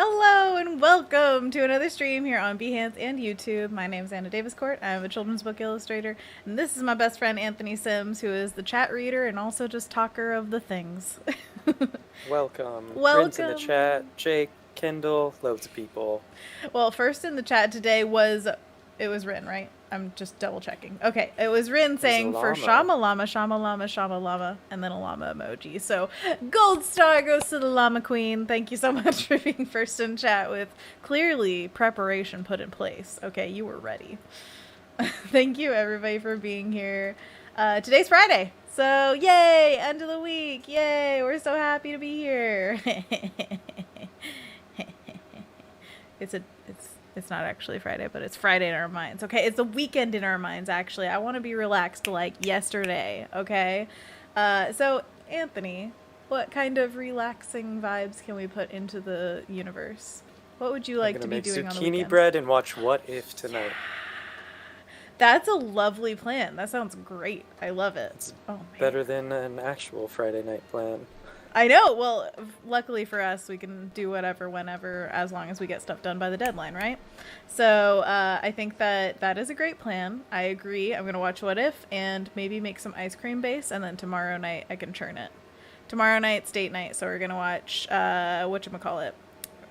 Hello and welcome to another stream here on Behance and YouTube. My name is Daviscourt. I'm a children's book illustrator, and this is my best friend Anthony Sims, who is the chat reader and also just talker of the things. Welcome. Welcome. Rin's in the chat. Jake, Kendall, loads of people. Well, first in the chat today was Rin, right? I'm just double checking. Okay, it was Rin saying for Shama Llama, and then a llama emoji. So gold star goes to the llama queen. Thank you so much for being first in chat with clearly preparation put in place. Okay, you were ready. Thank you everybody for being here. Today's Friday, so yay, end of the week. Yay, we're so happy to be here. It's not actually Friday, but it's Friday in our minds. Okay, it's the weekend in our minds, actually. I want to be relaxed like yesterday, okay? So, Anthony, what kind of relaxing vibes can we put into the universe? What would you like to be doing on the weekend? Zucchini bread and watch What If tonight. That's a lovely plan. That sounds great. I love it. It's better than an actual Friday night plan. I know. Well, luckily for us, we can do whatever, whenever, as long as we get stuff done by the deadline, right? So I think that is a great plan. I agree. I'm going to watch What If and maybe make some ice cream base, and then tomorrow night I can churn it. Tomorrow night's date night, so we're going to watch, whatchamacallit,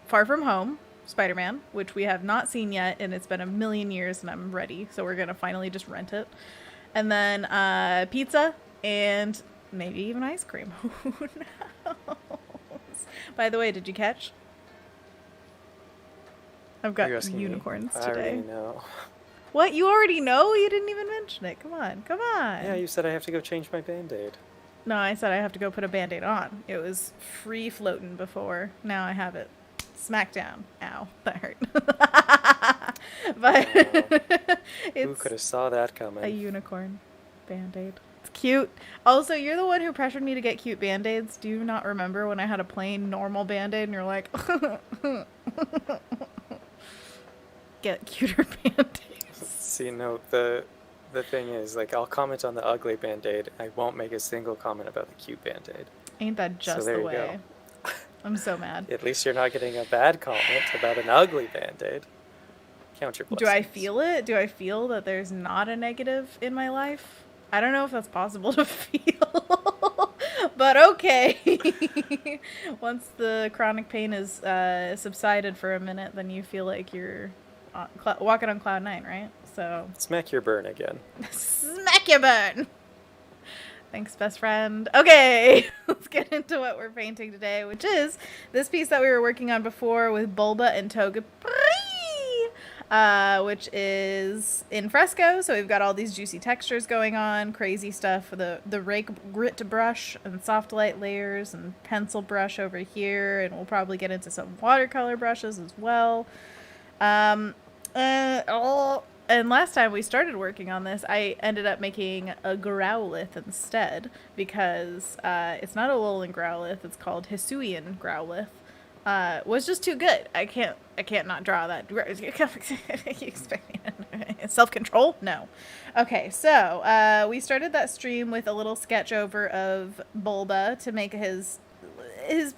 Far From Home, Spider-Man, which we have not seen yet, and it's been a million years, and I'm ready. So we're going to finally just rent it. And then pizza and maybe even ice cream. Who knows? By the way, did you catch? I've got unicorns today. I already know. What? You already know? You didn't even mention it. Come on. Come on. Yeah, you said I have to go change my Band-Aid. No, I said I have to go put a Band-Aid on. It was free floating before. Now I have it. Smack down. Ow. That hurt. But who could have saw that coming? A unicorn Band-Aid. Cute. Also, you're the one who pressured me to get cute Band-Aids. Do you not remember when I had a plain normal Band-Aid and you're like, get cuter Band-Aids? See, no, the thing is, like, I'll comment on the ugly Band-Aid. I won't make a single comment about the cute Band-Aid. Ain't that just the way? I'm so mad. At least you're not getting a bad comment about an ugly Band-Aid. Count your blessings. Do I feel it? Do I feel that there's not a negative in my life? I don't know if that's possible to feel, but okay. Once the chronic pain is subsided for a minute, then you feel like you're walking on cloud nine, right? So smack your burn again. Smack your burn. Thanks, best friend. Okay, let's get into what we're painting today, which is this piece that we were working on before with Bulba and Togepi. Which is in fresco, so we've got all these juicy textures going on, crazy stuff, the rake grit brush and soft light layers and pencil brush over here, and we'll probably get into some watercolor brushes as well. And last time we started working on this, I ended up making a growlithe instead, because it's not a Alolan growlithe, it's called Hisuian growlithe. Was just too good. I can't not draw that. You expect me self-control? No. Okay, so we started that stream with a little sketch over of Bulba to make his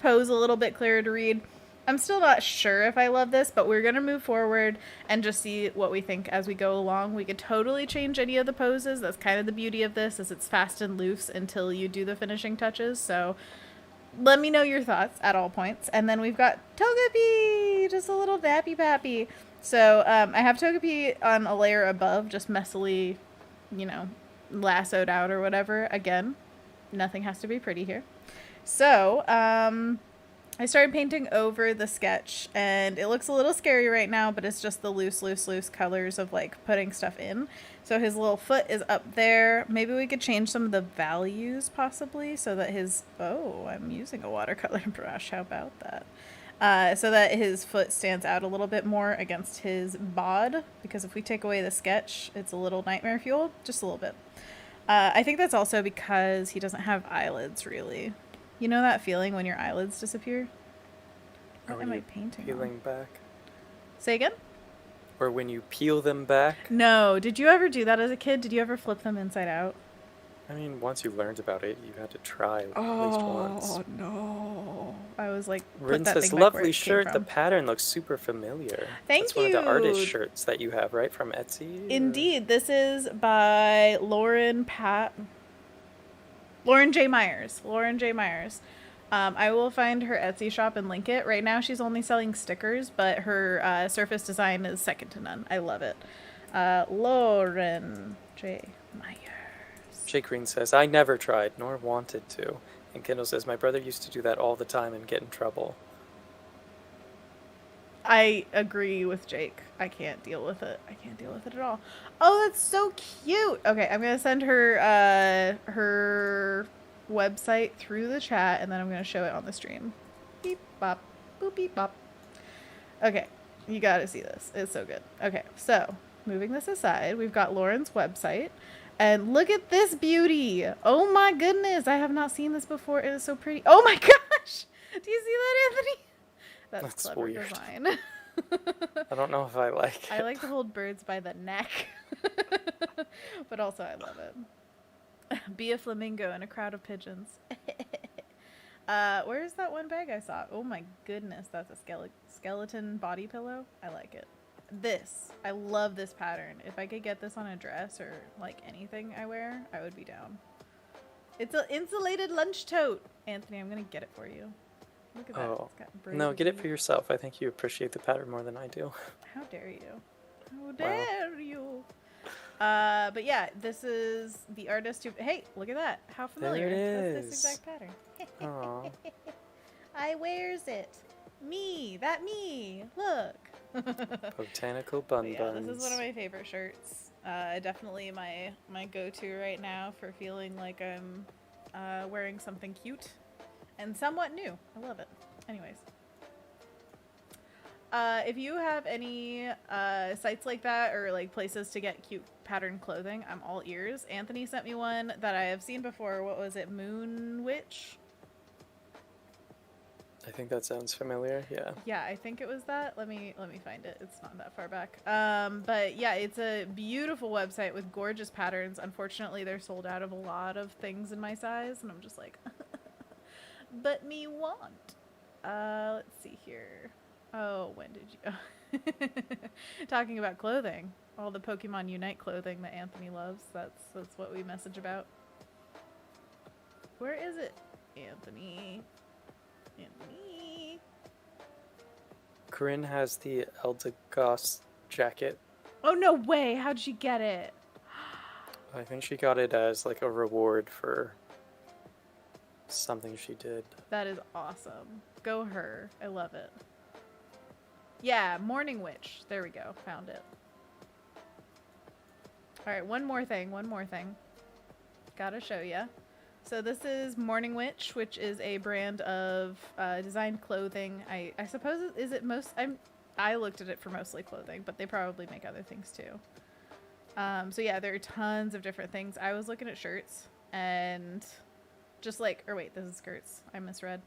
pose a little bit clearer to read. I'm still not sure if I love this, but we're gonna move forward and just see what we think as we go along. We could totally change any of the poses. That's kind of the beauty of this, is it's fast and loose until you do the finishing touches. So let me know your thoughts at all points. And then we've got Togepi, just a little dappy pappy. So I have Togepi on a layer above, just messily, lassoed out or whatever. Again, nothing has to be pretty here. So I started painting over the sketch, and it looks a little scary right now, but it's just the loose colors of like putting stuff in. So his little foot is up there. Maybe we could change some of the values possibly so that I'm using a watercolor brush. How about that? So that his foot stands out a little bit more against his bod, because if we take away the sketch, it's a little nightmare fuel, just a little bit. I think that's also because he doesn't have eyelids really. You know that feeling when your eyelids disappear? What am I painting peeling on? Back? Say again? Or when you peel them back? No. Did you ever do that as a kid? Did you ever flip them inside out? I mean, once you learned about it, you had to try at least once. Oh no! I was like, put Rin that says, thing back where lovely it came shirt. The from. pattern looks super familiar. Thank That's one of the artist you. shirts that you have, right? From Etsy? Or... Indeed, this is by Lauren J. Myers. Lauren J. Myers. I will find her Etsy shop and link it. Right now she's only selling stickers, but her surface design is second to none. I love it. Lauren J. Myers. Jake Green says, I never tried, nor wanted to. And Kendall says, my brother used to do that all the time and get in trouble. I agree with Jake. I can't deal with it. I can't deal with it at all. Oh, that's so cute. Okay, I'm gonna send her her website through the chat, and then I'm gonna show it on the stream. Beep bop, boop beep bop. Okay, you gotta see this. It's so good. Okay, so moving this aside, we've got Lauren's website, and look at this beauty. Oh my goodness, I have not seen this before. It is so pretty. Oh my gosh, do you see that, Anthony? That's clever weird. design. I don't know if I like it. I like to hold birds by the neck. But also I love it. Be a flamingo in a crowd of pigeons. Where's that one bag I saw? Oh my goodness, that's a skeleton body pillow. I like it. I love this pattern. If I could get this on a dress or like anything I wear, I would be down. It's an insulated lunch tote. Anthony, I'm gonna get it for you. Look at that. Oh, it's got no, get it for yourself. I think you appreciate the pattern more than I do. How dare you? How dare you? But yeah, this is the artist who... Hey, look at that. How familiar. There it That's is. this exact pattern. Aww. I wears it. Me. That me. Look. Botanical bun Yeah, buns. this is one of my favorite shirts. Definitely my go-to right now for feeling like I'm wearing something cute and somewhat new. I love it. Anyways. If you have any sites like that or like places to get cute pattern clothing, I'm all ears. Anthony sent me one that I have seen before. What was it? Moon Witch? I think that sounds familiar. Yeah. Yeah, I think it was that. Let me find it. It's not that far back. But yeah, it's a beautiful website with gorgeous patterns. Unfortunately, they're sold out of a lot of things in my size, and I'm just like, but me want. Let's see here. Oh, when did you? Talking about clothing, all the Pokemon Unite clothing that Anthony loves. That's what we message about. Where is it, Anthony? Anthony. Corinne has the Eldegoss jacket. Oh no way! How'd she get it? I think she got it as like a reward for something she did. That is awesome. Go her. I love it. Yeah, Morning Witch. There we go. Found it. Alright, one more thing. Gotta show ya. So this is Morning Witch, which is a brand of designed clothing. I suppose I looked at it for mostly clothing, but they probably make other things too. So yeah, there are tons of different things. I was looking at shirts and just like, or wait, this is skirts. I misread.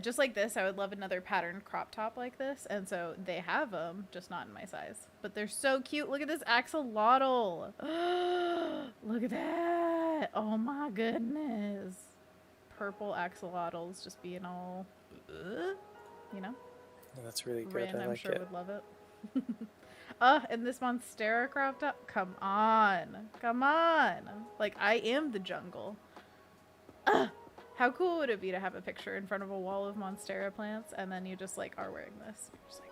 Just like this, I would love another patterned crop top like this. And so they have them, just not in my size. But they're so cute. Look at this axolotl. Look at that. Oh my goodness. Purple axolotls just being all, you know? Yeah, that's really good. Rin, I I'm like sure it. would love it. And this Monstera crop top. Come on. Like, I am the jungle. How cool would it be to have a picture in front of a wall of Monstera plants and then you just like are wearing this? Just like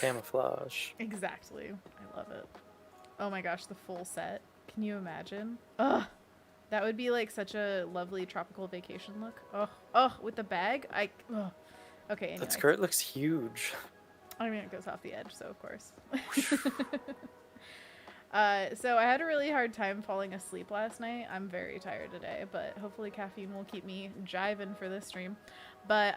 Camouflage. exactly. I love it. Oh my gosh, the full set. Can you imagine? Ugh. That would be like such a lovely tropical vacation look. Oh, with the bag. Okay, anyway. That skirt looks huge. I mean, it goes off the edge, so of course. So I had a really hard time falling asleep last night. I'm very tired today, but hopefully caffeine will keep me jiving for this stream. But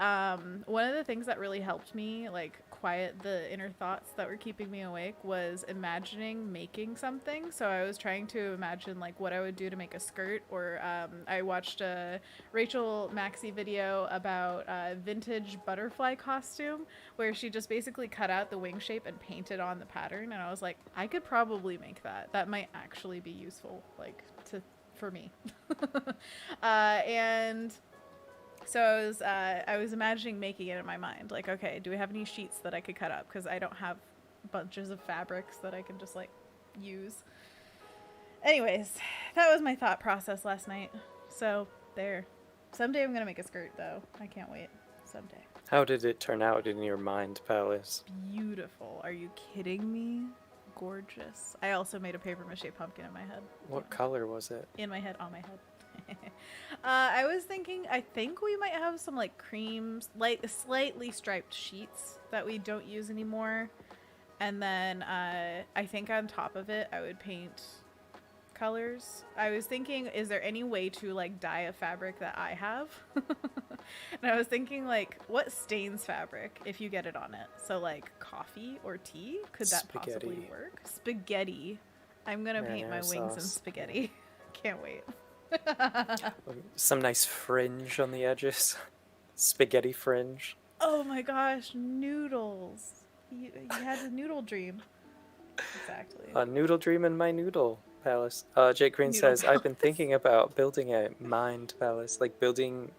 one of the things that really helped me like quiet the inner thoughts that were keeping me awake was imagining making something. So I was trying to imagine like what I would do to make a skirt, or I watched a Rachel Maxey video about a vintage butterfly costume where she just basically cut out the wing shape and painted on the pattern, and I was like, I could probably make that. That might actually be useful, like for me. And so I was imagining making it in my mind. Like, okay, do we have any sheets that I could cut up? Because I don't have bunches of fabrics that I can just like use. Anyways, that was my thought process last night. So there. Someday I'm gonna make a skirt though. I can't wait. Someday. How did it turn out in your mind palace? Beautiful. Are you kidding me? Gorgeous. I also made a paper mache pumpkin in my head. What color was it? In my head, on my head. I was thinking, I think we might have some like creams, like slightly striped sheets that we don't use anymore. And then I think on top of it, I would paint colors. I was thinking, is there any way to like dye a fabric that I have? And I was thinking like, what stains fabric if you get it on it? So like coffee or tea? Could that possibly work? Spaghetti. I'm gonna paint my wings in spaghetti. Can't wait. Some nice fringe on the edges. Spaghetti fringe. Oh my gosh, noodles. You had a noodle dream. Exactly. A noodle dream in my noodle palace. Jake Green Noodle says, I've been thinking about building a mind palace. Like building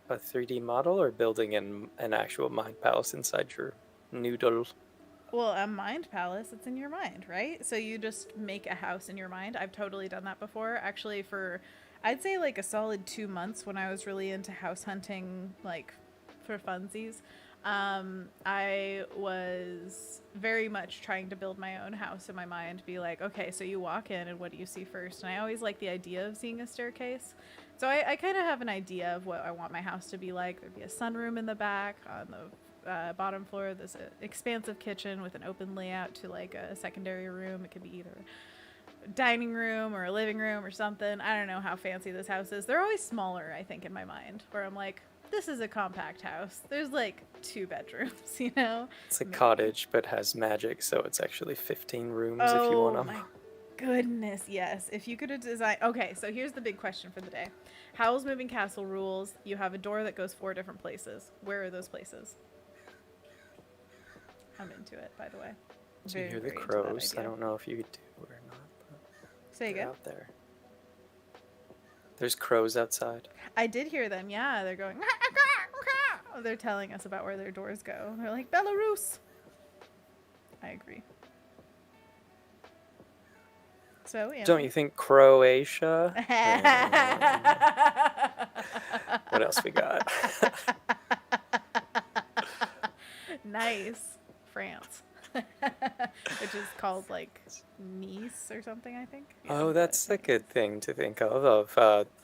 a 3D model, or building an actual mind palace inside your noodle. Well, a mind palace, it's in your mind, right? So you just make a house in your mind. I've totally done that before. Actually, for, I'd say like a solid 2 months when I was really into house hunting, like for funsies. I was very much trying to build my own house in my mind, be like, okay, so you walk in and what do you see first? And I always like the idea of seeing a staircase. So I kind of have an idea of what I want my house to be like. There'd be a sunroom in the back. On the bottom floor, there's an expansive kitchen with an open layout to like a secondary room. It could be either a dining room or a living room or something. I don't know how fancy this house is. They're always smaller, I think, in my mind, where I'm like, this is a compact house. There's like 2 bedrooms, you know? It's a cottage, but has magic, so it's actually 15 rooms if you want them. Oh my goodness, yes. If you could have designed... Okay, so here's the big question for the day. Howl's Moving Castle rules. You have a door that goes 4 different places. Where are those places? I'm into it, by the way. Do you hear the crows? I don't know if you do or not. But say again? Out there. There's crows outside. I did hear them, yeah. They're going... They're telling us about where their doors go. They're like, Belarus! I agree. So, yeah. Don't you think Croatia? What else we got? Nice. France. Which is called like Nice or something, I think. Yeah, Oh, that's a good thing to think of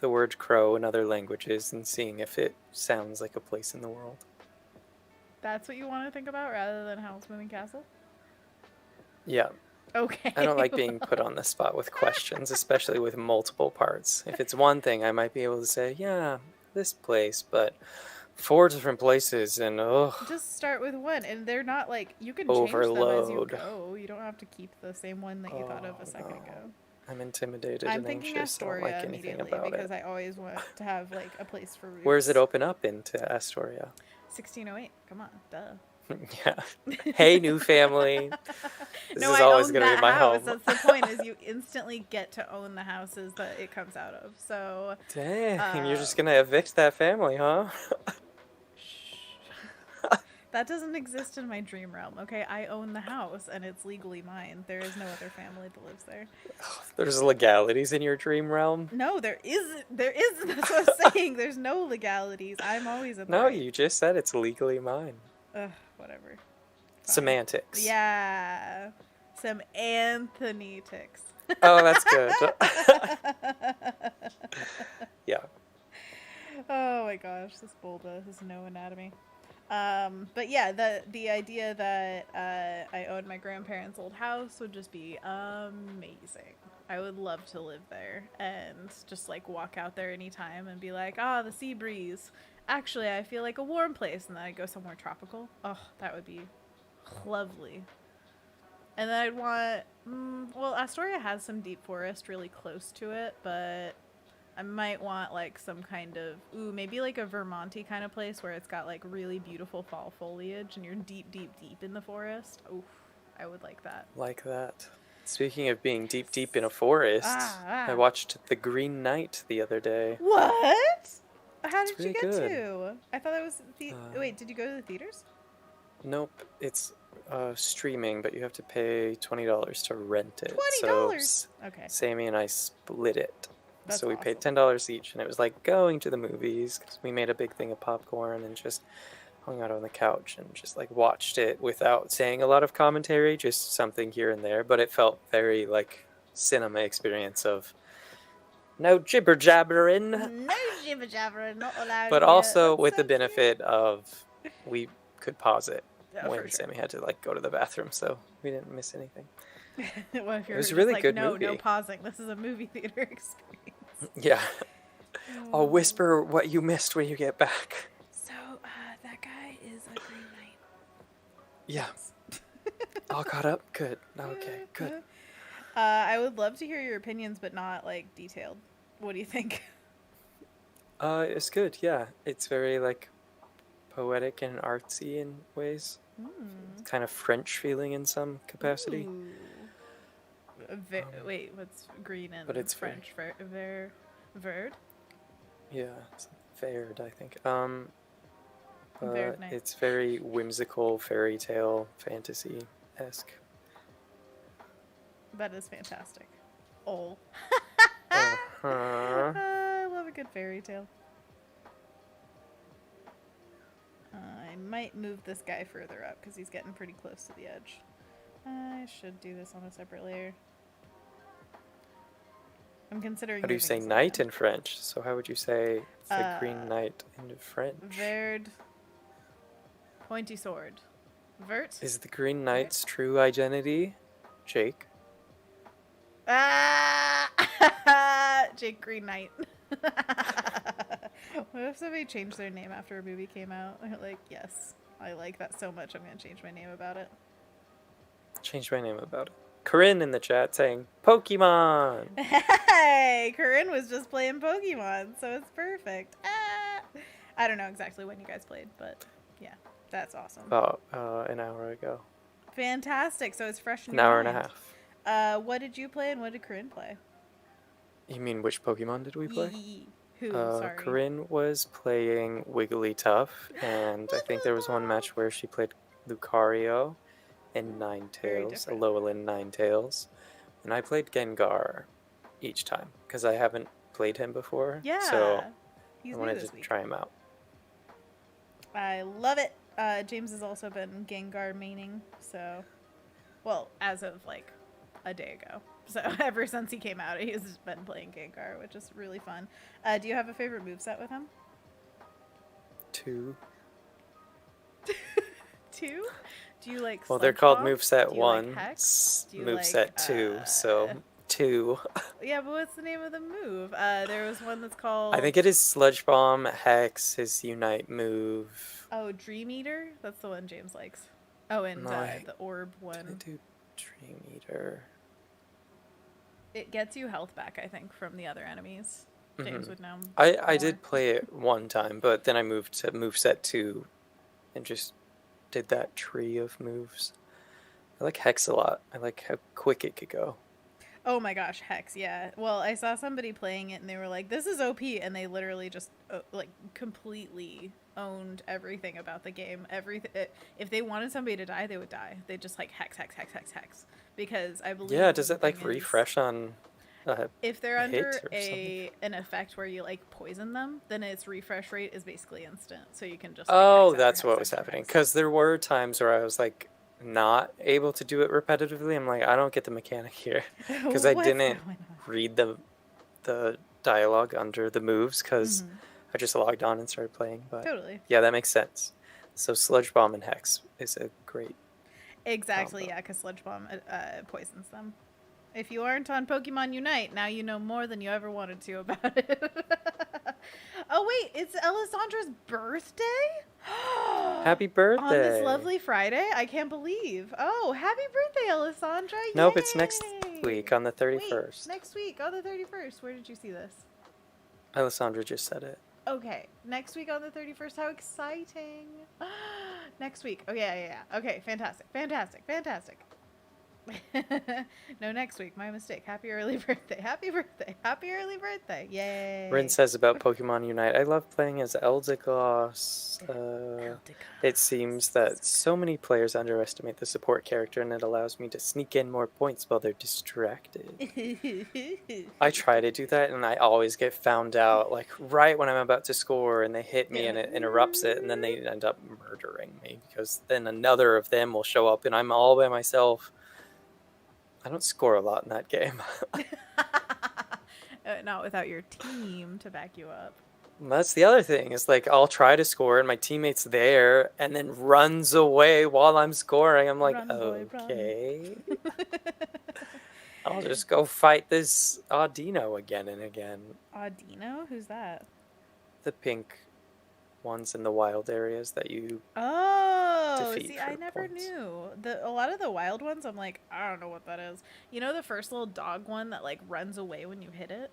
the word crow in other languages and seeing if it sounds like a place in the world. That's what you want to think about rather than Howl's Moving Castle? Yeah. Okay. I don't like being put on the spot with questions, especially with multiple parts. If it's one thing, I might be able to say, yeah, this place, but 4 different places, and just start with one, and they're not like, you can change them as you overload. go. You don't have to keep the same one that you thought of a second ago. I'm intimidated I'm and thinking anxious. I don't Astoria like anything immediately about because it. I always want to have like a place for roots. Where does it open up into Astoria? 1608. Come on, duh. Yeah. Hey, new family. This No, is I always own going to that be my house. home. That's the point, is you instantly get to own the houses that it comes out of. So Dang, you're just going to evict that family, huh? that doesn't exist in my dream realm. Okay, I own the house and it's legally mine. There is no other family that lives there. There's legalities in your dream realm? No, there isn't. There isn't. That's what I'm saying. There's no legalities. I'm always in the No, right. you just said it's legally mine. Ugh, whatever. Fine. Semantics. Yeah. Some Anthony ticks. Oh, that's good. Yeah. Oh my gosh, this Bulba has no anatomy. But yeah, the idea that I owned my grandparents' old house would just be amazing. I would love to live there and just like walk out there anytime and be like, the sea breeze. actually, I feel like a warm place, and then I'd go somewhere tropical. Oh, that would be lovely. And then I'd want, well, Astoria has some deep forest really close to it, but I might want like some kind of, maybe like a Vermonty kind of place where it's got like really beautiful fall foliage and you're deep, deep, deep in the forest. Oof, I would like that. Like that. Speaking of being deep, deep in a forest, I watched The Green Knight the other day. What? How It's did really you get good. to? I thought that was wait, did you go to the theaters? Nope, it's streaming, but you have to pay $20 to rent it. $20? So Okay. Sammy and I split it. That's so we awesome. paid $10 each, and it was like going to the movies because we made a big thing of popcorn and just hung out on the couch and just like watched it without saying a lot of commentary, just something here and there. But it felt very like cinema experience of no jibber jabbering. No jibber jabbering, not allowed. But also with the benefit of we could pause it when Sammy had to like go to the bathroom, so we didn't miss anything. Well, if it was a really like, good movie. No pausing. This is a movie theater experience. Yeah. I'll whisper what you missed when you get back. So, that guy is a Green Knight. Yeah. All caught up? Good. Okay, good. I would love to hear your opinions, but not, like, detailed. What do you think? It's good, yeah. It's very, like, poetic and artsy in ways. It's kind of French feeling in some capacity. Wait, what's green and but it's French? Verd? Yeah, it's Verd, I think. Verd night. It's very whimsical, fairy tale, fantasy-esque. That is fantastic. Oh. Uh-huh. I love a good fairy tale. I might move this guy further up because he's getting pretty close to the edge. I should do this on a separate layer. I'm considering. How do you say knight in French? So how would you say the Green Knight in French? Verd. Pointy sword. Vert. Is the Green Knight's true identity Jake? Jake Green Knight. What if somebody changed their name after a movie came out? Like, yes, I like that so much, I'm going to change my name about it. Change my name about it. Corinne in the chat saying, Pokemon! Hey! Corinne was just playing Pokemon, so it's perfect. I don't know exactly when you guys played, but yeah, that's awesome. About an hour ago. Fantastic, so it's fresh in an your hour mind. and a half. What did you play and what did Corinne play? You mean which Pokemon did we play? Who? Sorry. Corinne was playing Wigglytuff, and I think there was one match where she played Lucario and Ninetales, Alolan Ninetales, and I played Gengar each time because I haven't played him before. Yeah, so I wanted to try him out. I love it. James has also been Gengar maining, so, well, as of like a day ago. So ever since he came out, he's been playing Gengar, which is really fun. Do you have a favorite moveset with him? 2. 2? Do you like? Well, they're called moveset 1, like moveset 2, so 2. Yeah, but what's the name of the move? There was one that's called. I think it is Sludge Bomb, Hex, his Unite move. Oh, Dream Eater. That's the one James likes. Oh, and the Orb one. I do Dream Eater. It gets you health back, I think, from the other enemies. James would know. I did play it one time, but then I moved to moveset 2 and just did that tree of moves. I like Hex a lot. I like how quick it could go. Oh my gosh, Hex, yeah. Well, I saw somebody playing it and they were like, this is OP, and they literally just like completely owned everything about the game. If they wanted somebody to die, they would die. They just like hex, because I believe. Yeah, does it like refresh on? If they're under an effect where you like poison them, then its refresh rate is basically instant, so you can just. Like, that's what was happening. Because there were times where I was like not able to do it repetitively. I'm like, I don't get the mechanic here because I didn't read the dialogue under the moves because I just logged on and started playing. But totally. Yeah, that makes sense. So Sludge Bomb and Hex is a great. Exactly, yeah, because Sludge Bomb poisons them. If you aren't on Pokemon Unite, now you know more than you ever wanted to about it. Oh wait, it's Alessandra's birthday? Happy On this birthday! lovely Friday? I can't believe. Oh, happy birthday, Alessandra. Nope, it's next Yay! week on the Wait, 31st. next week on the 31st. Where did you see this? Alessandra just said it. Okay, next week on the 31st. How exciting. Next week. Okay, yeah. Okay, fantastic. Fantastic. Fantastic. No, next week. My mistake. Happy early birthday. Happy birthday. Happy early birthday. Yay. Rin says about Pokemon Unite, I love playing as Eldegoss. It seems that so many players underestimate the support character, and it allows me to sneak in more points while they're distracted. I try to do that, and I always get found out, like, right when I'm about to score, and they hit me, and it interrupts it, and then they end up murdering me, because then another of them will show up, and I'm all by myself. I don't score a lot in that game. Not without your team to back you up. That's the other thing. It's like I'll try to score and my teammate's there and then runs away while I'm scoring. I'm like, Run, boy, okay. I'll just go fight this Audino again and again. Audino? Who's that? The pink ones in the wild areas that you defeat. See, I never knew. A lot of the wild ones, I'm like, I don't know what that is. You know the first little dog one that like runs away when you hit it?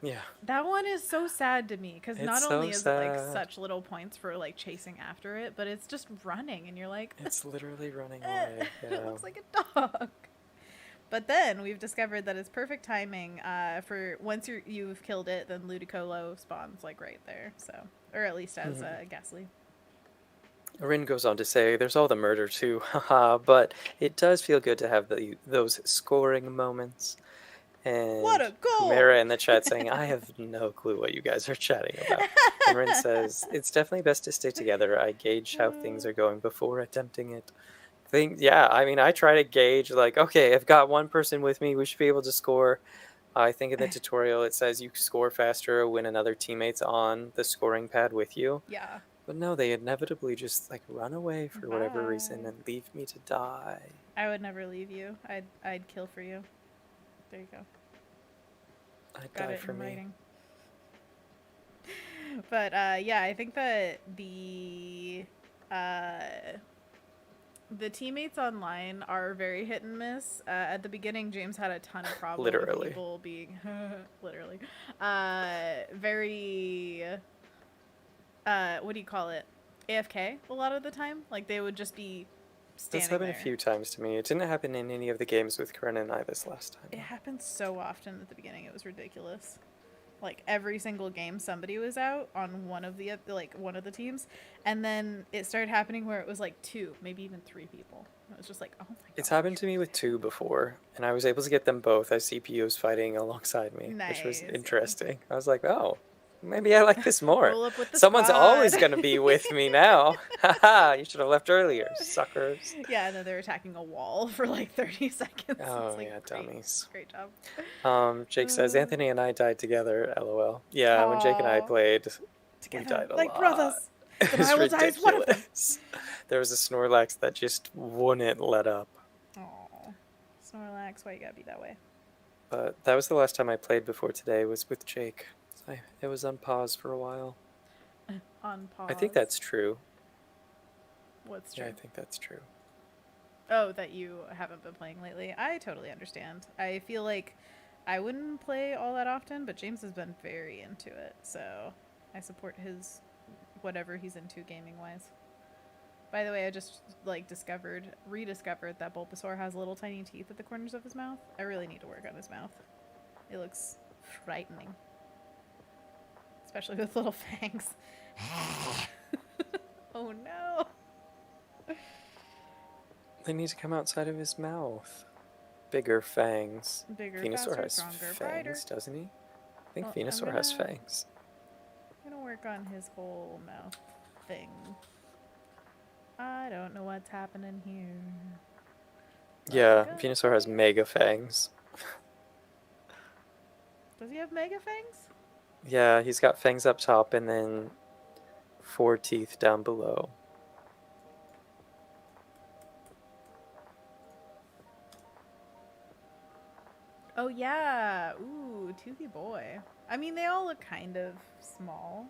Yeah. That one is so sad to me because not so only is sad. it like such little points for like chasing after it, but it's just running and you're like, it's literally running away. Yeah. It looks like a dog. But then we've discovered that it's perfect timing for once you've killed it, then Ludicolo spawns like right there. So, or at least as Ghastly. Rin goes on to say, there's all the murder too, haha, but it does feel good to have those scoring moments. And what a goal! Mara in the chat saying, I have no clue what you guys are chatting about. And Rin says, it's definitely best to stay together. I gauge how things are going before attempting it. Yeah, I mean, I try to gauge, like, okay, I've got one person with me, we should be able to score. I think in the tutorial it says you score faster when another teammate's on the scoring pad with you. Yeah. But no, they inevitably just, like, run away for whatever reason and leave me to die. I would never leave you. I'd kill for you. There you go. I'd Got die it for in me. writing. But yeah, I think that the teammates online are very hit and miss. At the beginning, James had a ton of problems with people being literally very what do you call it? AFK a lot of the time. Like they would just be standing That's happened there. a few times to me. It didn't happen in any of the games with Corinne and I this last time. It happened so often at the beginning. It was ridiculous. Like every single game somebody was out on one of the teams, and then it started happening where it was like 2, maybe even 3 people. It was just like, oh my god. It's happened to me with 2 before, and I was able to get them both as CPUs fighting alongside me, which was interesting. I was like, oh, maybe I like this more. Roll up with the Someone's squad. always going to be with me now. Haha, you should have left earlier, suckers. Yeah, and then they're attacking a wall for like 30 seconds. Oh, it's like, yeah, dummies. Great job. Jake says, Anthony and I died together, LOL. Yeah, when Jake and I played, together, we died a like lot. brothers. It was ridiculous. There was a Snorlax that just wouldn't let up. Oh, Snorlax, why you gotta be that way? But that was the last time I played before today was with Jake. It was on pause for a while. On pause? I think that's true. What's true? Yeah, I think that's true. Oh, that you haven't been playing lately. I totally understand. I feel like I wouldn't play all that often, but James has been very into it, so I support his whatever he's into gaming-wise. By the way, I just rediscovered that Bulbasaur has little tiny teeth at the corners of his mouth. I really need to work on his mouth. It looks frightening. Especially with little fangs. Oh no! They need to come outside of his mouth. Bigger fangs. Bigger, Venusaur faster, has stronger, fangs, brighter. doesn't he? I think Well, Venusaur has fangs. I'm gonna work on his whole mouth thing. I don't know what's happening here. Yeah, Venusaur has mega fangs. Does he have mega fangs? Yeah, he's got fangs up top and then 4 teeth down below. Oh yeah. Ooh, toothy boy. I mean, they all look kind of small.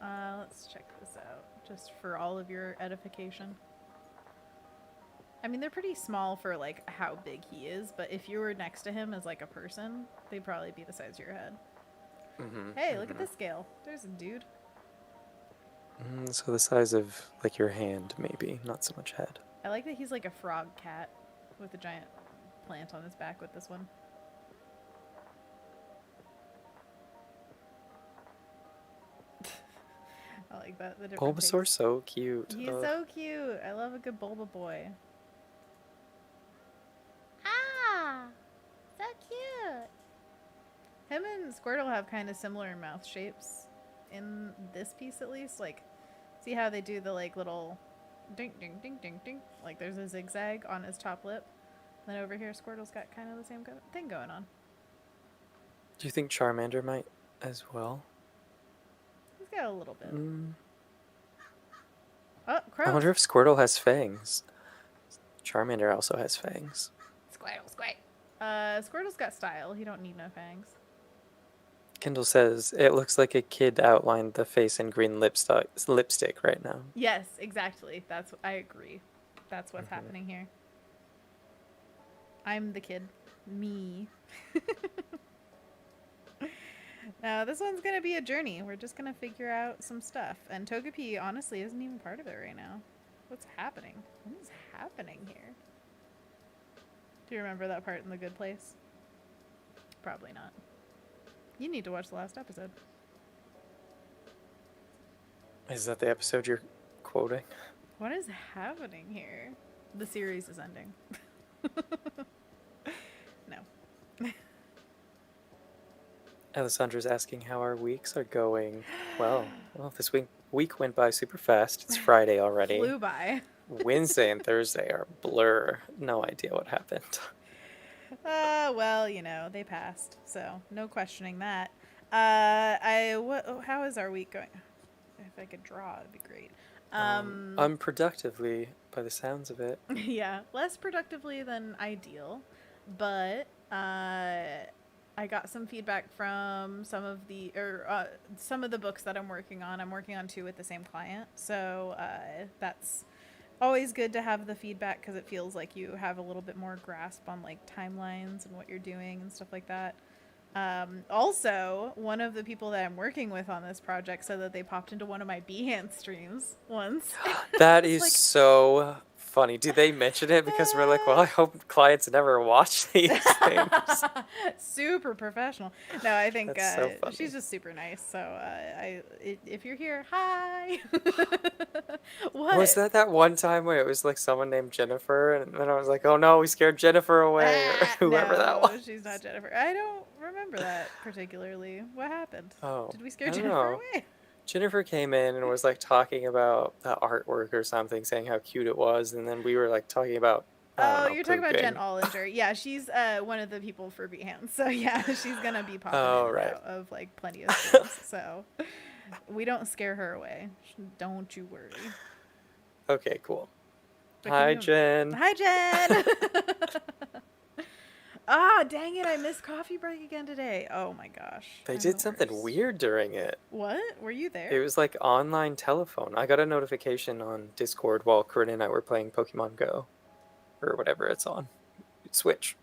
Let's check this out, just for all of your edification. I mean, they're pretty small for, like, how big he is, but if you were next to him as, like, a person, they'd probably be the size of your head. Hey, look at this scale. There's a dude. So the size of, like, your hand, maybe, not so much head. I like that he's like a frog cat with a giant plant on his back with this one. I like that. The different Bulbasaur's takes. so cute. He's so cute. I love a good Bulba boy. Ah, so cute. Him and Squirtle have kind of similar mouth shapes in this piece, at least. Like, see how they do the like little ding ding ding ding ding? Like there's a zigzag on his top lip. Then over here, Squirtle's got kind of the same thing going on. Do you think Charmander might as well? He's got a little bit. Oh, crows. I wonder if Squirtle has fangs. Charmander also has fangs. Squirtle, squirtle. Squirtle's got style. He don't need no fangs. Kendall says, it looks like a kid outlined the face in green lipstick right now. Yes, exactly. I agree. That's what's happening here. I'm the kid. Me. Now, this one's going to be a journey. We're just going to figure out some stuff. And Togepi, honestly, isn't even part of it right now. What's happening? What is happening here? Do you remember that part in The Good Place? Probably not. You need to watch the last episode. Is that the episode you're quoting? What is happening here? The series is ending. No. Alessandra's asking how our weeks are going. Well, this week went by super fast. It's Friday already. Flew by. Wednesday and Thursday are blur. No idea what happened. Well, they passed, so no questioning that. How is our week going? If I could draw, it'd be great. Unproductively, by the sounds of it. Yeah, less productively than ideal, but I got some feedback from some of the books that I'm working on. I'm working on 2 with the same client, so that's always good to have the feedback because it feels like you have a little bit more grasp on like timelines and what you're doing and stuff like that. Also, one of the people that I'm working with on this project said that they popped into one of my Behance streams once. That is like, so funny. Do they mention it? Because we're like, well, I hope clients never watch these things. Super professional. No, I think so she's just super nice. So if you're here, hi. What? Was that one time where it was like someone named Jennifer, and then I was like, oh no, we scared Jennifer away, or whoever that was. She's not Jennifer. I don't remember that particularly. What happened? Oh, did we scare Jennifer away? Jennifer came in and was like talking about the artwork or something, saying how cute it was, and then we were like talking about. You're talking about Jen Ollinger. Yeah, she's one of the people for Behance. So yeah, she's gonna be popping in and out of like plenty of streams. So we don't scare her away. Don't you worry. Okay, cool. Hi, Jen. Hi, Jen. Ah, dang it! I missed coffee break again today. Oh my gosh. They did something weird during it. What? Were you there? It was like online telephone. I got a notification on Discord while Corinne and I were playing Pokemon Go. Or whatever it's on. Switch.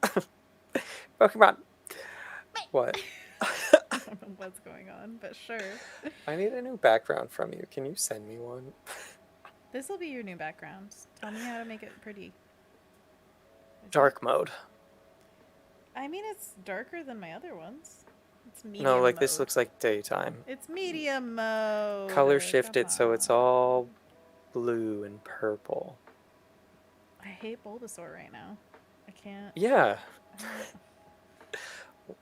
Pokemon. What? I don't know what's going on, but sure. I need a new background from you. Can you send me one? This will be your new background. Tell me how to make it pretty. Dark mode. I mean, it's darker than my other ones. It's medium No, like mode. this looks like daytime. It's medium mode. Color shifted so it's all blue and purple. I hate Bulbasaur right now. I can't. Yeah.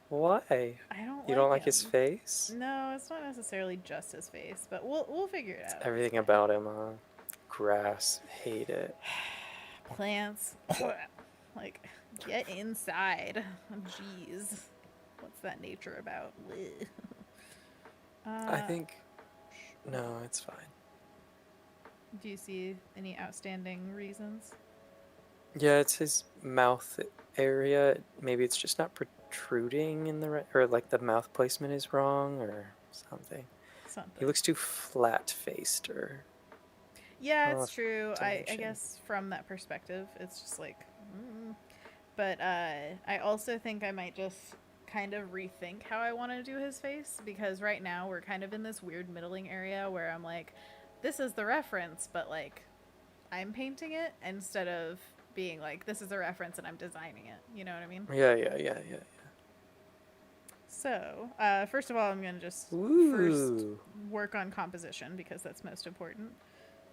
Why? I don't. You don't like his face? No, it's not necessarily just his face, but we'll figure it out. Everything about him. Grass. Hate it. Plants. Like, get inside. Jeez. What's that nature about? I think. No, it's fine. Do you see any outstanding reasons? Yeah, it's his mouth area. Maybe it's just not protruding in the right, or like the mouth placement is wrong or something. He looks too flat-faced, or Yeah, well, it's true. I intonation. guess from that perspective, it's just like, but I also think I might just kind of rethink how I want to do his face, because right now we're kind of in this weird middling area where I'm like, this is the reference, but like I'm painting it instead of being like, this is a reference and I'm designing it. You know what I mean? Yeah. So, first of all, I'm gonna just first Ooh. work on composition because that's most important.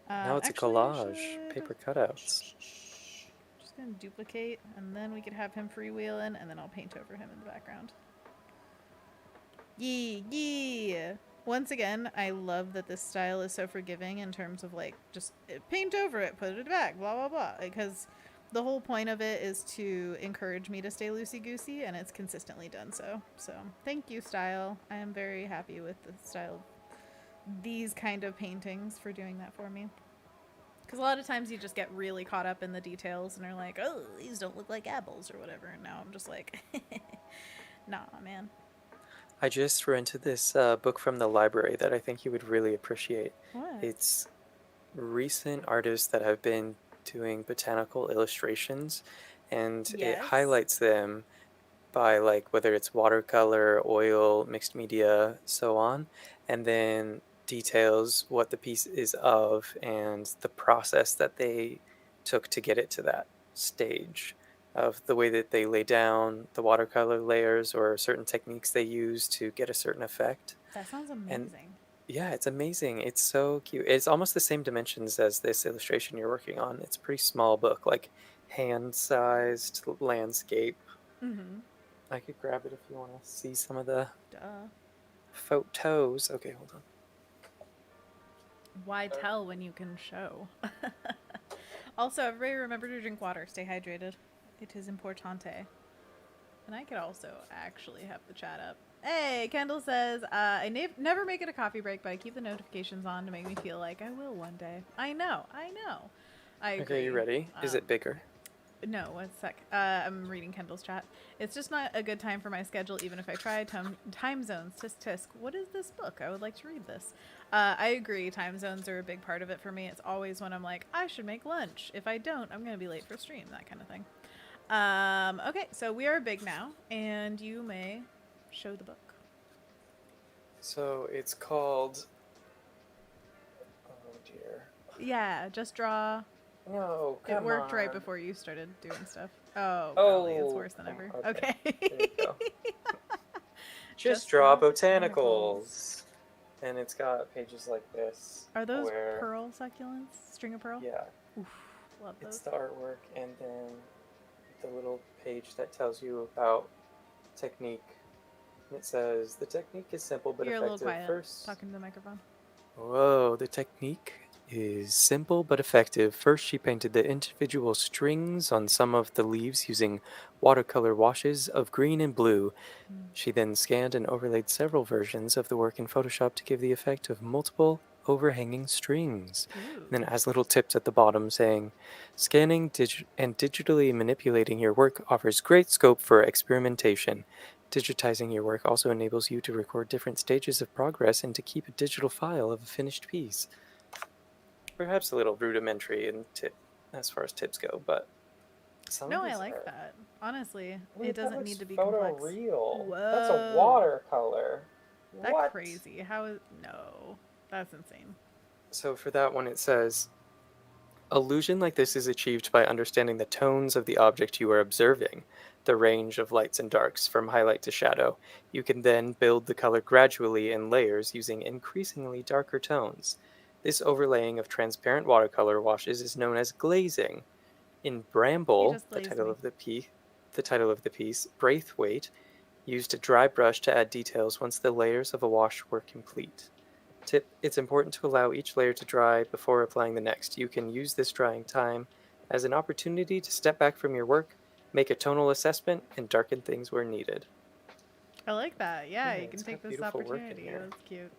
Now it's a Actually, I collage. should Paper cutouts. just gonna duplicate, and then we could have him freewheeling, and then I'll paint over him in the background. Yee! Once again, I love that this style is so forgiving in terms of like just paint over it, put it back, blah blah blah. Because the whole point of it is to encourage me to stay loosey goosey, and it's consistently done so. So thank you, style. I am very happy with the style of these kind of paintings for doing that for me. Because a lot of times you just get really caught up in the details and are like, oh, these don't look like apples or whatever. And now I'm just like, nah, man. I just rented this book from the library that I think you would really appreciate. What? It's recent artists that have been doing botanical illustrations, and it Yes. highlights them by like whether it's watercolor, oil, mixed media, so on, and then details what the piece is of and the process that they took to get it to that stage, of the way that they lay down the watercolor layers or certain techniques they use to get a certain effect. That sounds And amazing. yeah, it's amazing. It's so cute. It's almost the same dimensions as this illustration you're working on. It's a pretty small book, like hand-sized landscape. Mm-hmm. I could grab it if you want to see some of the Duh. photos. Okay, hold on. Why tell when you can show? Also, everybody remember to drink water. Stay hydrated. It is importante. And I could also actually have the chat up. Hey, Kendall says, I never make it a coffee break, but I keep the notifications on to make me feel like I will one day. I know. I agree. Okay, you ready? Is it bigger? No, one sec. I'm reading Kendall's chat. It's just not a good time for my schedule, even if I try. Time zones. Tisk tisk. What is this book? I would like to read this. I agree. Time zones are a big part of it for me. It's always when I'm like, I should make lunch. If I don't, I'm going to be late for stream. That kind of thing. Okay, so we are big now, and you may show the book. So it's called. Oh dear. Yeah, just draw. No, come on. It worked right before you started doing stuff. Oh, golly, it's worse than ever. Okay. There you go. Just draw botanicals. And it's got pages like this. Are those pearl succulents? String of pearl? Yeah. Oof, love those. It's the artwork, and then the little page that tells you about technique. And it says, the technique is simple but You're effective. A little quiet. First, talking to the microphone. Whoa, the technique is simple but effective. First, she painted the individual strings on some of the leaves using watercolor washes of green and blue. She then scanned and overlaid several versions of the work in Photoshop to give the effect of multiple overhanging strings. And then it has little tips at the bottom saying, scanning and digitally manipulating your work offers great scope for experimentation. Digitizing your work also enables you to record different stages of progress and to keep a digital file of a finished piece. Perhaps a little rudimentary in as far as tips go, but some of these I like that. Honestly, Wait, it doesn't need to be photo complex. real. Whoa. That's a watercolor. That's what? Crazy. How is no? That's insane. So for that one, it says, illusion like this is achieved by understanding the tones of the object you are observing, the range of lights and darks from highlight to shadow. You can then build the color gradually in layers using increasingly darker tones. This overlaying of transparent watercolor washes is known as glazing. In Bramble, the title of the piece, Braithwaite used a dry brush to add details once the layers of a wash were complete. Tip: it's important to allow each layer to dry before applying the next. You can use this drying time as an opportunity to step back from your work, make a tonal assessment, and darken things where needed. I like that. Yeah, you can take this opportunity. That's cute.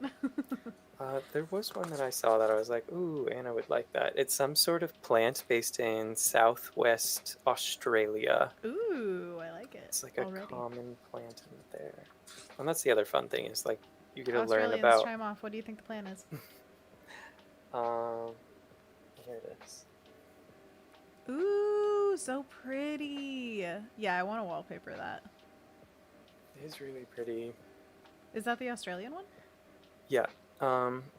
There was one that I saw that I was like, ooh, Anna would like that. It's some sort of plant based in Southwest Australia. Ooh, I like it It's like a already. common plant in there. And that's the other fun thing is like you get to learn Australians, about chime off. What do you think the plan is? um here it is. Ooh, so pretty. Yeah, I want to wallpaper that. It is really pretty. Is that the Australian one? Yeah.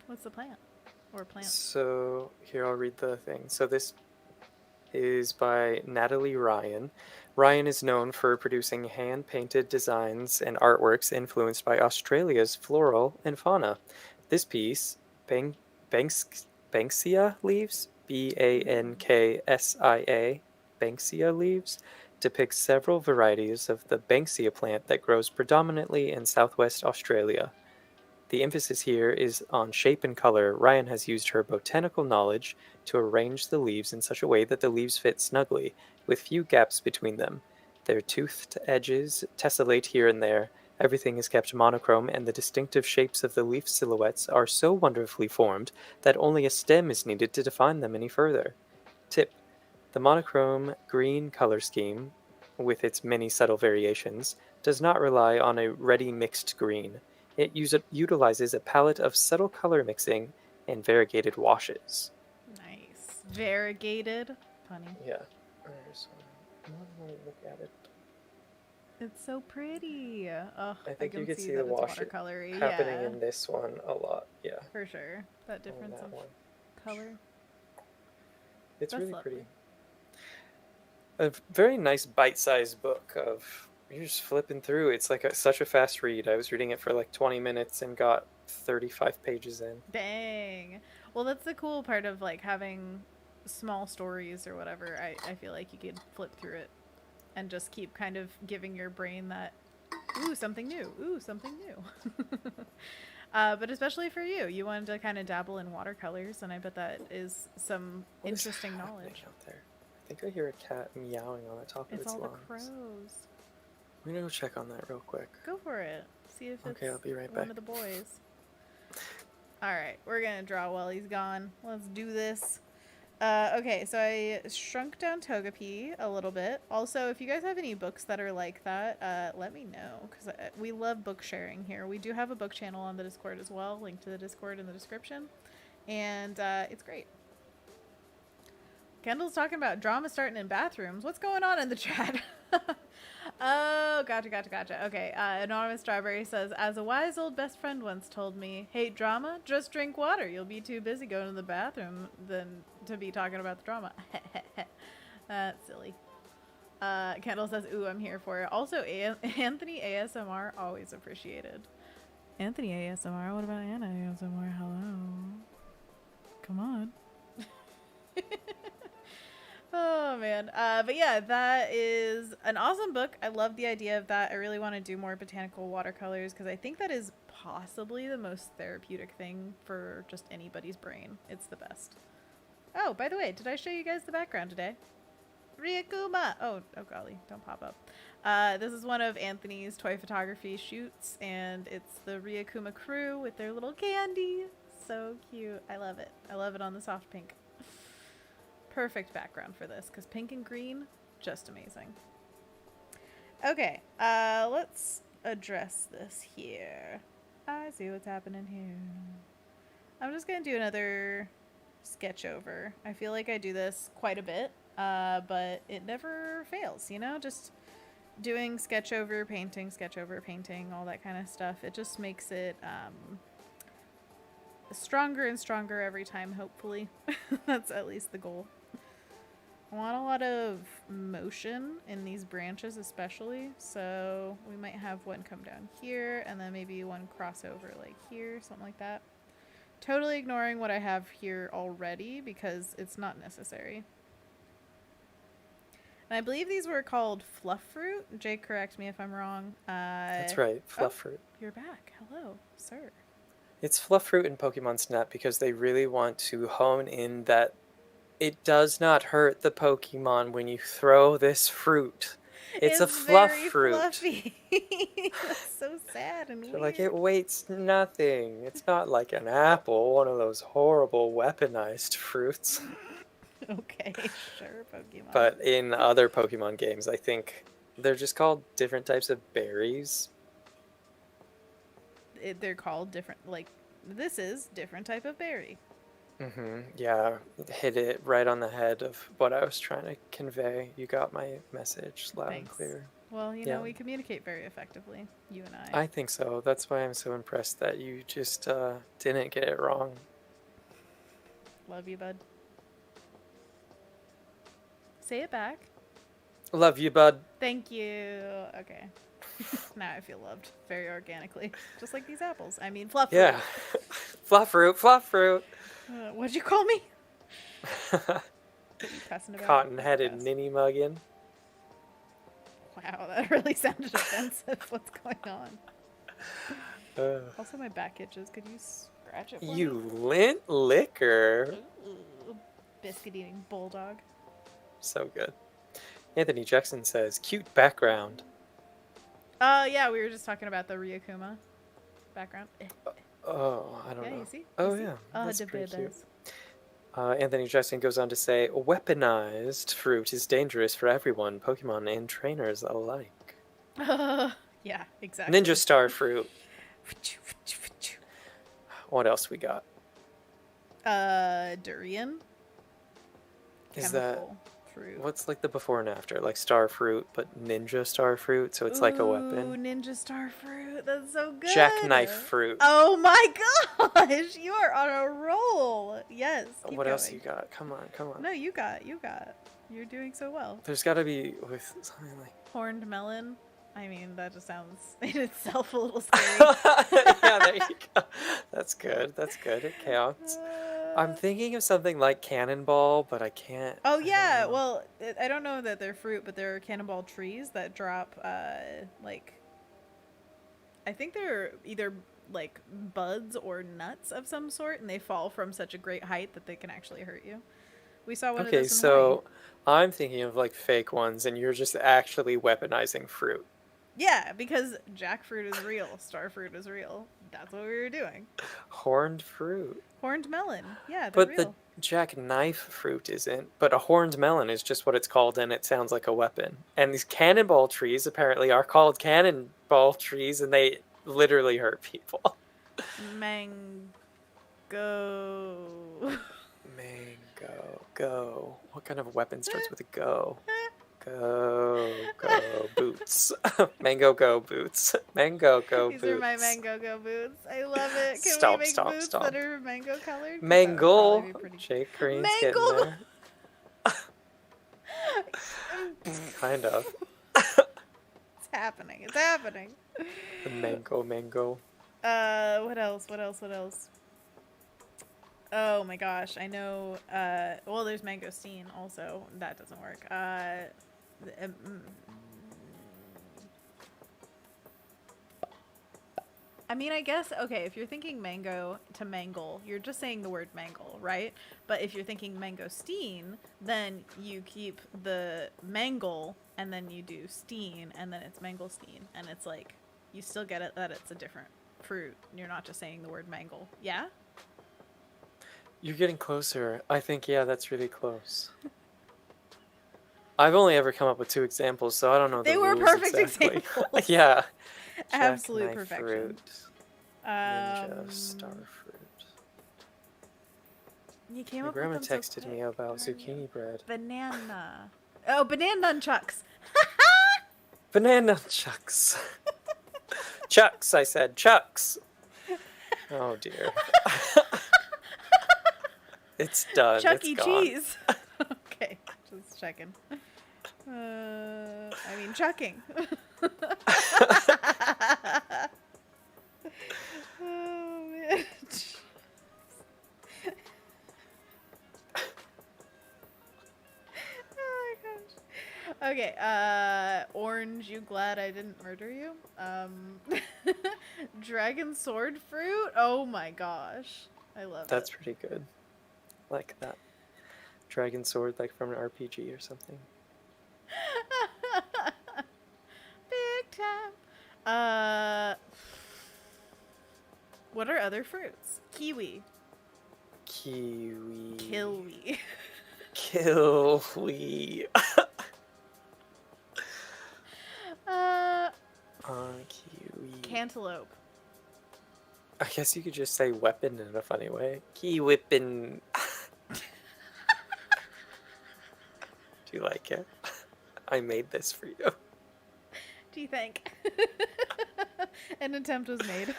What's the plant? Or plants? So here I'll read the thing. So this is by Natalie Ryan. Ryan is known for producing hand-painted designs and artworks influenced by Australia's floral and fauna. This piece, Banksia leaves, Banksia, Banksia leaves, depicts several varieties of the Banksia plant that grows predominantly in southwest Australia. The emphasis here is on shape and color. Ryan has used her botanical knowledge to arrange the leaves in such a way that the leaves fit snugly, with few gaps between them. Their toothed edges tessellate here and there. Everything is kept monochrome, and the distinctive shapes of the leaf silhouettes are so wonderfully formed that only a stem is needed to define them any further. Tip: the monochrome green color scheme, with its many subtle variations, does not rely on a ready mixed green. It utilizes a palette of subtle color mixing and variegated washes. Nice. Variegated. Funny. Yeah. There's one. Look at it. It's so pretty. Oh, I think you can could see see that the it's wash watercolory. happening Yeah, in this one a lot. Yeah. for sure. That And difference that of one. color. It's That's really lovely. pretty. A very nice bite-sized book of you're just flipping through. It's like such a fast read. I was reading it for like 20 minutes and got 35 pages in. Dang. Well, that's the cool part of like having small stories or whatever. I feel like you could flip through it and just keep kind of giving your brain that, ooh, something new. Ooh, something new. But especially for you, you wanted to kind of dabble in watercolors, and I bet that is some What is interesting happening knowledge. out there? I think I hear a cat meowing on the top of It's its all the lungs. crows. I'm gonna go check on that real quick. Go for it. See if it's Okay, I'll be right one back. of the boys. Alright, we're gonna draw while he's gone. Let's do this. Okay, so I shrunk down Togepi a little bit. Also, if you guys have any books that are like that, let me know, because we love book sharing here. We do have a book channel on the Discord as well, link to the Discord in the description, and it's great. Kendall's talking about drama starting in bathrooms. What's going on in the chat? Oh, gotcha. Okay, Anonymous Strawberry says, as a wise old best friend once told me, hate drama? Just drink water. You'll be too busy going to the bathroom than to be talking about the drama. That's silly. Kendall says, ooh, I'm here for it. Also, Anthony ASMR, always appreciated. Anthony ASMR, what about Anna ASMR? Hello. Come on. Oh man, but yeah, that is an awesome book. I love the idea of that. I really want to do more botanical watercolors because I think that is possibly the most therapeutic thing for just anybody's brain. It's the best. Oh, by the way, did I show you guys the background today? Ryakuma! Oh golly, don't pop up. This is one of Anthony's toy photography shoots, and it's the Ryakuma crew with their little candy. So cute. I love it. I love it on the soft pink. Perfect background for this because pink and green, just amazing. Okay, let's address this here. I see what's happening here. I'm just gonna do another sketch over. I feel like I do this quite a bit, but it never fails, you know? Just doing sketch over painting, all that kind of stuff. It just makes it stronger and stronger every time, hopefully. That's at least the goal. I want a lot of motion in these branches especially, so we might have one come down here and then maybe one crossover like here, something like that. Totally ignoring what I have here already because it's not necessary. And I believe these were called fluff fruit. Jake, correct me if I'm wrong. That's right, fluff fruit. You're back. Hello, sir. It's fluff fruit in Pokemon Snap because they really want to hone in that it does not hurt the Pokemon when you throw this fruit. It's a is fluff very fruit. fluffy. That's so sad and So, weird. like, it weighs nothing. It's not like an apple, one of those horrible weaponized fruits. Okay, sure, Pokemon. But in other Pokemon games, I think they're just called different types of berries. They're called different, like, this is different type of berry. Yeah, hit it right on the head of what I was trying to convey. You got my message loud and Thanks. clear. Well, you Yeah. know, we communicate very effectively, you and I. I think so. That's why I'm so impressed that you just didn't get it wrong. Love you, bud. Say it back. Love you, bud. Thank you. Okay. Now I feel loved very organically. Just like these apples. I mean, fluff fruit. Yeah. Fluff fruit, fluff fruit. What'd you call me? Cotton-headed ninny muggin. Wow, that really sounded offensive. What's going on? Also, my back itches. Could you scratch it for You me? lint liquor. Biscuit-eating bulldog. So good. Anthony Jackson says, cute background. Yeah, we were just talking about the Ryukuma background. Oh, I don't know. You see? Oh, You see? yeah. That's pretty cute. Does. Anthony Jackson goes on to say, weaponized fruit is dangerous for everyone, Pokemon and trainers alike. Yeah, exactly. Ninja Star fruit. What else we got? Durian. Is Chemical fruit. what's like the before and after? Like star fruit, but ninja star fruit, so it's like a weapon. Ninja star fruit. That's so good. Jackknife fruit. Oh my gosh, you are on a roll. Yes. What else you got? Come on, come on. No, you got. You're doing so well. There's got to be with something like Horned melon. I mean, that just sounds in itself a little scary. Yeah, there you go. That's good. That's good. It counts. I'm thinking of something like cannonball, but I can't. Oh yeah, well, I don't know that they're fruit, but they're cannonball trees that drop, like, I think they're either like buds or nuts of some sort, and they fall from such a great height that they can actually hurt you. We saw one of Okay, those in so Hawaii. I'm thinking of like fake ones, and you're just actually weaponizing fruit. Yeah, because jackfruit is real, starfruit is real. That's what we were doing. Horned fruit. Horned melon. Yeah, they're But real. the jackknife fruit isn't. But a horned melon is just what it's called, and it sounds like a weapon. And these cannonball trees apparently are called cannonball trees, and they literally hurt people. Mango. Mango. Go. What kind of weapon starts with a go? Go boots. Mango go boots. Mango go These boots. are my mango go boots. I love it. Can Stomp, we make stomp, boots stomp. that are mango colored? Mangle. Pretty... Jake Green's Mangle. getting there. Kind of. It's happening. It's happening. The mango. What else? Oh my gosh, I know. Well, there's mangosteen also. That doesn't work. I mean, I guess, okay, if you're thinking mango to mangle, you're just saying the word mangle, right? But if you're thinking mangosteen, then you keep the mangle, and then you do steen, and then it's mangosteen. And it's like, you still get it that it's a different fruit. You're not just saying the word mangle. Yeah? You're getting closer. I think, yeah, that's really close. I've only ever come up with 2 examples, so I don't know. They were rules perfect exactly. examples. Yeah. Absolute Jackknife perfection. Fruit. Ninja star fruit. You came My up grandma with them texted so me quick. about zucchini bread. Banana. Oh, banana nunchucks. Banana chucks. Chucks, I said. Chucks. Oh, dear. It's done. Chuck It's E. gone. Cheese. Okay, just checking. I mean, chucking. Oh, man. Oh, my gosh. Okay, orange, you glad I didn't murder you? Dragon sword fruit? Oh, my gosh. I love That's it. pretty good. Like that. Dragon sword, like from an RPG or something. Uh, what are other fruits? Kiwi. Kiwi. Kiwi. Kiwi. uh, Kiwi. Cantaloupe. I guess you could just say weapon in a funny way. Key whippin'. Do you like it? I made this for you. Do you think? An attempt was made.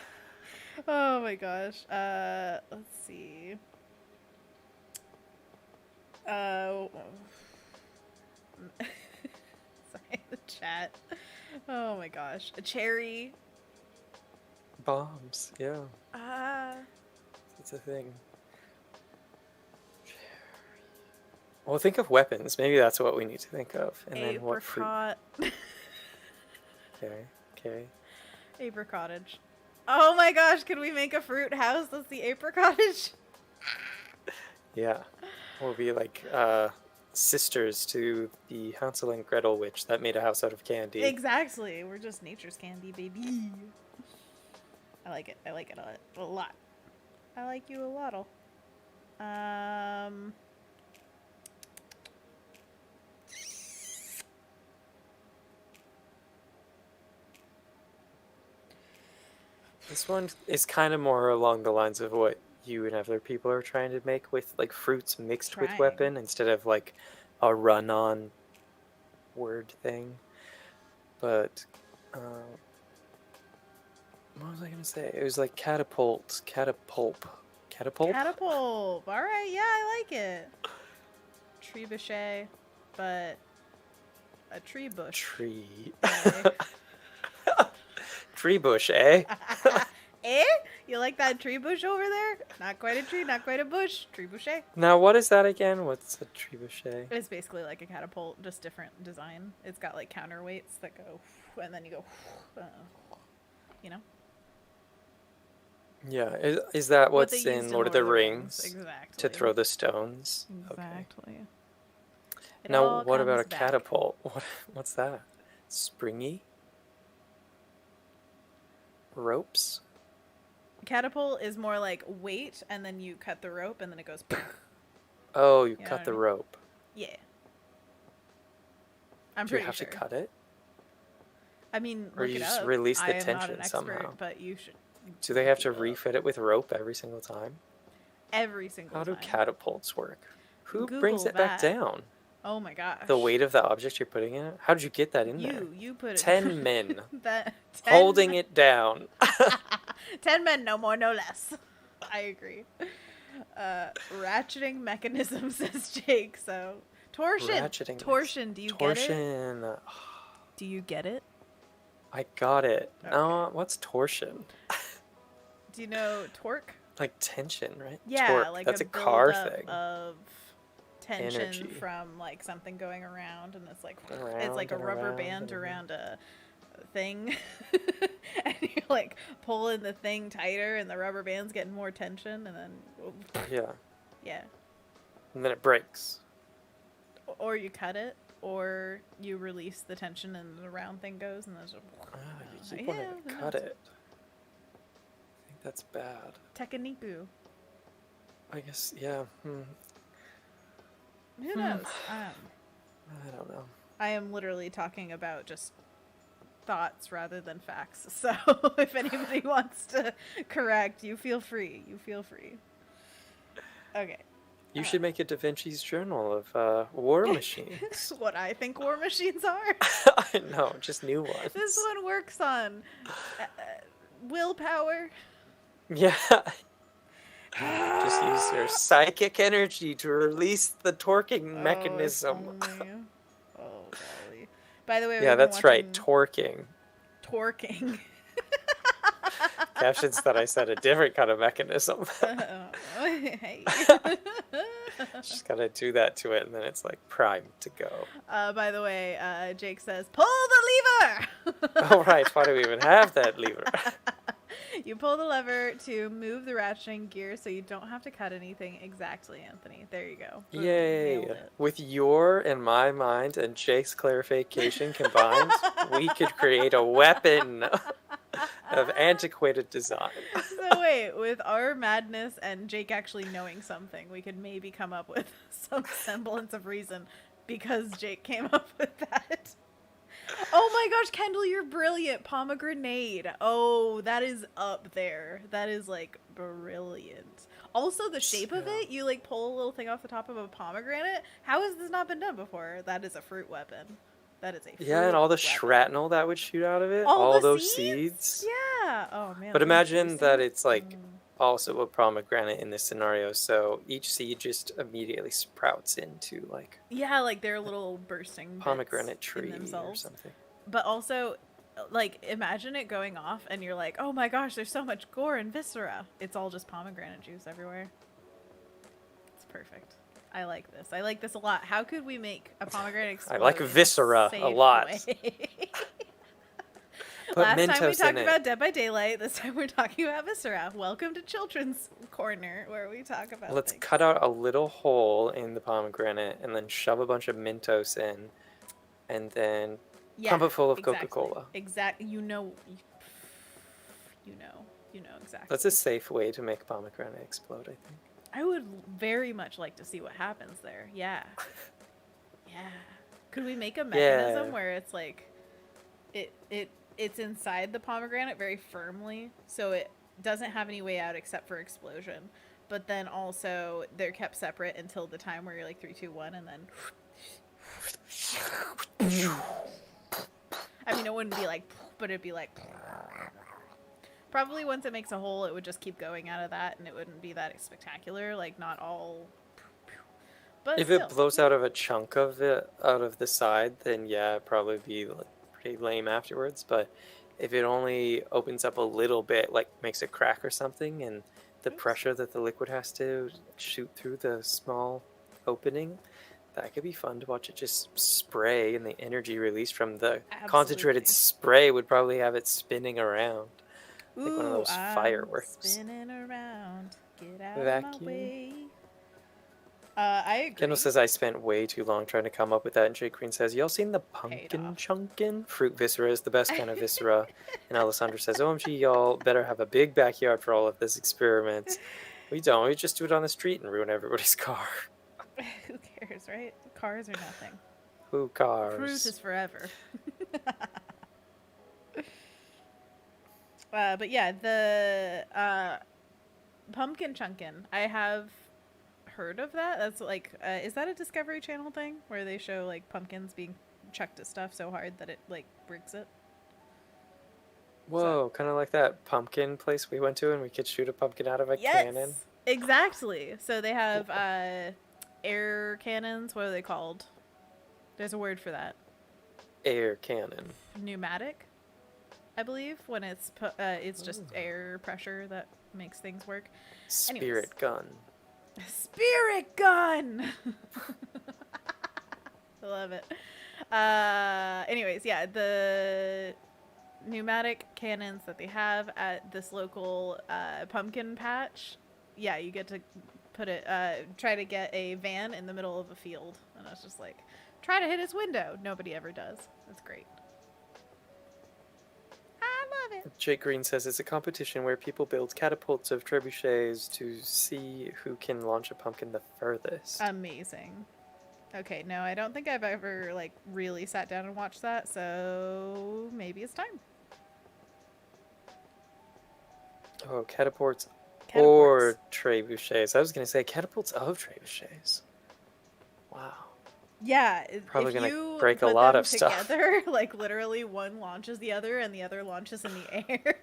Oh my gosh. Let's see. Sorry, the chat. Oh my gosh. A cherry. Bombs, yeah. It's a thing. Well, think of weapons. Maybe that's what we need to think of. And then what fruit? Apricot. Okay. Apricottage. Oh my gosh, can we make a fruit house that's the apricottage? Yeah. We'll be like sisters to the Hansel and Gretel witch that made a house out of candy. Exactly. We're just nature's candy, baby. I like it. I like it a lot. I like you a lot. This one is kind of more along the lines of what you and other people are trying to make with like fruits mixed with weapon instead of like a run-on word thing. But what was I gonna say? It was like catapult. Catapult. All right, yeah, I like it. Trebuchet, but a tree bush. Tree. Okay. Tree bush, eh? Eh? You like that tree bush over there? Not quite a tree, not quite a bush. Trebuchet. Now, what is that again? What's a trebuchet? It's basically like a catapult, just different design. It's got like counterweights that go, and then you go, you know? Yeah, is that What what's they in used Lord of the Rings? Exactly. To throw the stones? Exactly. Okay. It Now, all what about a comes back. catapult? What's that? Springy? Ropes? Catapult is more like weight, and then you cut the rope, and then it goes. Oh, you know cut what I the mean? rope. Yeah. I'm Do you pretty have sure. to cut it? I mean, Or look you it just up. release the I am not tension an expert, somehow? but you should. Do they have to Google it. refit it with rope every single time? Every single How do time. catapults work? Who Google brings it back that. down? Oh my gosh. The weight of the object you're putting in it? How did you get that in there? You put it. 10 men. 10 Holding it down. 10 men, no more, no less. I agree. Ratcheting mechanism, says Jake. So torsion. Ratcheting. Torsion. Do you get it? Torsion. Do you get it? I got it. Okay. No, what's torsion? Do you know torque? Like tension, right? Yeah, Torque. like That's a a car buildup thing. of tension Energy. from like something going around, and it's like Around it's like a and rubber around band and around a thing, and you're like pulling the thing tighter, and the rubber band's getting more tension, and then Yeah. And then it breaks. or you cut it, or you release the tension, and the round thing goes, and there's You keep wanting to cut it. I think that's bad. Tekaniku. I guess, yeah. Who knows? I don't know. I am literally talking about just thoughts rather than facts. So if anybody wants to correct, you feel free. Okay. You should make a Da Vinci's journal of war machines. What I think war machines are. No, just new ones. This one works on willpower. Yeah. Just use your psychic energy to release the torquing mechanism. Oh, golly. By the way, Yeah, that's right. Torquing. Torquing. Captions that I said a different kind of mechanism. Hey. Just gotta do that to it, and then it's like primed to go. By the way, Jake says, "Pull the lever." Oh right, why do we even have that lever? You pull the lever to move the ratcheting gear so you don't have to cut anything. Exactly, Anthony. There you go. Boom. Yay! Nailed it. With your and my mind and Jake's clarification combined, we could create a weapon of antiquated design. So wait, with our madness and Jake actually knowing something, we could maybe come up with some semblance of reason because Jake came up with that. Oh my gosh, Kendall, you're brilliant. Pomegranate. Oh, that is up there. That is like brilliant. Also, the shape of it, you like pull a little thing off the top of a pomegranate. How has this not been done before? That is a fruit weapon. That is a fruit Yeah, and all the weapon. shrapnel that would shoot out of it. All those seeds? seeds. Yeah. Oh man. But imagine juicy. that it's like also a pomegranate in this scenario, so each seed just immediately sprouts into like like they're little bursting pomegranate bits tree in or themselves. something. But also, like, imagine it going off and you're like, oh my gosh, there's so much gore and viscera. It's all just pomegranate juice everywhere. It's perfect. I like this. I like this a lot. How could we make a pomegranate explode? I like viscera a lot. Put Last time we Mentos talked in it. about Dead by Daylight. This time we're talking about viscera. Welcome to Children's Corner, where we talk about Let's things. cut out a little hole in the pomegranate and then shove a bunch of Mentos in, and then pump it full of Coca-Cola. Exactly. You know exactly. That's a safe way to make pomegranate explode, I think. I would very much like to see what happens there. Yeah. Yeah. Could we make a mechanism where it's like it's inside the pomegranate very firmly, so it doesn't have any way out except for explosion. But then also they're kept separate until the time where you're like 3, 2, 1, and then I mean, it wouldn't be like, but it'd be like probably once it makes a hole, it would just keep going out of that, and it wouldn't be that spectacular. Like not all. But if it blows out of a chunk of it out of the side, then yeah, it'd probably be like pretty lame afterwards. But if it only opens up a little bit, like makes a crack or something, and the pressure that the liquid has to shoot through the small opening, that could be fun to watch it just spray, and the energy released from the concentrated spray would probably have it spinning around. Like one of those fireworks. Spinning around. Get out Vacuum. of my way. I agree. Kendall says I spent way too long trying to come up with that, and Jake Green says, y'all seen the pumpkin chunkin? Fruit viscera is the best kind of viscera. And Alessandra says, OMG, y'all better have a big backyard for all of this experiment. We don't. We just do it on the street and ruin everybody's car. Who cares, right? Cars are nothing. Who cars? Fruit is forever. But yeah, the pumpkin chunkin. I have heard of that. That's like, is that a Discovery Channel thing where they show like pumpkins being chucked at stuff so hard that it like breaks it? Whoa, kind of like that pumpkin place we went to, and we could shoot a pumpkin out of a cannon. Exactly. So they have air cannons. What are they called? There's a word for that. Air cannon. Pneumatic, I believe, when it's just air pressure that makes things work. Spirit gun. Spirit gun. I love it. Anyways, yeah, the pneumatic cannons that they have at this local pumpkin patch. Yeah, you get to put it. Try to get a van in the middle of a field, and I was just like, try to hit its window. Nobody ever does. That's great. I love it. Jake Green says it's a competition where people build catapults of trebuchets to see who can launch a pumpkin the furthest. Amazing. Okay, no, I don't think I've ever like really sat down and watched that, so maybe it's time. Oh, catapults or trebuchets. I was going to say catapults of trebuchets. Wow. Yeah, probably if gonna break a lot of stuff. Together, like literally one launches the other and the other launches in the air.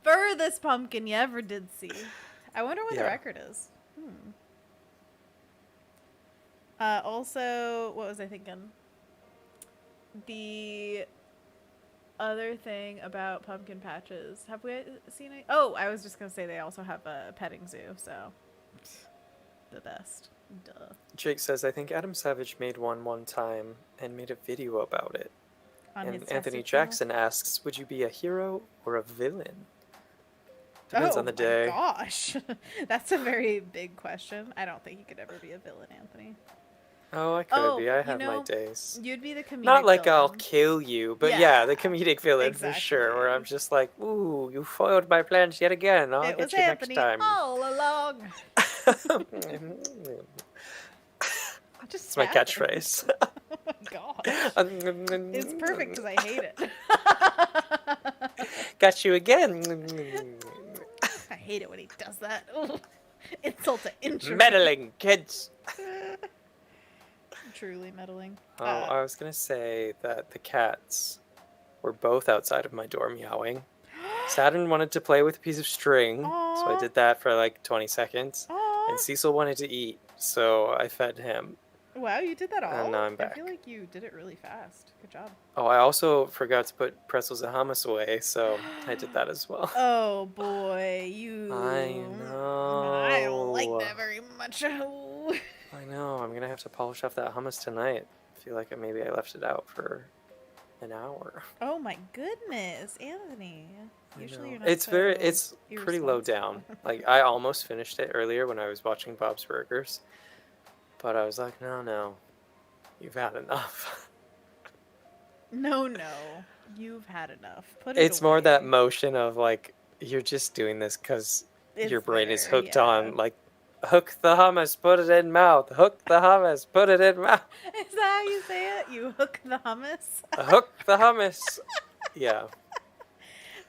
Furthest pumpkin you ever did see. I wonder what the record is. Also, what was I thinking? The other thing about pumpkin patches. Have we seen it? Oh, I was just gonna say they also have a petting zoo, so the best. Duh. Jake says, I think Adam Savage made one time and made a video about it. On and his Anthony Tessie Jackson asks, would you be a hero or a villain? Depends on the day. Oh my gosh. That's a very big question. I don't think you could ever be a villain, Anthony. Oh, I could be. I have my days. You'd be the comedic Not like villain. I'll kill you, but yeah, the comedic villain exactly. for sure. Where I'm just like, ooh, you foiled my plans yet again. I'll get you Anthony next time. all along. It's my catchphrase. Oh my gosh. It's perfect because I hate it. Got you again. I hate it when he does that. Insult to injury. Meddling kids. Truly meddling. Oh, I was going to say that the cats were both outside of my door meowing. Saturn wanted to play with a piece of string, so I did that for like 20 seconds. And Cecil wanted to eat, so I fed him. Wow, you did that all? And now I'm back. I feel like you did it really fast. Good job. Oh, I also forgot to put pretzels and hummus away, so I did that as well. Oh boy, you... I know. I don't like that very much. I know, I'm going to have to polish off that hummus tonight. I feel like maybe I left it out for an hour. Oh my goodness, Anthony. Usually you're not it's pretty low down. Like, I almost finished it earlier when I was watching Bob's Burgers. But I was like, no, you've had enough. No, you've had enough. It's more that motion of like, you're just doing this because your brain is hooked on, like, hook the hummus, put it in mouth. Hook the hummus, put it in mouth. Is that how you say it? You hook the hummus? Hook the hummus. Yeah.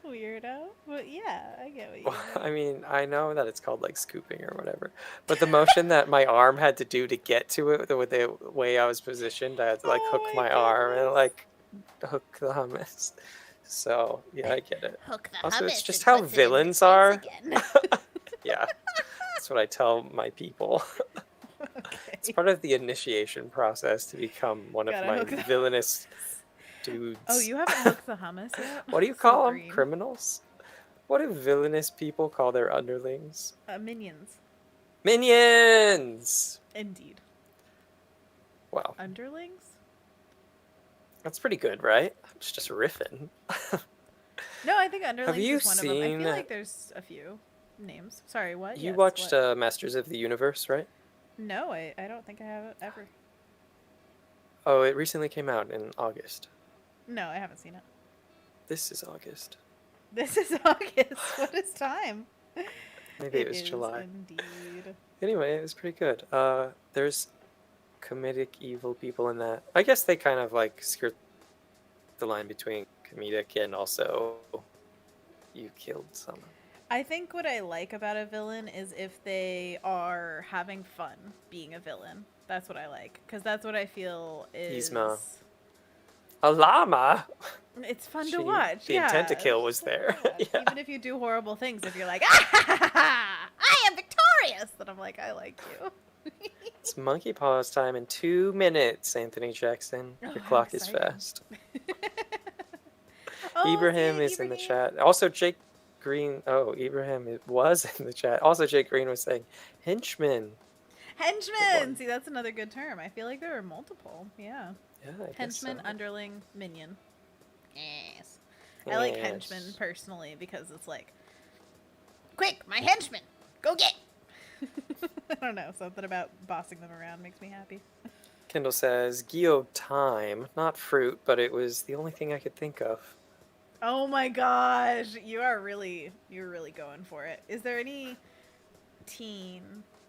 Weirdo. But yeah, I get what you mean. I mean, I know that it's called like scooping or whatever, but the motion that my arm had to do to get to it, with the way I was positioned, I had to like hook my arm and like hook the hummus. So yeah, I get it. Hook the also, hummus. it's just how villains are. Yeah, that's what I tell my people. Okay. It's part of the initiation process to become one of my villainous dudes. Oh, you haven't hooked the hummus yet? What do you call them? Criminals? What do villainous people call their underlings? Minions. Minions! Indeed. Wow. Underlings? That's pretty good, right? I'm just riffing. No, I think underlings is one of them. I feel like seen... there's a few names. Sorry, what? You watched Masters of the Universe, right? No, I don't think I have it ever. Oh, it recently came out in August. No, I haven't seen it. This is August. This is August. What is time? Maybe it was July. Indeed. Anyway, it was pretty good. There's comedic evil people in that. I guess they kind of like skirt the line between comedic and also you killed someone. I think what I like about a villain is if they are having fun being a villain. That's what I like. Because that's what I feel is... Yzma. A llama? It's fun to watch. The intent to kill was there. Yeah. Even if you do horrible things, if you're like, ah, I am victorious, then I'm like, I like you. It's monkey paws time in 2 minutes, Anthony Jackson. Your clock is fast. Ibrahim is in the chat. Also, Jake Green. Oh, Ibrahim was in the chat. Also, Jake Green was saying, henchman. Henchman! See, that's another good term. I feel like there are multiple. Yeah. Yeah, I henchman, guess so. Underling, minion. Yes. I like henchman personally because it's like, quick, my henchman, go get. I don't know, something about bossing them around makes me happy. Kendall says, guillotine, not fruit, but it was the only thing I could think of. Oh my gosh, you're really going for it. Is there any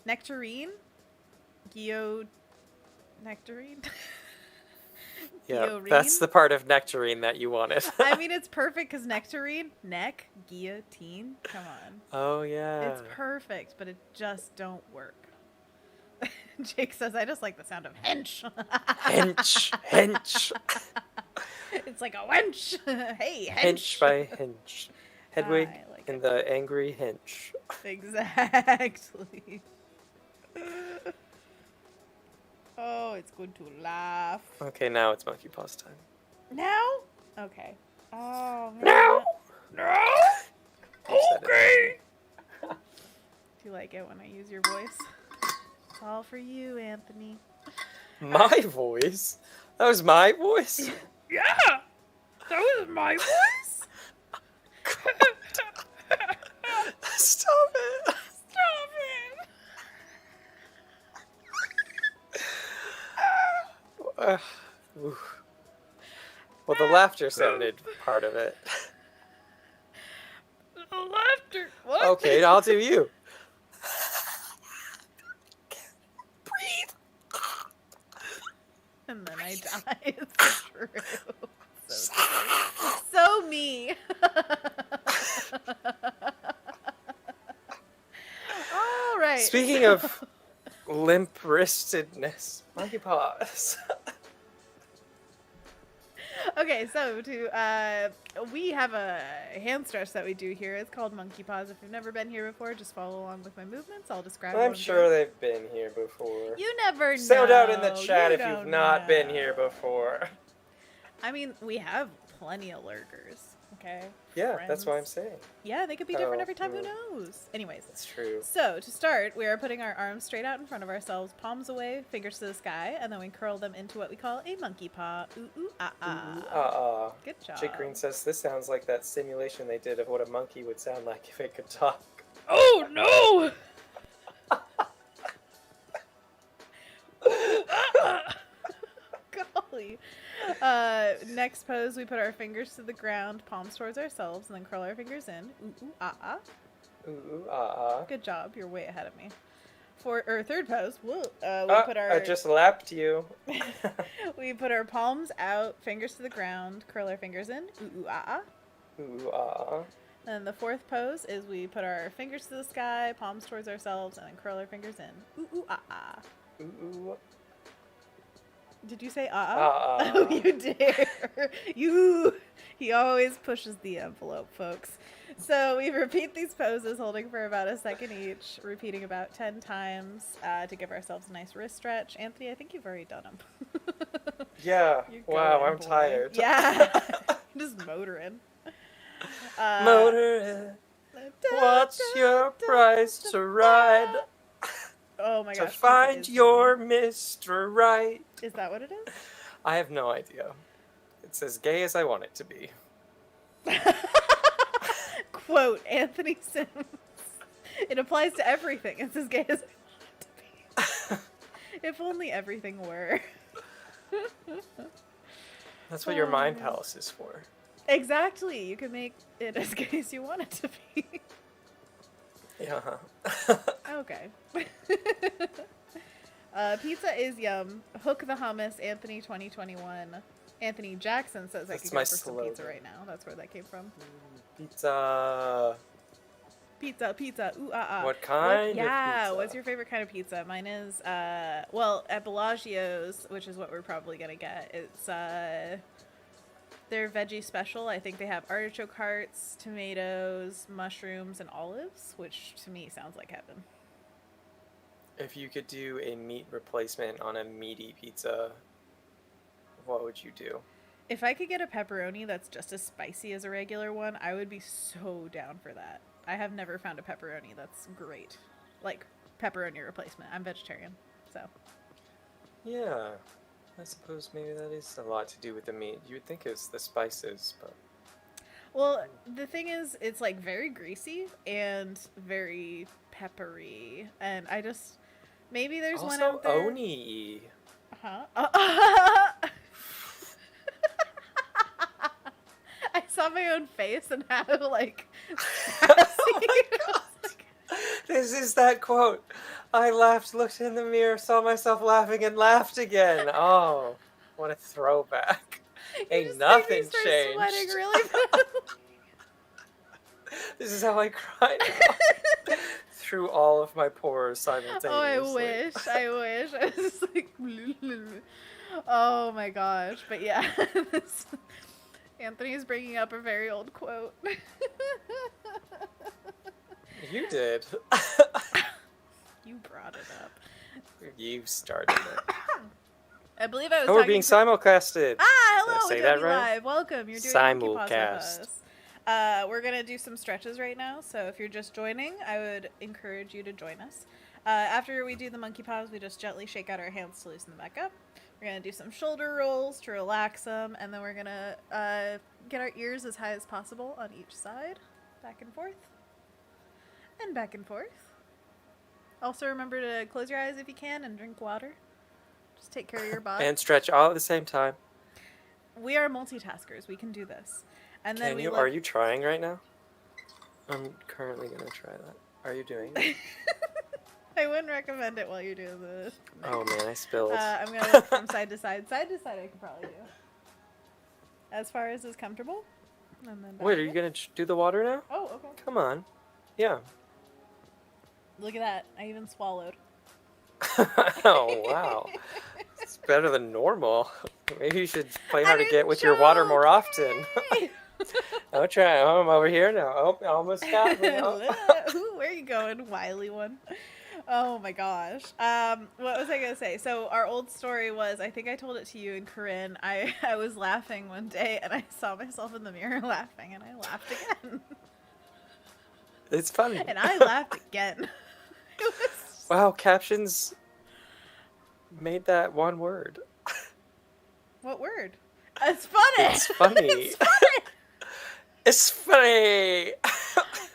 nectarine? Nectarine? Yeah, Guillorine? That's the part of nectarine that you wanted. I mean, it's perfect because nectarine, neck, guillotine. Come on. Oh, yeah. It's perfect, but it just don't work. Jake says, I just like the sound of hench. Hench. It's like a wench. Hey, hench. Hench by hench. Hedwig like and the angry hench. Exactly. Oh, it's good to laugh. Okay, now it's monkey paws time. Now? Okay. Oh, man. No! Okay! Do you like it when I use your voice? It's all for you, Anthony. My voice? That was my voice? Yeah! That was my voice? The laughter sounded part of it. The laughter. What? Okay, I'll do you. Breathe. And then I die. It's true. So me. All right. Speaking of limp-wristedness, monkey paws. Okay, so we have a hand stretch that we do here. It's called monkey paws. If you've never been here before, just follow along with my movements. I'll describe. I'm sure they've been here before. You never know. Sound out in the chat if you've not been here before. I mean, we have plenty of lurkers. Okay. Yeah, Friends. that's what I'm saying. Yeah, they could be different every time. Who knows? Anyways. That's true. So, to start, we are putting our arms straight out in front of ourselves, palms away, fingers to the sky, and then we curl them into what we call a monkey paw. Ooh, ooh, ah, ah. Ooh, ah, ah. Good job. Jake Green says this sounds like that simulation they did of what a monkey would sound like if it could talk. Oh, no! Golly. Next pose, we put our fingers to the ground, palms towards ourselves, and then curl our fingers in. Ooh, ooh, ah, ah. Ooh, ooh, ah, ah. Good job. You're way ahead of me. Third pose, we put our... I just lapped you. We put our palms out, fingers to the ground, curl our fingers in. Ooh, ooh, ah, ah. Ooh, ah, ah. And the fourth pose is we put our fingers to the sky, palms towards ourselves, and then curl our fingers in. Ooh, ooh, ah, ah. Ooh, ooh. Did you say ah? Oh, you dare. He always pushes the envelope, folks. So we repeat these poses, holding for about a second each, repeating about 10 times to give ourselves a nice wrist stretch. Anthony, I think you've already done them. Yeah. Wow, I'm tired. Yeah. Just motoring. Motoring. What's your price to ride? Oh my gosh. To find your Mr. Right. Is that what it is? I have no idea. It's as gay as I want it to be. Quote, Anthony Sims. It applies to everything. It's as gay as I want it to be. If only everything were. That's what your mind palace is for. Exactly. You can make it as gay as you want it to be. Yeah. Okay. Pizza is yum. Hook the hummus. Anthony 2021. Anthony Jackson says I could go for some pizza right now. That's where that came from. Pizza. Pizza. Ooh, ah, ah. What kind of Yeah, pizza? what's your favorite kind of pizza? Mine is, well, at Bellagio's, which is what we're probably going to get, it's, their veggie special. I think they have artichoke hearts, tomatoes, mushrooms, and olives, which to me sounds like heaven. If you could do a meat replacement on a meaty pizza, what would you do? If I could get a pepperoni that's just as spicy as a regular one, I would be so down for that. I have never found a pepperoni that's great. Like, pepperoni replacement. I'm vegetarian, so. Yeah. I suppose maybe that is a lot to do with the meat. You would think it's the spices, but... Well, the thing is, it's, like, very greasy and very peppery. And I just... Maybe there's also, one out there... oni. Huh? I saw my own face and how, like... This is that quote. I laughed, looked in the mirror, saw myself laughing, and laughed again. Oh, what a throwback. Ain't nothing changed. Sweating really bad. This is how I cried through all of my pores simultaneously. Oh, I wish. I was just like... Oh my gosh. But yeah, Anthony's bringing up a very old quote. You did. You brought it up. You started it. I believe I was. Oh, we're being simulcasted. Hello, Did I say that right? Live. Welcome. You're doing Simulcast. with us. We're gonna do some stretches right now. So if you're just joining, I would encourage you to join us. After we do the monkey paws, we just gently shake out our hands to loosen them back up. We're gonna do some shoulder rolls to relax them, and then we're gonna get our ears as high as possible on each side, back and forth. And back and forth. Also remember to close your eyes if you can and drink water. Just take care of your body. And stretch all at the same time. We are multitaskers. We can do this. And then Are you trying right now? I'm currently gonna try that. Are you doing it? I wouldn't recommend it while you're doing this. Oh man, I spilled. I'm gonna look from side to side. Side to side I can probably do. As far as is comfortable. And then Wait, are you gonna do the water now? Oh, okay. Come on. Yeah. Look at that. I even swallowed. Oh, wow. It's better than normal. Maybe you should play hard to get with your water more often. I'll try. Oh, I'm over here now. Oh, I almost got me. Ooh, where are you going, wily one? Oh my gosh. What was I gonna say? So our old story was, I think I told it to you and Corinne. I was laughing one day and I saw myself in the mirror laughing and I laughed again. It's funny. And I laughed again. Wow, captions made that one word. What word? It's funny. It's funny. It's funny. It's funny.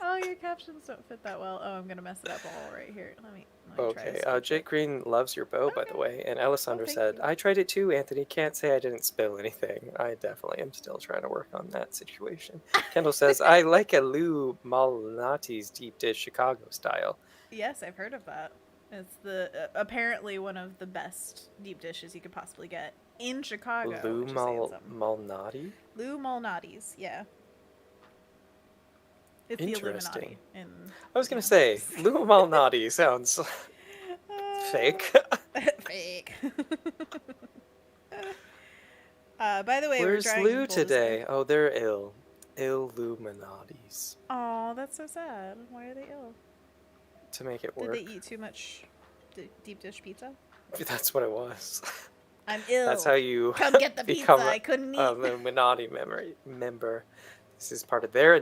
Oh, your captions don't fit that well. Oh, I'm gonna mess it up all right here. Let me Okay. try Jake Green loves your bow, by the way. And Alessandra said, I tried it too, Anthony. Can't say I didn't spill anything. I definitely am still trying to work on that situation. Kendall says, I like a Lou Malnati's deep dish Chicago style. Yes, I've heard of that. It's the apparently one of the best deep dishes you could possibly get in Chicago. Lou Malnati? Lou Malnati's, yeah. It's the Illuminati. I was going to say, Lou Malnati sounds fake. Fake. By the way, where's we're Lou today? Oh, they're ill. Illuminatis. Oh, that's so sad. Why are they ill? To make it work. Did they eat too much deep dish pizza? That's what it was. I'm ill. That's how you come get the pizza. I couldn't eat. Illuminati member. This is part of their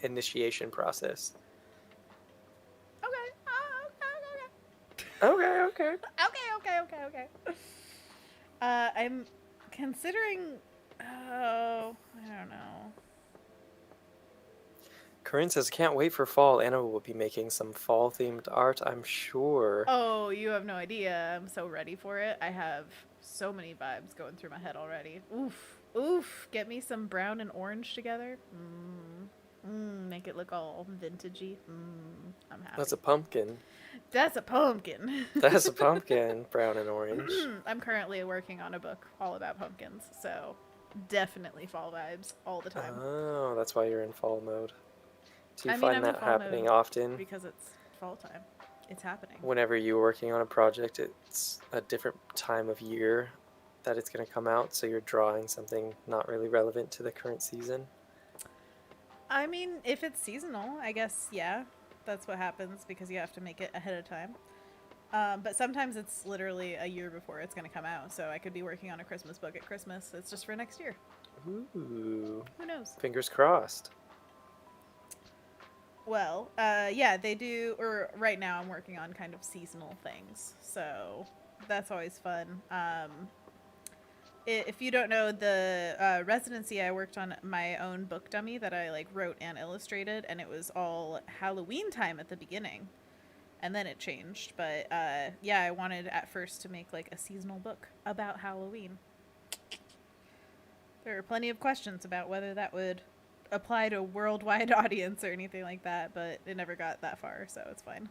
initiation process. Okay. Okay. I'm considering. Oh, I don't know. Corinne says, can't wait for fall. Anna will be making some fall-themed art, I'm sure. Oh, you have no idea. I'm so ready for it. I have so many vibes going through my head already. Oof. Get me some brown and orange together. Make it look all vintagey. I'm happy. That's a pumpkin. That's a pumpkin. That's a pumpkin, brown and orange. I'm currently working on a book all about pumpkins, so definitely fall vibes all the time. Oh, that's why you're in fall mode. Do you find that happening often? Because it's fall time. It's happening. Whenever you're working on a project, it's a different time of year that it's going to come out, so you're drawing something not really relevant to the current season? I mean, if it's seasonal, I guess, yeah. That's what happens because you have to make it ahead of time. But sometimes it's literally a year before it's going to come out, so I could be working on a Christmas book at Christmas. It's just for next year. Ooh. Who knows? Fingers crossed. Well, yeah, they do, or right now I'm working on kind of seasonal things, so that's always fun. If you don't know, the residency, I worked on my own book dummy that I wrote and illustrated, and it was all Halloween time at the beginning, and then it changed. But yeah, I wanted at first to make a seasonal book about Halloween. There are plenty of questions about whether that would apply to a worldwide audience or anything like that, but it never got that far, so it's fine.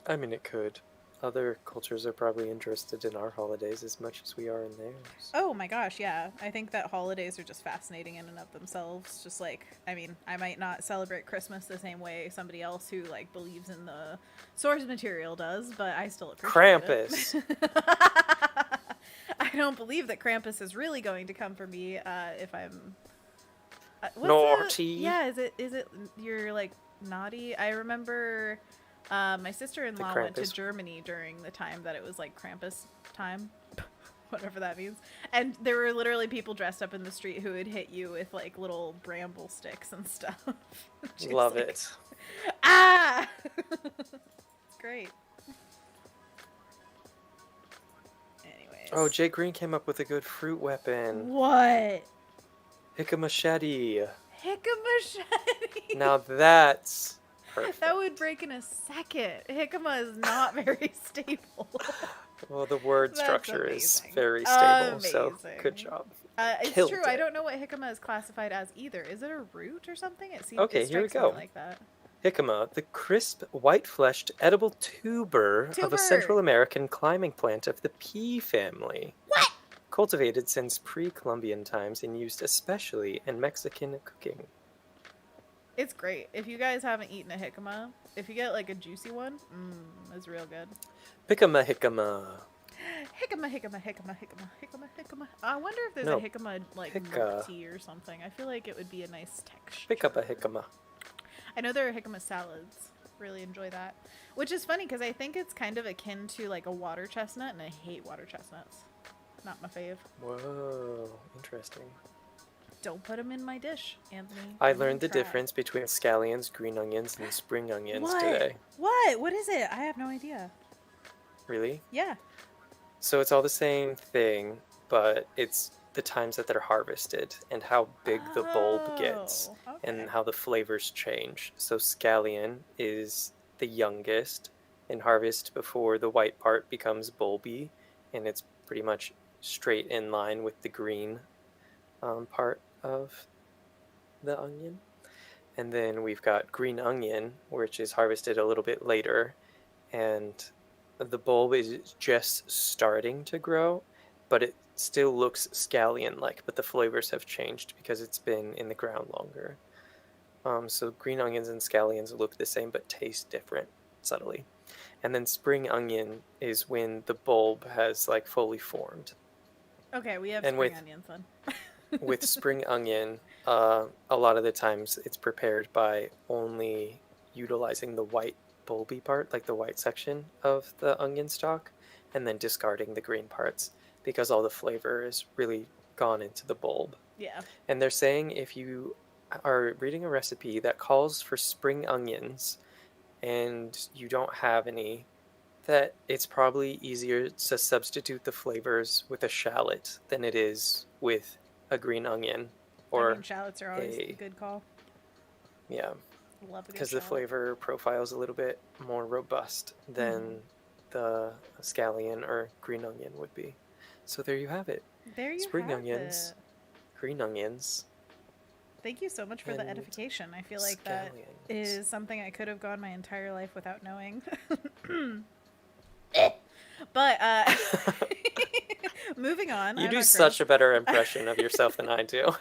I mean, it could. Other cultures are probably interested in our holidays as much as we are in theirs. Oh my gosh, yeah. I think that holidays are just fascinating in and of themselves. Just I mean, I might not celebrate Christmas the same way somebody else who believes in the source material does, but I still appreciate Krampus. it. I don't believe that Krampus is really going to come for me if I'm naughty. Yeah, is it you're naughty? I remember my sister-in-law went to Germany during the time that it was Krampus time, whatever that means, and there were literally people dressed up in the street who would hit you with little bramble sticks and stuff. Love it. Ah. It's great. Anyways. Oh, Jake Green came up with a good fruit weapon. What? Hick-a-machete. Hick-a-machete. Now that's perfect. That would break in a second. Jicama is not very stable. Well, the word structure is very stable, so good job. It's Killed true. I it. don't know what jicama is classified as either. Is it a root or something? Okay, It here we strikes me go. like that. Jicama, the crisp, white-fleshed, edible tuber of a Tuber! Central American climbing plant of the pea family. What? Cultivated since pre-Columbian times and used especially in Mexican cooking. It's great. If you guys haven't eaten a jicama, if you get like a juicy one, it's real good. Jicama, jicama. Jicama, jicama, jicama, jicama, jicama, jicama. I wonder if there's No, a jicama like milk tea or something. I feel like it would be a nice texture. Pick up a jicama. I know there are jicama salads. Really enjoy that. Which is funny because I think it's kind of akin to like a water chestnut, and I hate water chestnuts. Not my fave. Whoa, interesting. Don't put them in my dish, Anthony. I learned the difference between scallions, green onions, and spring onions today. What? What is it? I have no idea. Really? Yeah. So it's all the same thing, but it's the times that they're harvested and how big the bulb gets and how the flavors change. So scallion is the youngest and harvest before the white part becomes bulby, and it's pretty much straight in line with the green part of the onion. And then we've got green onion, which is harvested a little bit later, and the bulb is just starting to grow, but it still looks scallion-like, but the flavors have changed because it's been in the ground longer. So green onions and scallions look the same but taste different subtly. And then spring onion is when the bulb has like fully formed. Okay, we have and spring onions then. With spring onion, a lot of the times it's prepared by only utilizing the white bulby part, like the white section of the onion stalk, and then discarding the green parts because all the flavor is really gone into the bulb. Yeah. And they're saying if you are reading a recipe that calls for spring onions and you don't have any, that it's probably easier to substitute the flavors with a shallot than it is with a green onion. Or I mean, shallots are always a good call. Yeah. Love a good because the flavor profile is a little bit more robust than the scallion or green onion would be. So there you have it. There you Spring have onions, green onions. Thank you so much for the edification. I feel like that is something I could have gone my entire life without knowing. But moving on. You do such a better impression of yourself than I do.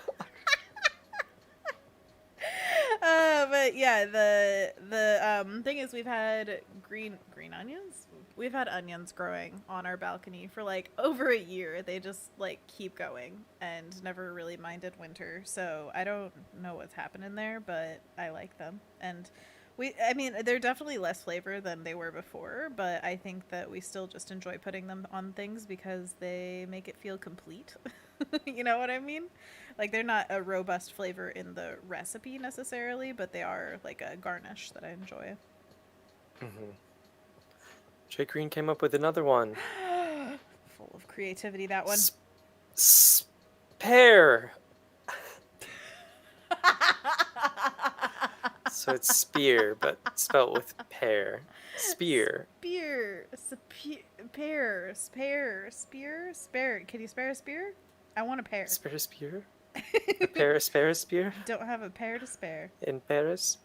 But yeah, the thing is, we've had green onions. We've had onions growing on our balcony for like over a year. They just like keep going and never really minded winter. So I don't know what's happening there, but I like them. And I mean, they're definitely less flavor than they were before, but I think that we still just enjoy putting them on things because they make it feel complete. You know what I mean? Like, they're not a robust flavor in the recipe necessarily, but they are like a garnish that I enjoy. Mm-hmm. Jay Green came up with another one. Full of creativity, that one. Spare. So it's spear, but spelt with pear. Spear. Spear. Pear. Spare. Can you spare a spear? I want a pear. Spare a spear? A pear, spare a spear? Don't have a pear to spare. In Paris?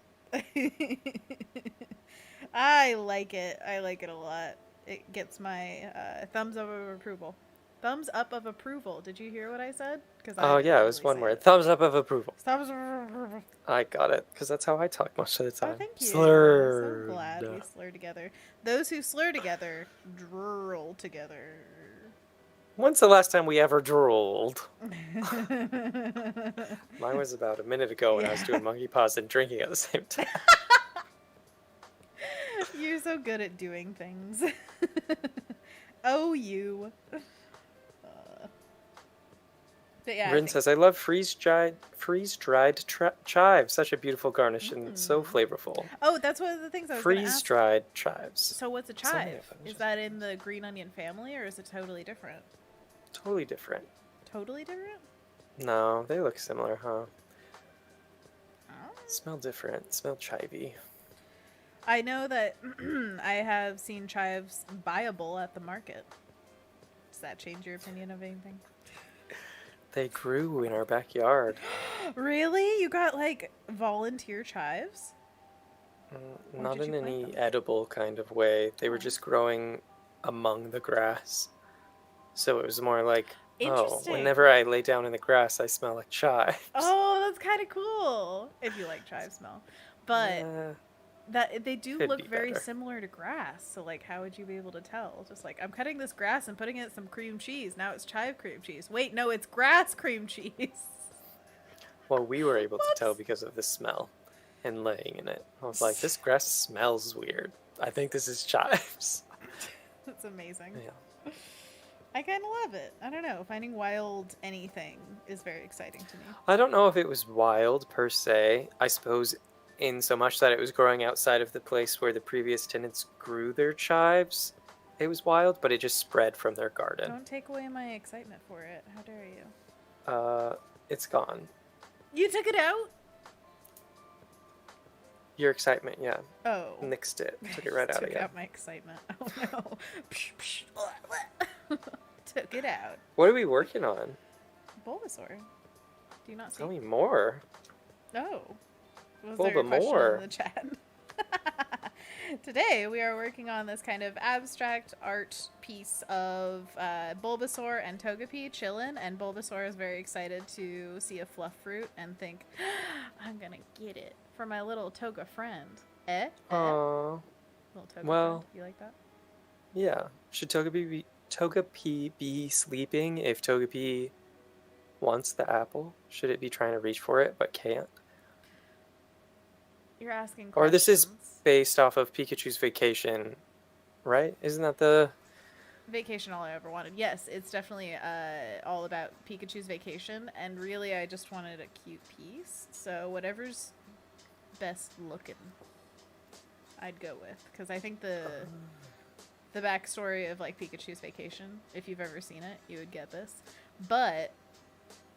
I like it. I like it a lot. It gets my thumbs up of approval. Thumbs up of approval. Did you hear what I said? Yeah, it was one word. Thumbs up of approval. Thumbs up of approval. I got it, because that's how I talk most of the time. Oh, thank you. Slurred. I'm so glad we slur together. Those who slur together, drool together. When's the last time we ever drooled? Mine was about a minute ago when I was doing monkey paws and drinking at the same time. You're so good at doing things. Oh, you. But yeah, Rin says, I love freeze-dried chives. Such a beautiful garnish and so flavorful. Oh, that's one of the things I was going to ask. Freeze-dried chives. So what's a chive? Is that in the green onion family, or is it totally different? Totally different. Totally different? No, they look similar, huh? Oh. Smell different. Smell chivey. I know that I have seen chives buyable at the market. Does that change your opinion of anything? They grew in our backyard. Really? You got, like, volunteer chives? Or Not did you in plant any them? edible kind of way. They were Oh. just growing among the grass. So it was more like, oh, Interesting. whenever I lay down in the grass, I smell like chives. Oh, that's kind of cool. If you like chive smell. But Uh, that they do could look be very better. similar to grass. So like how would you be able to tell? Just like I'm cutting this grass and putting in some cream cheese. Now it's chive cream cheese. Wait, no, it's grass cream cheese. Well, we were able to tell Whoops. because of the smell and laying in it. I was like, this grass smells weird. I think this is chives. That's amazing. Yeah. I kind of love it. I don't know. Finding wild anything is very exciting to me. I don't know if it was wild per se. I suppose in so much that it was growing outside of the place where the previous tenants grew their chives. It was wild, but it just spread from their garden. Don't take away my excitement for it. How dare you? It's gone. You took it out? Your excitement, yeah. Oh. Nixed it. Took it right out Took again. out my excitement. Oh no. Took it out. What are we working on? Bulbasaur. Do you not see? Tell me more. Oh. Was Bulba there a question more. in the chat? Today we are working on this kind of abstract art piece of Bulbasaur and Togepi chillin', and Bulbasaur is very excited to see a fluff fruit and think, I'm gonna get it for my little Toga friend. Aww. Little Toga Well, friend. You like that? yeah. Should Togepi be sleeping if Togepi wants the apple? Should it be trying to reach for it but can't? You're asking questions. Or this is based off of Pikachu's vacation, right? Isn't that the... Vacation all I ever wanted. Yes, it's definitely all about Pikachu's vacation, and really I just wanted a cute piece. So whatever's best looking, I'd go with. Because I think the backstory of like Pikachu's vacation, if you've ever seen it, you would get this. But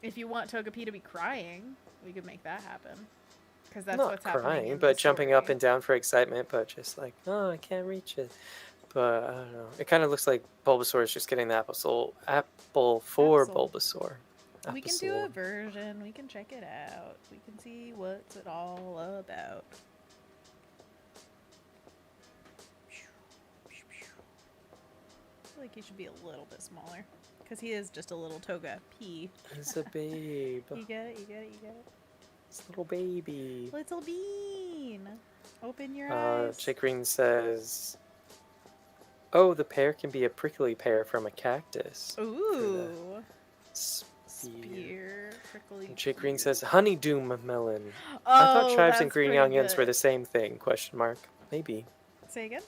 if you want Togepi to be crying, we could make that happen. Because that's Not what's happening. crying, but jumping up and down for excitement, but just like, oh, I can't reach it. But I don't know. It kind of looks like Bulbasaur is just getting the apple for Bulbasaur. We can do a version. We can check it out. We can see what's it all about. I feel like he should be a little bit smaller. Because he is just a little Togepi. He's a babe. You get it? You get it? You get it? It's a little baby. Little bean. Open your eyes. Jake Green says, oh, the pear can be a prickly pear from a cactus. Ooh. Spear. Prickly. And Jake Green says, honeydew melon. Oh, I thought chives and that's green pretty onions good. were the same thing, question mark. Maybe. Say again?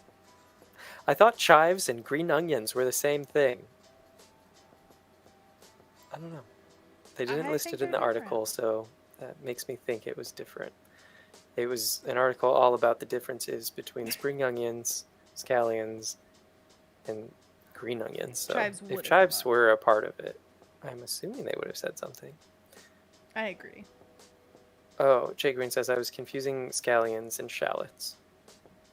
I thought chives and green onions were the same thing. I don't know. They didn't list it in the article, so that makes me think it was different. It was an article all about the differences between spring onions, scallions, and green onions. So if chives were a part of it, I'm assuming they would have said something. I agree. Oh, Jay Green says I was confusing scallions and shallots.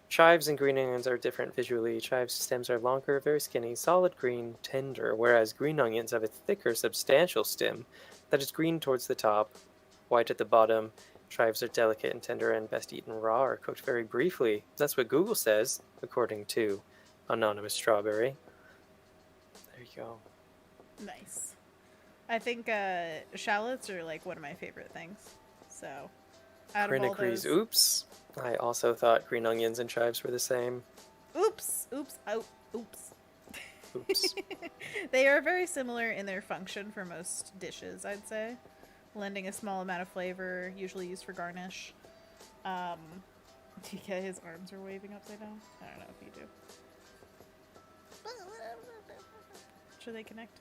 Chives and green onions are different visually. Chives' stems are longer, very skinny, solid green, tender, whereas green onions have a thicker, substantial stem that is green towards the top, white at the bottom. Chives are delicate and tender and best eaten raw or cooked very briefly. That's what Google says, according to Anonymous Strawberry. There you go. Nice. I think shallots are like one of my favorite things. So, out Corinne of all agrees. those... Oops. I also thought green onions and chives were the same. Oops. Oops. Oh, oops. Oops. They are very similar in their function for most dishes, I'd say. Lending a small amount of flavor, usually used for garnish. Do you get his arms are waving upside down? I don't know if you do. Should they connect?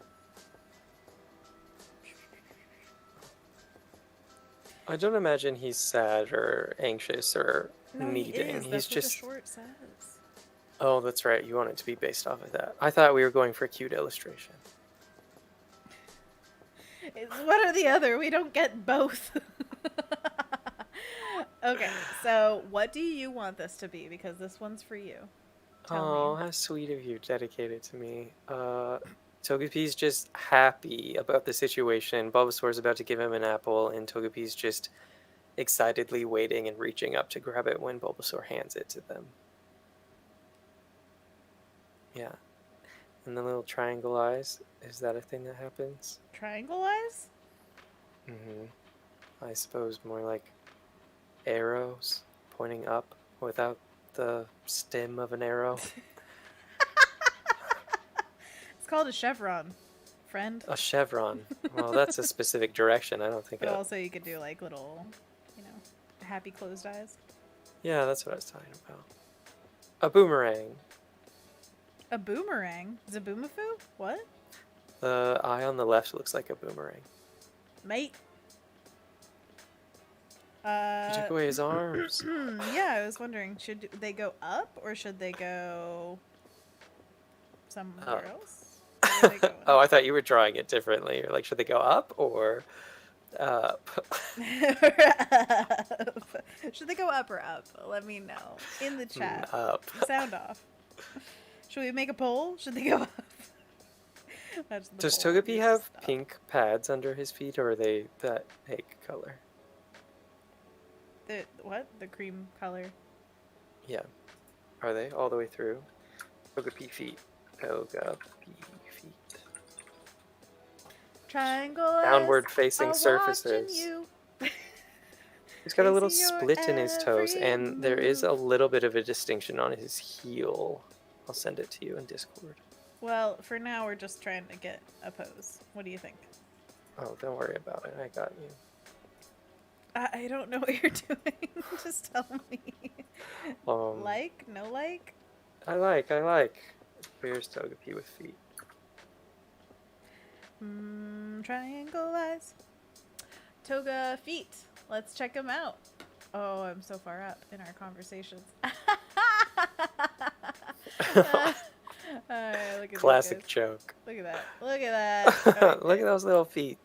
I don't imagine he's sad or anxious or needing. He's just. What the short says. Oh, that's right. You want it to be based off of that. I thought we were going for a cute illustration. It's one or the other. We don't get both. Okay, so what do you want this to be? Because this one's for you. Tell Oh, me. how sweet of you. Dedicate it to me. Togepi's just happy about the situation. Bulbasaur's about to give him an apple, and Togepi's just excitedly waiting and reaching up to grab it when Bulbasaur hands it to them. Yeah. And the little triangle eyes, is that a thing that happens? Triangle eyes? I suppose more like arrows pointing up without the stem of an arrow. It's called a chevron, friend. A chevron. Well, that's a specific direction. I don't think. But also you could do like little, happy closed eyes. Yeah, that's what I was talking about. A boomerang. A boomerang? Zaboomafoo? What? The eye on the left looks like a boomerang. Mate. You took away his arms. Yeah, I was wondering, should they go up or should they go somewhere else? They go Oh, I thought you were drawing it differently. You're like, should they go up or up? Should they go up or up? Let me know in the chat. Up. Sound off. Should we make a poll? Should they go up? Does Togepi have pink pads under his feet, or are they that egg color? What? The cream color? Yeah. Are they all the way through? Togepi feet. Togepi feet. Triangle. Downward facing surfaces. He's got a little split in his toes, and there is a little bit of a distinction on his heel. I'll send it to you in Discord. Well, for now, we're just trying to get a pose. What do you think? Oh, don't worry about it. I got you. I don't know what you're doing. Just tell me. Like? No like? I like. Here's Togepi with feet. Triangle eyes. Toga feet. Let's check them out. Oh, I'm so far up in our conversations. Look at Classic joke. Look at that. Look at that. Okay. Look at those little feet.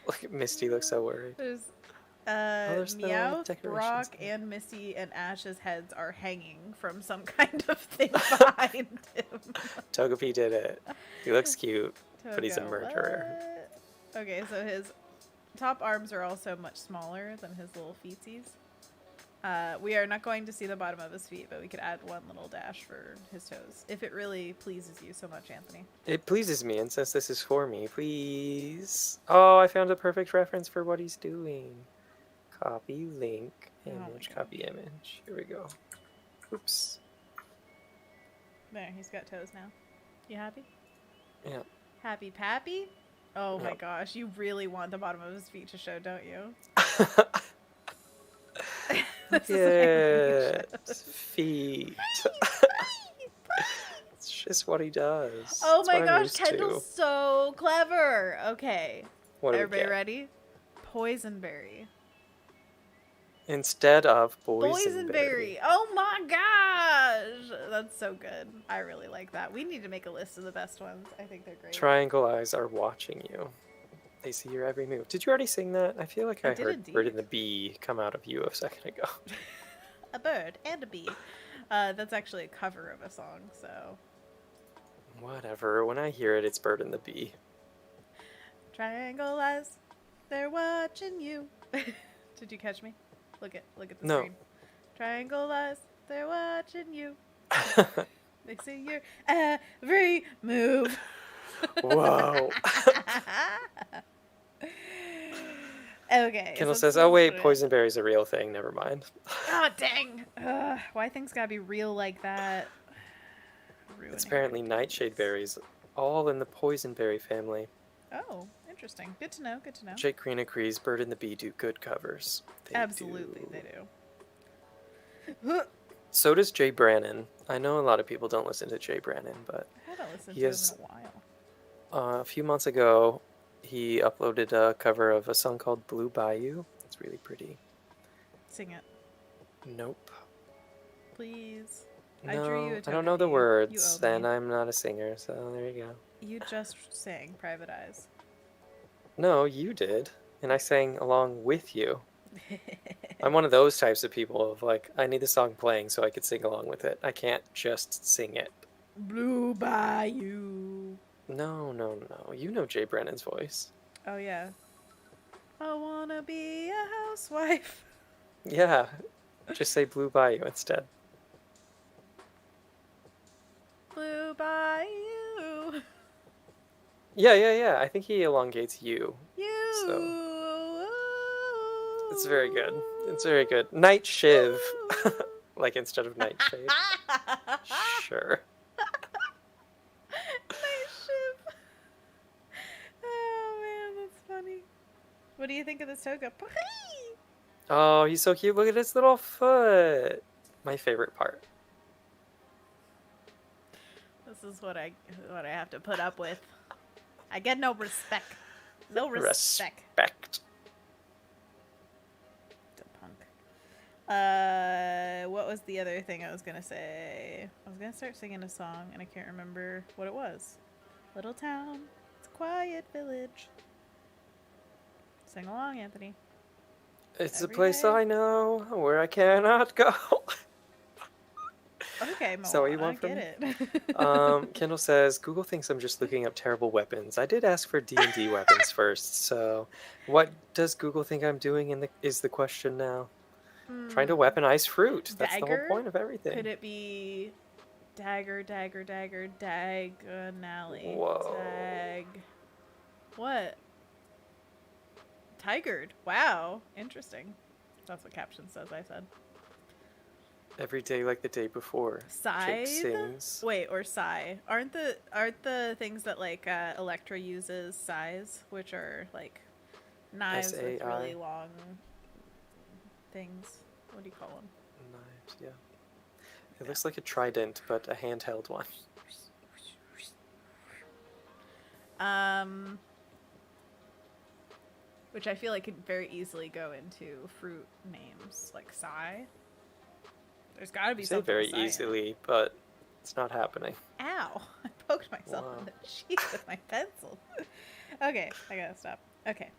Look at Misty, looks so worried. There's the Meowth, decorations Brock, there. and Misty and Ash's heads are hanging from some kind of thing behind him. Togepi did it. He looks cute, but he's a Toga, murderer. what? Okay, so his top arms are also much smaller than his little feetsies. We are not going to see the bottom of his feet, but we could add one little dash for his toes. If it really pleases you so much, Anthony. It pleases me, and since this is for me, please. Oh, I found a perfect reference for what he's doing. Copy link, image, copy image. Here we go. Oops. There, he's got toes now. You happy? Yeah. Happy Pappy? Oh my Yep. gosh, you really want the bottom of his feet to show, don't you? Yeah, feet. It's just what he does. Oh It's my what I'm gosh, used to. Kendall's so clever. Okay. What do we Everybody get? ready? Poisonberry. Instead of boysenberry. Boysenberry. Oh my gosh. That's so good. I really like that. We need to make a list of the best ones. I think they're great. Triangle eyes are watching you. They see your every move. Did you already sing that? I feel like I did heard indeed. Bird and the Bee come out of you a second ago. A bird and a bee. That's actually a cover of a song, so. Whatever. When I hear it, it's Bird and the Bee. Triangle eyes, they're watching you. Did you catch me? Look at the No. screen. Triangle eyes, they're watching you. They see your every move. Whoa. Okay. Kendall so says, oh wait, poisonberry's a real thing. Never mind. Oh, dang. Why things gotta be real like that? It's apparently nightshade berries, all in the poisonberry family. Oh, interesting. Good to know. Good to know. Jake Green agrees Bird and the Bee do good covers. Absolutely, they do. So does Jay Brannon. I know a lot of people don't listen to Jay Brannon, but I haven't listened he to has- him in a while. a few months ago, he uploaded a cover of a song called Blue Bayou. It's really pretty. Sing it, Nope. please. No, I drew you a I don't know the Togepi. You words, owe me. and I'm not a singer, so there you go. You just sang Private Eyes. No, you did, and I sang along with you. I'm one of those types of people of like, I need the song playing so I could sing along with it. I can't just sing it. Blue Bayou. No, no, no. You know Jay Brennan's voice. Oh, yeah. I wanna be a housewife. Yeah. Just say Blue Bayou instead. Blue Bayou. Yeah. I think he elongates you. So You. it's very good. It's very good. Night Shiv. Like instead of Nightshade. Sure. Night shift. Oh man, that's funny. What do you think of this Togepi? Oh, he's so cute. Look at his little foot. My favorite part. This is what I have to put up with. I get no respect. No respect. Respect. The punk. What was the other thing I was gonna say? I was gonna start singing a song and I can't remember what it was. Little town, it's a quiet village. Sing along, Anthony. It's Every a place day. I know where I cannot go. Okay, Moana, So what you want from get me? it. Kendall says, Google thinks I'm just looking up terrible weapons. I did ask for D&D weapons first, so what does Google think I'm doing is the question now. Trying to weaponize fruit. That's the whole Dagger? point of everything. Could it be dagger, diagonally? Whoa. Tag. What? Tigered. Wow. Interesting. That's what caption says, I said. Every day like the day before. Jake Scythe? sings. Wait, or Psy. Aren't the things that like Electra uses sighs, which are like knives with S-A-I. really long things? What do you call them? Knives, yeah. It looks like a trident, but a handheld one. Which I feel like could very easily go into fruit names, like Psy. There's gotta be something very with Psy in it. easily, but it's not happening. Ow! I poked myself Wow. in the cheek with my pencil. Okay, I gotta stop. Okay.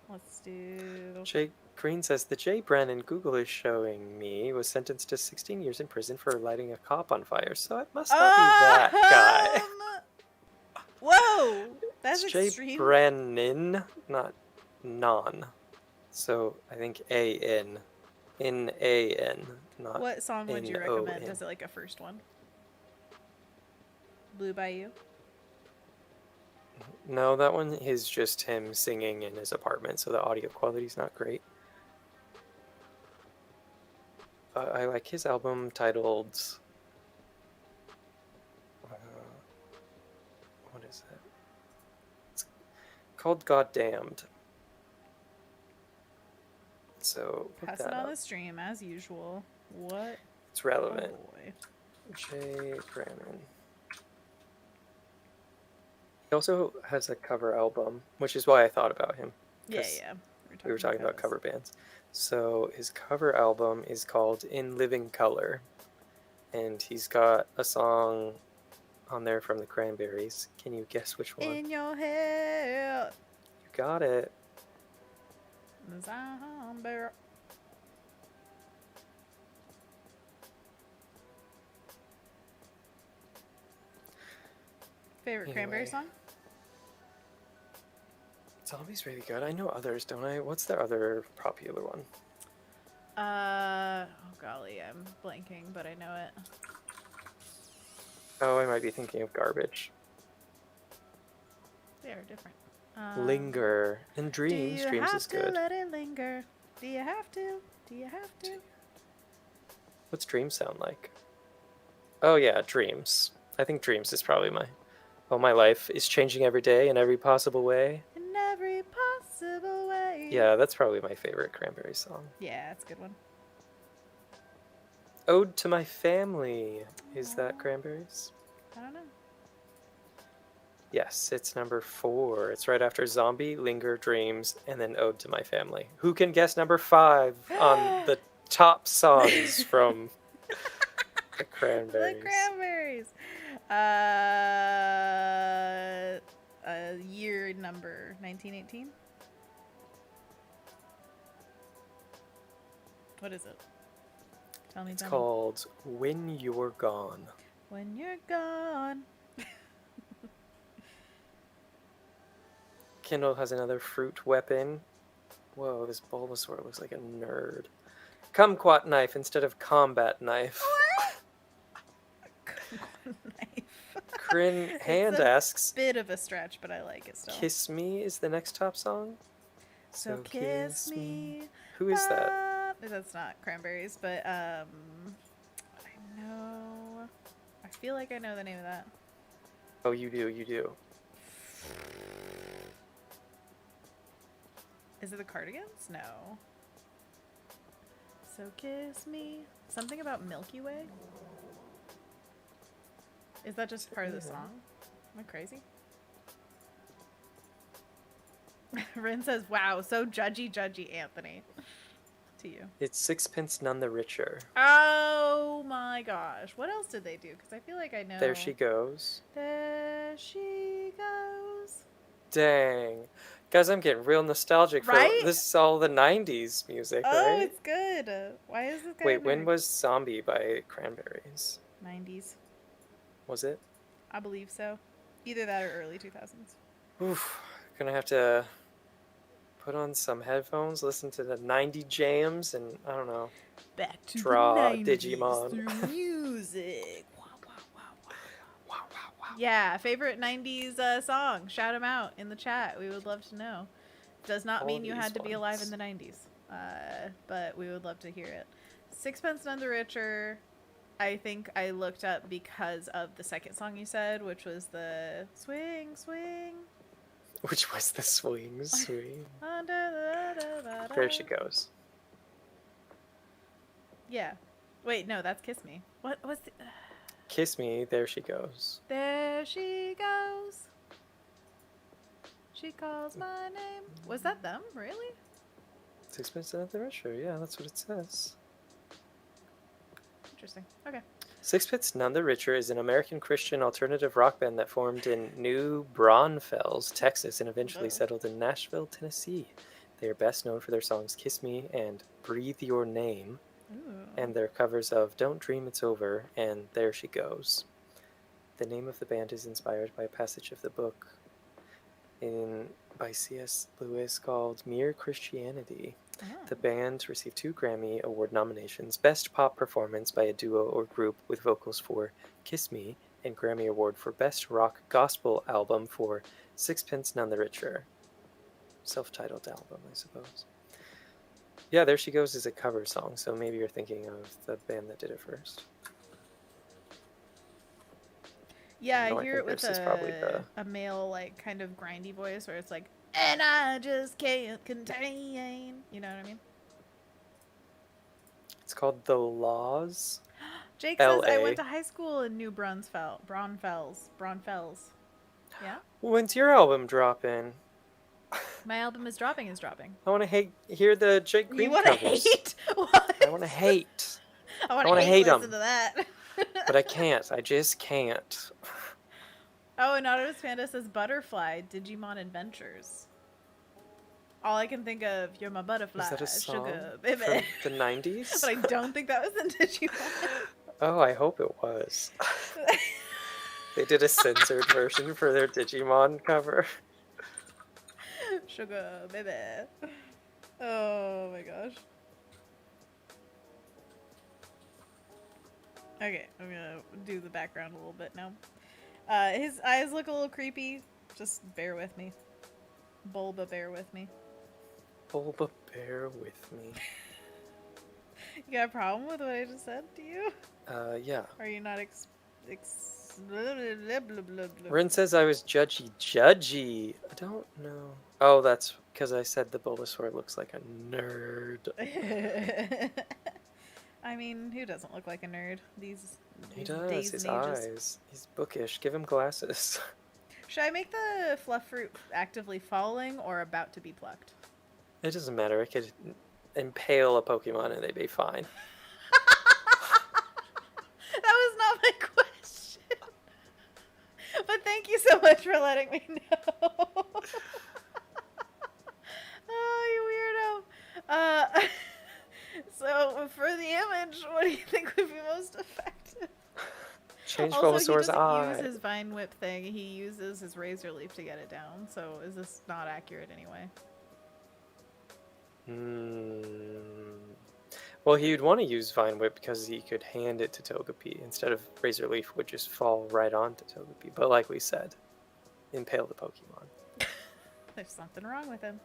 Let's do... Jake Green says, the Jay Brennan Google is showing me was sentenced to 16 years in prison for lighting a cop on fire, so it must not be that guy. Whoa! That's It's Jay extreme. Brennan, not non. So I think A-N. N-A-N, not What song would you N-O-N. recommend as like a first one? Blue Bayou? No, that one is just him singing in his apartment, so the audio quality's not great. I like his album titled... what is it? It's called Goddamned. So, look Pass that it on up. the stream, as usual. What? It's relevant. Oh boy. Jay Brennan. He also has a cover album, which is why I thought about him. Yeah. We were talking about cover bands. So his cover album is called In Living Color. And he's got a song on there from the Cranberries. Can you guess which one? In your head. You got it. Zombie. Favorite Cranberry Anyway. song? Zombie's really good. I know others, don't I? What's their other popular one? Oh golly, I'm blanking, but I know it. Oh, I might be thinking of Garbage. They are different. Linger. And Dreams. Do you Dreams have is to good. let it linger? Do you have to? Do you have to? What's Dreams sound like? Oh yeah, Dreams. I think Dreams is probably my... Oh, my life is changing every day in every possible way. In every possible way. Yeah, that's probably my favorite Cranberry song. Yeah, that's a good one. Ode to My Family. Is that Cranberries? I don't know. Yes, it's number 4. It's right after Zombie, Linger, Dreams, and then Ode to My Family. Who can guess number 5 on the top songs from the Cranberries? The Cranberries. Year number 1918. What is it? Tell me. It's called When You're Gone. when you're gone. Kendall has another fruit weapon. Whoa, this Bulbasaur looks like a nerd. Kumquat knife instead of combat knife. Knife. Kryn It's Hand a asks, bit of a stretch, but I like it still. Kiss Me is the next top song? So kiss me. Who is that? That's not Cranberries, but I know. I feel like I know the name of that. Oh, you do. Is it the Cardigans? No. So kiss me. Something about Milky Way? Is that just part of the song? Am I crazy? Rin says, wow, so judgy, Anthony. To you. It's Sixpence None the Richer. Oh my gosh. What else did they do? Because I feel like I know. There She Goes. There she goes. Dang. Guys, I'm getting real nostalgic for Right? this is all the 90s music, Oh, right? it's good. Why is this guy Wait, when was Zombie by Cranberries? 90s. Was it? I believe so. Either that or early 2000s. Oof. Gonna have to put on some headphones, listen to the 90 jams, and I don't know. Back to Draw the 90s Digimon. through music. Wow, wow, wow, wow. Wow, wow, wow. Yeah, favorite 90s song. Shout them out in the chat. We would love to know. Does not All mean you these had to be alive in ones. the 90s. But we would love to hear it. Sixpence None the Richer, I think I looked up because of the second song you said, which was the Swing, Swing. Which was the Swing, Swing. Under the There She Goes. Yeah. Wait, no, that's Kiss Me. What was the... Kiss Me, There She Goes. There she goes. She calls my name. Was that them? Really? Sixpence None the Richer, yeah, that's what it says. Interesting. Okay. Sixpence None the Richer is an American Christian alternative rock band that formed in New Braunfels, Texas, and eventually settled in Nashville, Tennessee. They are best known for their songs Kiss Me and Breathe Your Name, and their covers of Don't Dream It's Over and There She Goes. The name of the band is inspired by a passage of the book by C.S. Lewis called Mere Christianity. The band received 2 Grammy Award nominations, Best Pop Performance by a Duo or Group with Vocals for Kiss Me, and Grammy Award for Best Rock Gospel Album for Sixpence None the Richer. Self-titled album, I suppose. Yeah, There She Goes is a cover song, so maybe you're thinking of the band that did it first. Yeah, No, I hear it with a male, like, kind of grindy voice where it's like, and I just can't contain. You know what I mean? It's called The Laws. Jake says I LA. went to high school in New Braunfels. Yeah? When's your album dropping? My album is dropping. I want to hear the Jake Green You want to covers. hate? What? I want to hate. I want wanna to hate listen 'em. to that. But I can't. I just can't. Oh, Anonymous Panda says Butterfly, Digimon Adventures. All I can think of, you're my butterfly, Is that a song sugar, baby. from the 90s? But I don't think that was in Digimon. Oh, I hope it was. They did a censored version for their Digimon cover. Sugar, baby. Oh my gosh. Okay, I'm gonna do the background a little bit now. His eyes look a little creepy. Just bear with me. Bulba, bear with me. Bulba, bear with me. You got a problem with what I just said to you? Yeah. Are you not blah, blah, blah, blah, blah. Rin says I was judgy. I don't know. Oh, that's because I said the Bulbasaur looks like a nerd. I mean, who doesn't look like a nerd these He days does. His and ages? eyes. He's bookish. Give him glasses. Should I make the fluff fruit actively falling or about to be plucked? It doesn't matter. I could impale a Pokemon and they'd be fine. That was not my question. But thank you so much for letting me know. Oh, you weirdo. So for the image, what do you think would be most effective? Change Also, he Bulbasaur's doesn't use eye. his Vine Whip thing. He uses his Razor Leaf to get it down. So is this not accurate anyway? Well, he'd want to use Vine Whip because he could hand it to Togepi instead of Razor Leaf would just fall right onto Togepi. But like we said, impale the Pokemon. There's something wrong with him.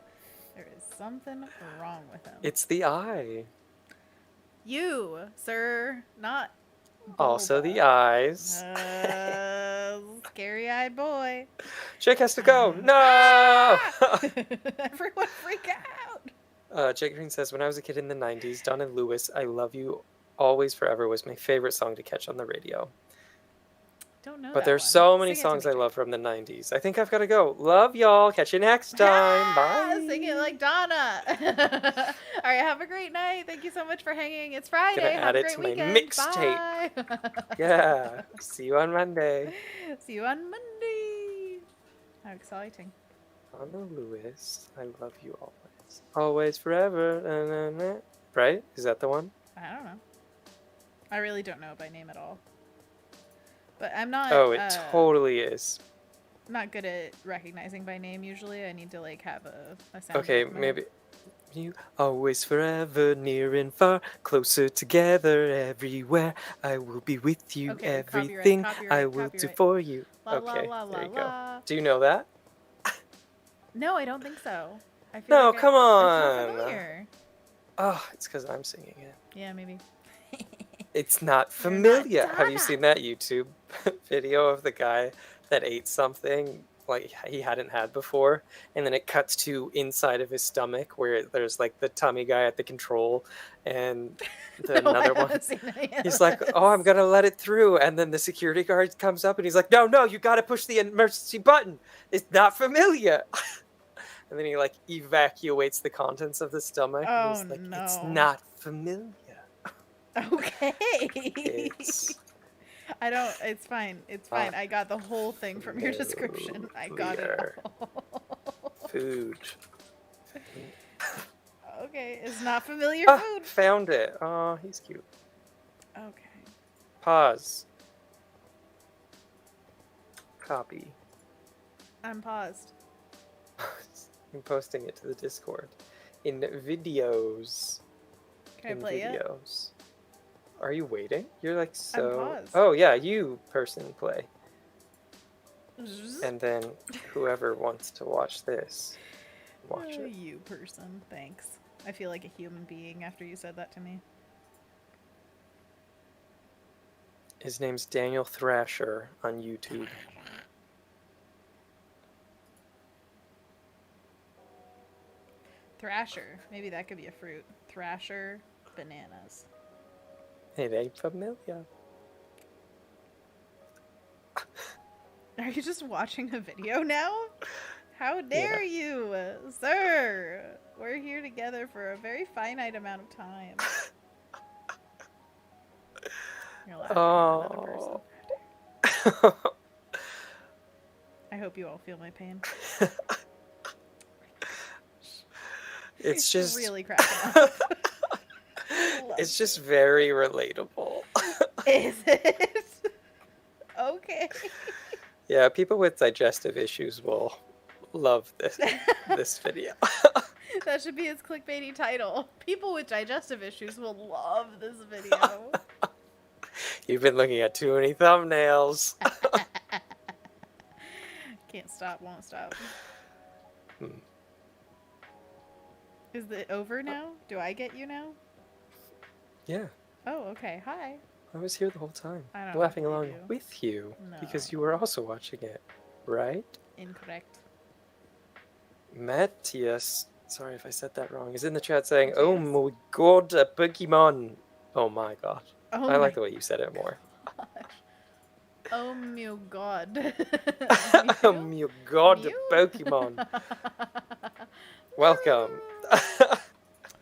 There is something wrong with him. It's the eye. You, sir, not Also Bulba. the eyes. Scary-eyed boy. Jake has to go. No! Everyone freak out. Jake Green says, when I was a kid in the 90s, Don and Lewis, I Love You Always Forever was my favorite song to catch on the radio. Don't know But that there's one. so many Sing it to songs me, I Jake. love from the 90s. I think I've got to go. Love y'all. Catch you next time. Bye. Sing it like Donna. All right, have a great night. Thank you so much for hanging. It's Friday. Gonna Have add a it great to my weekend. mixtape. Bye. Yeah. See you on Monday. See you on Monday. How exciting. Donna Lewis, I love you always. Always, forever. Na, na, na. Right? Is that the one? I don't know. I really don't know by name at all. But I'm not. Oh, it totally is. Not good at recognizing by name usually. I need to like have a sound. Okay, in my head. maybe. You always, forever, near and far, closer together, everywhere. I will be with you, Okay, everything copyright, I will do copyright. for you. La, Okay, la, la, there you la, go. la. Do you know that? No, I don't think so. I feel No, like come It's on. not familiar. Oh, it's because I'm singing it. Yeah, maybe. It's not You're familiar. not Have you Donna. seen that YouTube video of the guy that ate something like he hadn't had before, and then it cuts to inside of his stomach where there's like the tummy guy at the control and No, another I one. haven't seen any of He's like, "Oh, I'm gonna let it through," and then the security guard comes up and he's like, "No, you gotta push the emergency button. It's not familiar." And then he like evacuates the contents of the stomach. Oh, and he's like, no. "It's not familiar." Okay. It's I don't. It's fine. It's fine. I got the whole thing from your description. I got it familiar. all. Food. Okay, it's not familiar Ah, food. found it. Oh, he's cute. Okay. Pause. Copy. I'm paused. I'm posting it to the Discord. In videos. Can I play it? videos. Are you waiting? You're like so. paused. Oh yeah, you person play. And then whoever wants to watch this, watch it. You person. Thanks. I feel like a human being after you said that to me. His name's Daniel Thrasher on YouTube. Thrasher. Maybe that could be a fruit. Thrasher bananas. It ain't familiar. Are you just watching a video now? How dare you, sir? We're here together for a very finite amount of time. You're laughing at another person. I hope you all feel my pain. It's just really cracking up. it's just very relatable. Is it? Okay. Yeah, people with digestive issues will love this video. That should be its clickbaity title. People with digestive issues will love this video. You've been looking at too many thumbnails. Can't stop, won't stop. Hmm. Is it over now? Do I get you now? Yeah, Oh, okay. Hi. I was here the whole time, I don't laughing believe along you. with you, because No. you were also watching it, right? Incorrect. Matthias, sorry if I said that wrong, is in the chat saying, Matthias. "Oh my god, a Pokemon!" Oh my god. Oh I my like the way you said it more. gosh. Oh my god. Oh my god, a Mew? Pokemon. Welcome.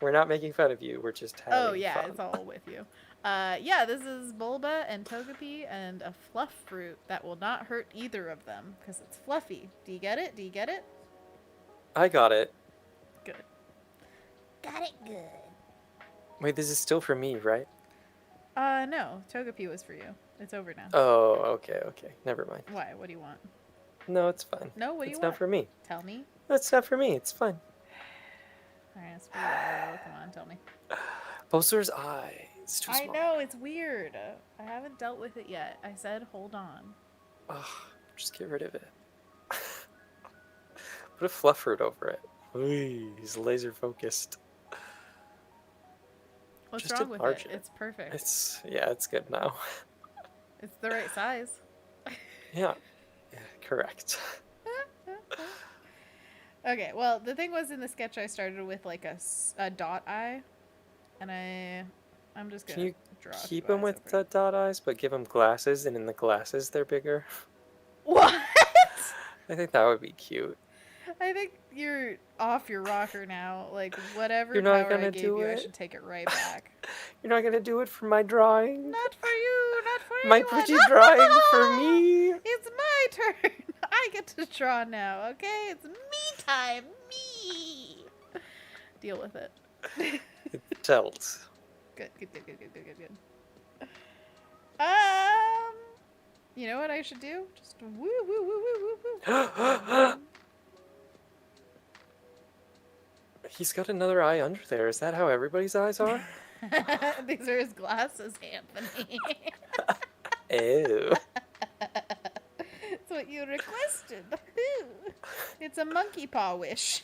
We're not making fun of you, we're just having Oh yeah, fun. it's all with you. Yeah, this is Bulba and Togepi and a fluff fruit that will not hurt either of them because it's fluffy. Do you get it? Do you get it? I got it. Good. Got it good. Wait, this is still for me, right? No. Togepi was for you. It's over now. Oh, okay. Never mind. Why? What do you want? No, it's fine. No, what do you It's want? not for me. Tell me. That's not for me. It's fine. Alright, it's for you. Come on, tell me. Bulcer's eye. It's too small. I know, it's weird. I haven't dealt with it yet. I said hold on. Ugh, just get rid of it. Put a fluff fruit over it. Ooh, he's laser focused. What's Just wrong with enlarge it? it. It's perfect. It's good now. It's the right size. Yeah, correct. Okay, well, the thing was in the sketch I started with like a dot eye, and I'm just Can gonna you draw. keep two him eyes with over the dot eyes, but give him glasses, and in the glasses they're bigger? What? I think that would be cute. I think you're off your rocker now. Like, whatever You're not power I gonna gave do you, I it? should take it right back. You're not gonna do it for my drawing? Not for you, not for My anyone. pretty drawing for me? It's my turn. I get to draw now, okay? It's me time. Me. Deal with it. It tells. Good. You know what I should do? Just woo woo woo woo woo woo. He's got another eye under there. Is that how everybody's eyes are? These are his glasses, Anthony. Ew. It's what you requested. It's a monkey paw wish.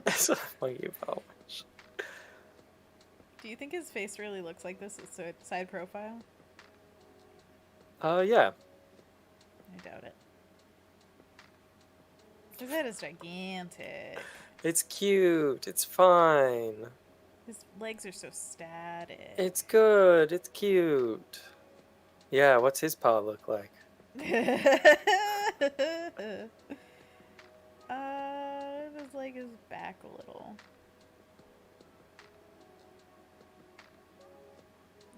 It's a monkey paw wish. Do you think his face really looks like this? So it's side profile? Yeah. I doubt it. His head is gigantic. It's cute. It's fine. His legs are so static. It's good. It's cute. Yeah, what's his paw look like? His leg is back a little.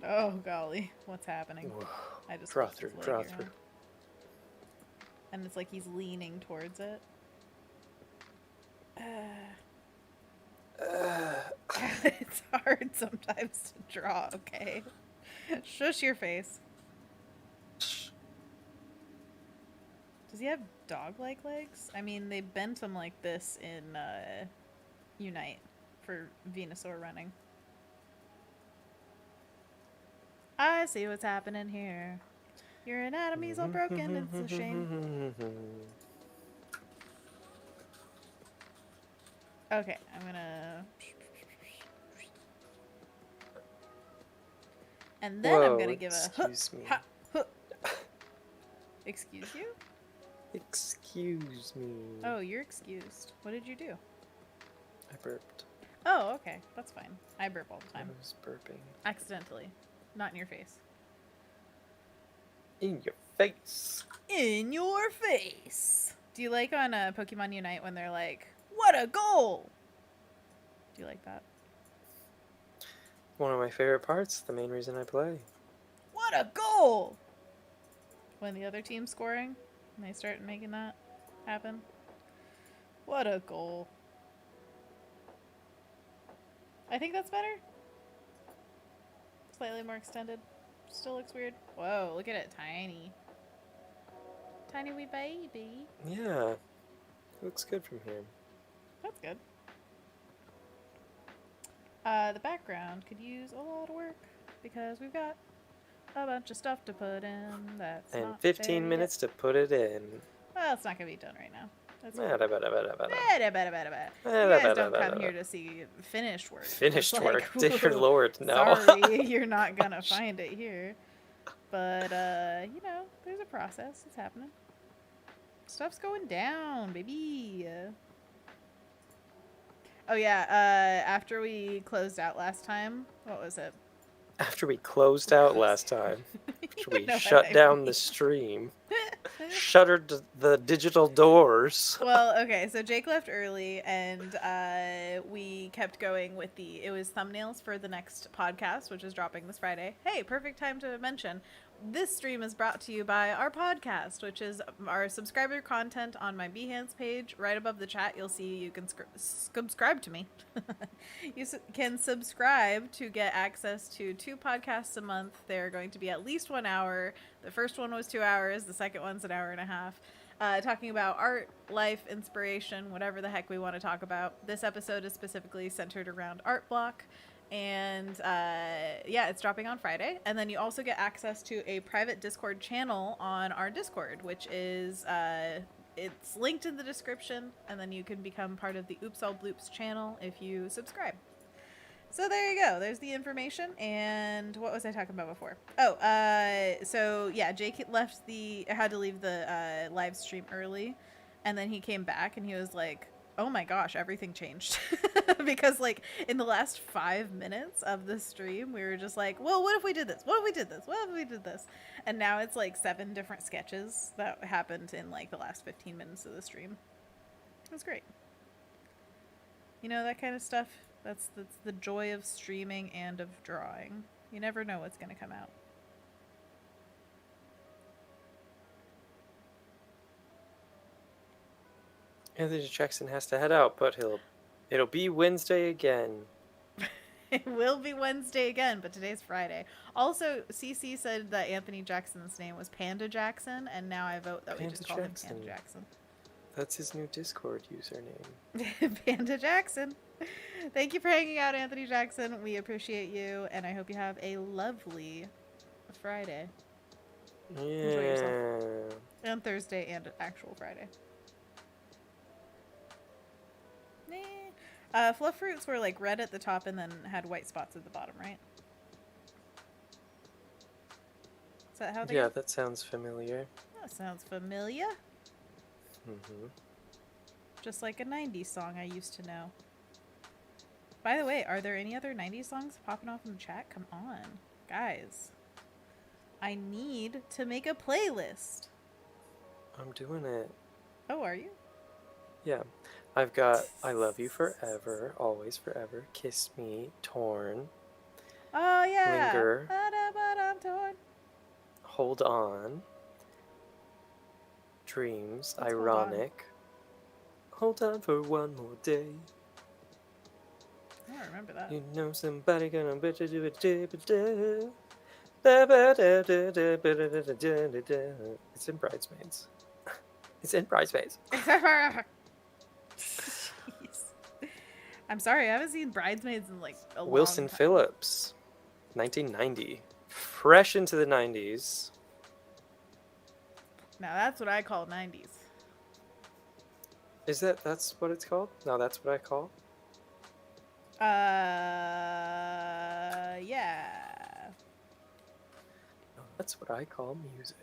Oh golly, what's happening? Whoa. I just Draw flipped his through, leg draw here, through. huh? And it's like he's leaning towards it. It's hard sometimes to draw, okay? Shush your face. Does he have dog-like legs? I mean, they bent him like this in Unite for Venusaur running. I see what's happening here. Your anatomy's all broken, it's a shame. Okay, I'm gonna... And then I'm gonna give a... Excuse me. Excuse you? Excuse me. Oh, you're excused. What did you do? I burped. Oh, okay. That's fine. I burp all the time. I was burping. Accidentally. Not in your face. In your face. In your face! Do you like on Pokemon Unite when they're like, what a goal! Do you like that? One of my favorite parts. The main reason I play. What a goal! When the other team's scoring, and they start making that happen. What a goal. I think that's better. Slightly more extended. Still looks weird. Whoa, look at it. Tiny. Tiny wee baby. Yeah. It looks good from here. That's good. The background could use a lot of work because we've got a bunch of stuff to put in. That's And not 15 minutes to put it in. Well, it's not going to be done right now. That's cool. You You guys don't come here to see finished work. Finished It's work? like, Dear Lord, no. Sorry, you're not going to find it here. But, you know, there's a process. It's happening. Stuff's going down, baby. Oh, yeah, after we closed out last time, what was it? After we closed out last time, after we know what shut I down mean. the stream, shuttered the digital doors. Well, okay, so Jake left early, and we kept going with it was thumbnails for the next podcast, which is dropping this Friday. Hey, perfect time to mention. this stream is brought to you by our podcast, which is our subscriber content on my Behance page. Right above the chat, you'll see you can subscribe to me. You can subscribe to get access to 2 podcasts a month. They're going to be at least 1 hour. The first one was 2 hours. The second one's an hour and a half. Talking about art, life, inspiration, whatever the heck we want to talk about. This episode is specifically centered around Art Block. And yeah, it's dropping on Friday. And then you also get access to a private Discord channel on our Discord, which is it's linked in the description. And then you can become part of the Oops All Bloops channel if you subscribe. So there you go. There's the information. And what was I talking about before? Oh, so yeah, Jake had to leave the live stream early, and then he came back and he was like, oh my gosh, everything changed. Because like in the last 5 minutes of the stream, we were just like, well, what if we did this? What if we did this? What if we did this? And now it's like 7 different sketches that happened in like the last 15 minutes of the stream. It was great. You know, that kind of stuff. That's the joy of streaming and of drawing. You never know what's going to come out. Anthony Jackson has to head out, but it'll be Wednesday again. It will be Wednesday again, but today's Friday. Also, CC said that Anthony Jackson's name was Panda Jackson, and now I vote that we just call him Panda Jackson. That's his new Discord username. Panda Jackson. Thank you for hanging out, Anthony Jackson. We appreciate you, and I hope you have a lovely Friday. Yeah. Enjoy yourself. And Thursday and actual Friday. Fluff fruits were like red at the top and then had white spots at the bottom, right? Is that how they Yeah, that sounds familiar. That sounds familiar. Mm-hmm. Just like a 90s song I used to know. By the way, are there any other 90s songs popping off in the chat? Come on. Guys. I need to make a playlist. I'm doing it. Oh, are you? Yeah. I've got I Love You Forever, Always Forever, Kiss Me, Torn. Oh, yeah. Linger. I'm torn. Hold On. Dreams. What's Ironic. Hold on for one more day. I don't remember that. You know somebody gonna bet you do it. It's in Bridesmaids. It's in Bridesmaids. Jeez. I'm sorry, I haven't seen Bridesmaids in like a Wilson long time. Phillips, 1990. Fresh into the 90s. Now that's what I call 90s. That's what it's called? No, that's what I call? Yeah. No, that's what I call music.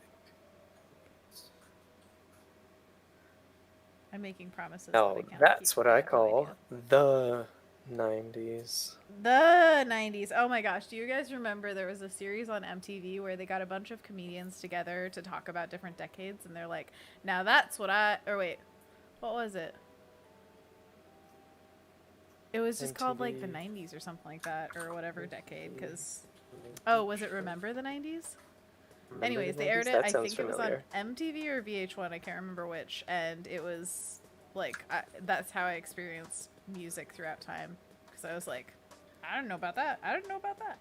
I'm making promises. No, that's what I call the 90s. The 90s. Oh my gosh. Do you guys remember there was a series on MTV where they got a bunch of comedians together to talk about different decades, and they're like, now that's what what was it? It was just called like the 90s or something like that, or whatever decade, because... Oh, was it Remember the 90s? Anyways, they aired it, I think it was on MTV or VH1, I can't remember which, and it was, like, that's how I experienced music throughout time, because I was like, I don't know about that, I don't know about that.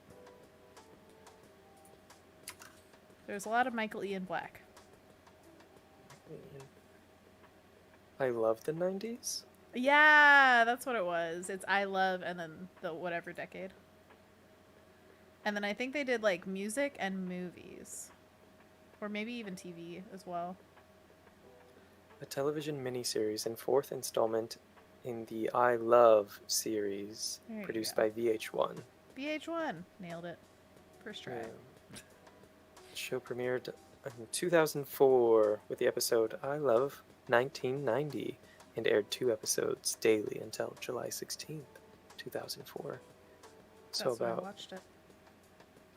There's a lot of Michael Ian Black. I love the 90s? Yeah, that's what it was. It's I Love and then the whatever decade. And then I think they did, like, music and movies. Or maybe even TV as well. A television miniseries and 4th installment in the I Love series, produced by VH1. VH1 nailed it. First try. The show premiered in 2004 with the episode I Love 1990 and aired 2 episodes daily until July 16th, 2004. So That's when I about watched it.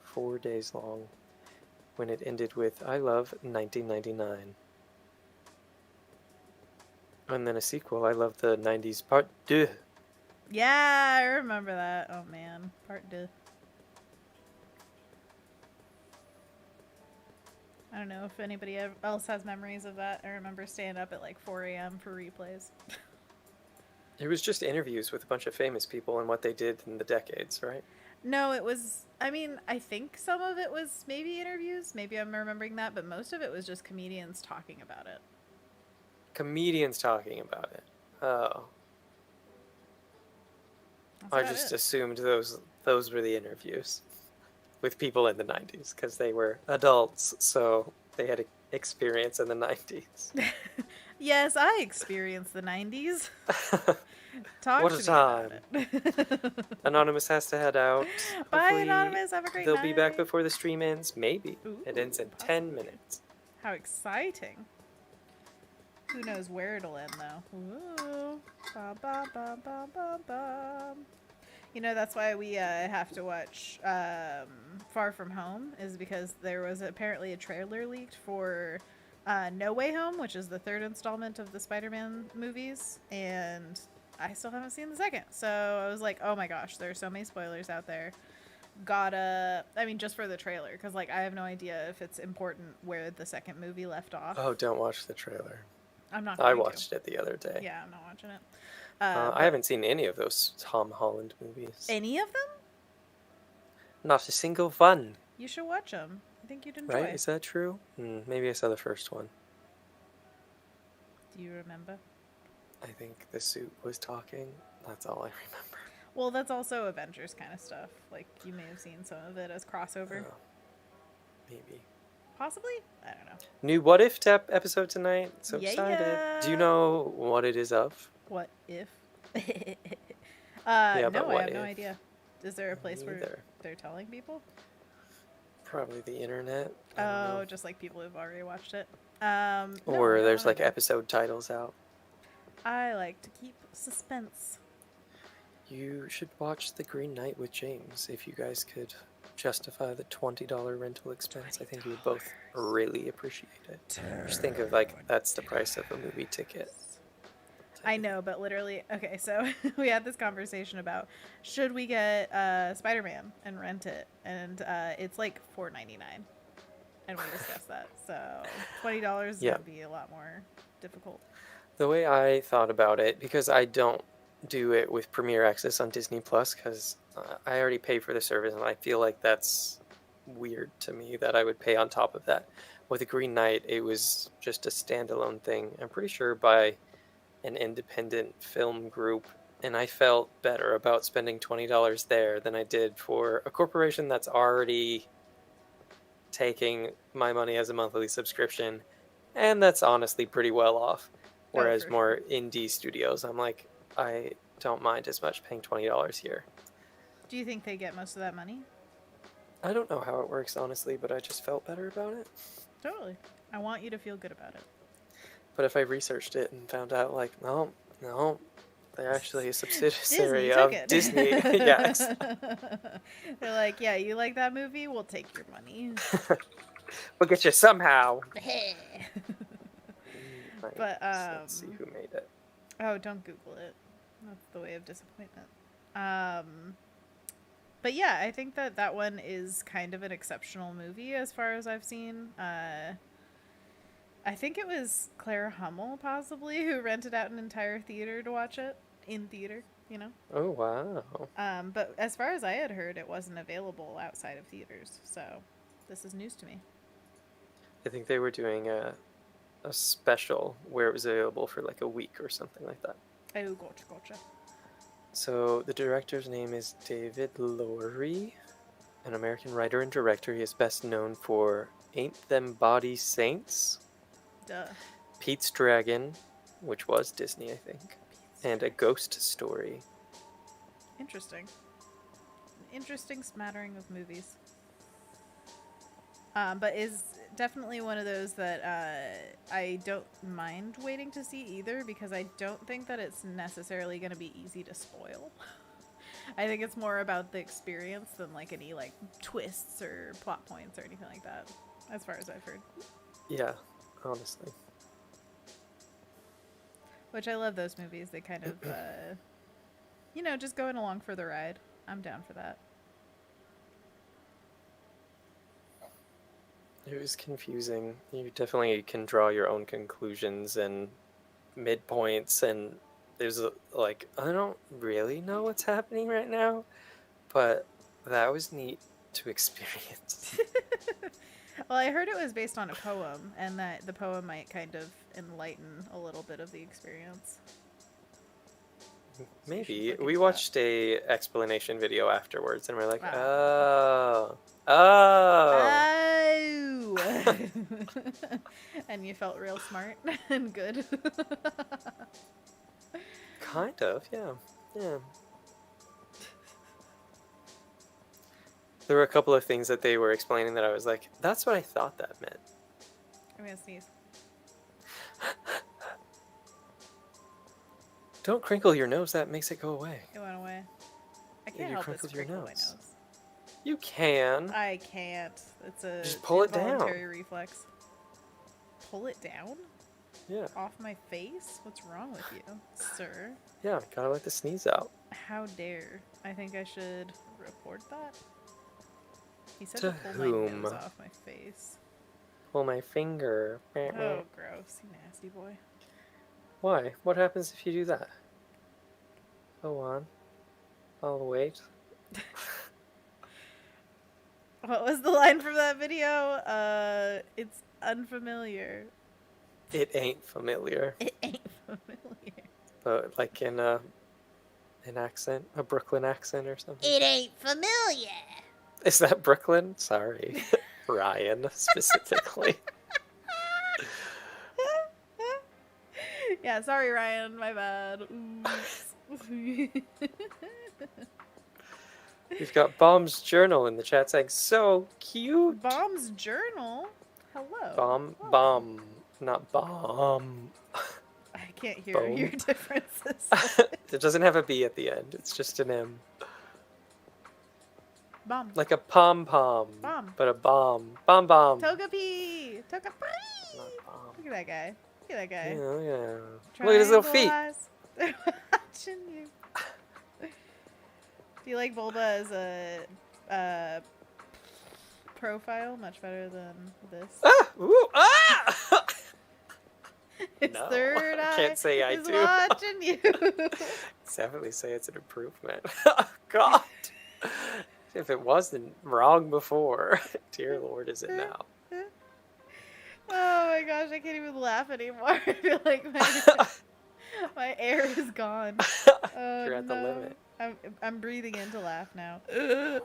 4 days long, when it ended with I Love 1999. And then a sequel, I Love the 90s Part 2. Yeah, I remember that. Oh man, Part 2. I don't know if anybody else has memories of that. I remember staying up at like 4 a.m. for replays. It was just interviews with a bunch of famous people and what they did in the decades, right? No, it was. I mean, I think some of it was maybe interviews. Maybe I'm remembering that, but most of it was just comedians talking about it. Comedians talking about it. Oh. I just assumed those were the interviews with people in the 90s because they were adults, so they had experience in the 90s. Yes, I experienced the 90s. Talk what to a me time. About it. Anonymous has to head out. Bye, Hopefully Anonymous. Have a great they'll night. be back before the stream ends. Maybe. Ooh, it ends in possibly. 10 minutes. How exciting. Who knows where it'll end, though. Ooh. Ba, ba, ba, ba, ba, ba. You know, that's why we have to watch Far From Home, is because there was apparently a trailer leaked for No Way Home, which is the third installment of the Spider-Man movies, and I still haven't seen the second. So I was like, oh my gosh, there are so many spoilers out there. I mean, just for the trailer, because like I have no idea if it's important where the second movie left off. Oh, don't watch the trailer. I'm not. I watched it the other day. Yeah, I'm not watching it. I haven't seen any of those Tom Holland movies. Any of them? Not a single one. You should watch them. I think you'd enjoy. Right? Is that true? Maybe I saw the first one. Do you remember? I think the suit was talking. That's all I remember. Well, that's also Avengers kind of stuff. Like, you may have seen some of it as crossover. Oh, maybe. Possibly? I don't know. New What If episode tonight. So excited. Yeah. Do you know what it is of? What if? Yeah, no, but I what have no if? idea. Is there a place where Neither. they're telling people? Probably the internet. I don't Oh, know. just like people who've already watched it. Or no, there's I like don't. episode titles out. I like to keep suspense. You should watch The Green Knight with James if you guys could justify the $20 rental expense. I think you would both really appreciate it. Just think of like that's the price of a movie ticket. I know, but literally, okay, so we had this conversation about should we get Spider-Man and rent it, and it's like $4.99, and we discussed that. So $20 is Yeah. gonna be a lot more difficult. The way I thought about it, because I don't do it with Premier Access on Disney Plus, because I already pay for the service, and I feel like that's weird to me that I would pay on top of that. With The Green Knight, it was just a standalone thing. I'm pretty sure by an independent film group, and I felt better about spending $20 there than I did for a corporation that's already taking my money as a monthly subscription, and that's honestly pretty well off. Whereas more indie studios, I'm like, I don't mind as much paying $20 here. Do you think they get most of that money? I don't know how it works, honestly, but I just felt better about it. Totally. I want you to feel good about it. But if I researched it and found out, like, no, they're actually a subsidiary Disney of took it. Disney. Yes. They're like, yeah, you like that movie? We'll take your money. We'll get you somehow. Right, But, let's see who made it. Oh, don't Google it. That's the way of disappointment. But yeah, I think that one is kind of an exceptional movie as far as I've seen. I think it was Clara Hummel, possibly, who rented out an entire theater to watch it. In theater, you know? Oh, wow. But as far as I had heard, it wasn't available outside of theaters. So this is news to me. I think they were doing a special where it was available for like a week or something like that. Oh, gotcha. So the director's name is David Lowery, an American writer and director. He is best known for Ain't Them Body Saints, Duh. Pete's Dragon, which was Disney, I think, and A Ghost Story. Interesting. An interesting smattering of movies. But is definitely one of those that I don't mind waiting to see either, because I don't think that it's necessarily going to be easy to spoil. I think it's more about the experience than like any like twists or plot points or anything like that, as far as I've heard. Yeah, honestly. Which I love those movies. They kind of, just going along for the ride. I'm down for that. It was confusing. You definitely can draw your own conclusions and midpoints, and there's like, I don't really know what's happening right now, but that was neat to experience. Well, I heard it was based on a poem, and that the poem might kind of enlighten a little bit of the experience. Maybe. We watched a explanation video afterwards, and we're like, Oh. Oh. And you felt real smart and good. Kind of, yeah. Yeah. There were a couple of things that they were explaining that I was like, that's what I thought that meant. I'm gonna sneeze. Don't crinkle your nose, that makes it go away. It went away. I can't help but crinkle my nose. You can. I can't. It's a just pull it down. Involuntary reflex. Pull it down? Yeah. Off my face? What's wrong with you, sir? Yeah, gotta let the sneeze out. How dare. I think I should report that. He said to pull whom? my nose off my face. Pull my finger. Oh, gross. You nasty boy. Why? What happens if you do that? Go on. I'll wait. What was the line from that video? It's unfamiliar. It ain't familiar. It ain't familiar. But like in an accent, a Brooklyn accent or something. It ain't familiar. Is that Brooklyn? Sorry. Ryan, specifically. Yeah, sorry, Ryan. My bad. Oops. We've got Bomb's journal in the chat saying, so cute. Bomb's journal? Hello. Bomb, not bomb. I can't hear your differences. It doesn't have a B at the end. It's just an M. Bomb. Like a pom-pom. Bomb. But a bomb. Bomb. Togepi. Togepi. Not bomb. Look at that guy. Look at that guy. Yeah. Look at his little feet. They're watching you. Do you like Bulba as a profile? Much better than this. Ah! Ooh! Ah! Its no, third eye I can't say I do. watching you. Definitely say it's an improvement. God. If it wasn't wrong before, dear Lord, is it now? Oh my gosh, I can't even laugh anymore. I feel like my air is gone. Oh, You're at the limit. I'm breathing in to laugh now. Do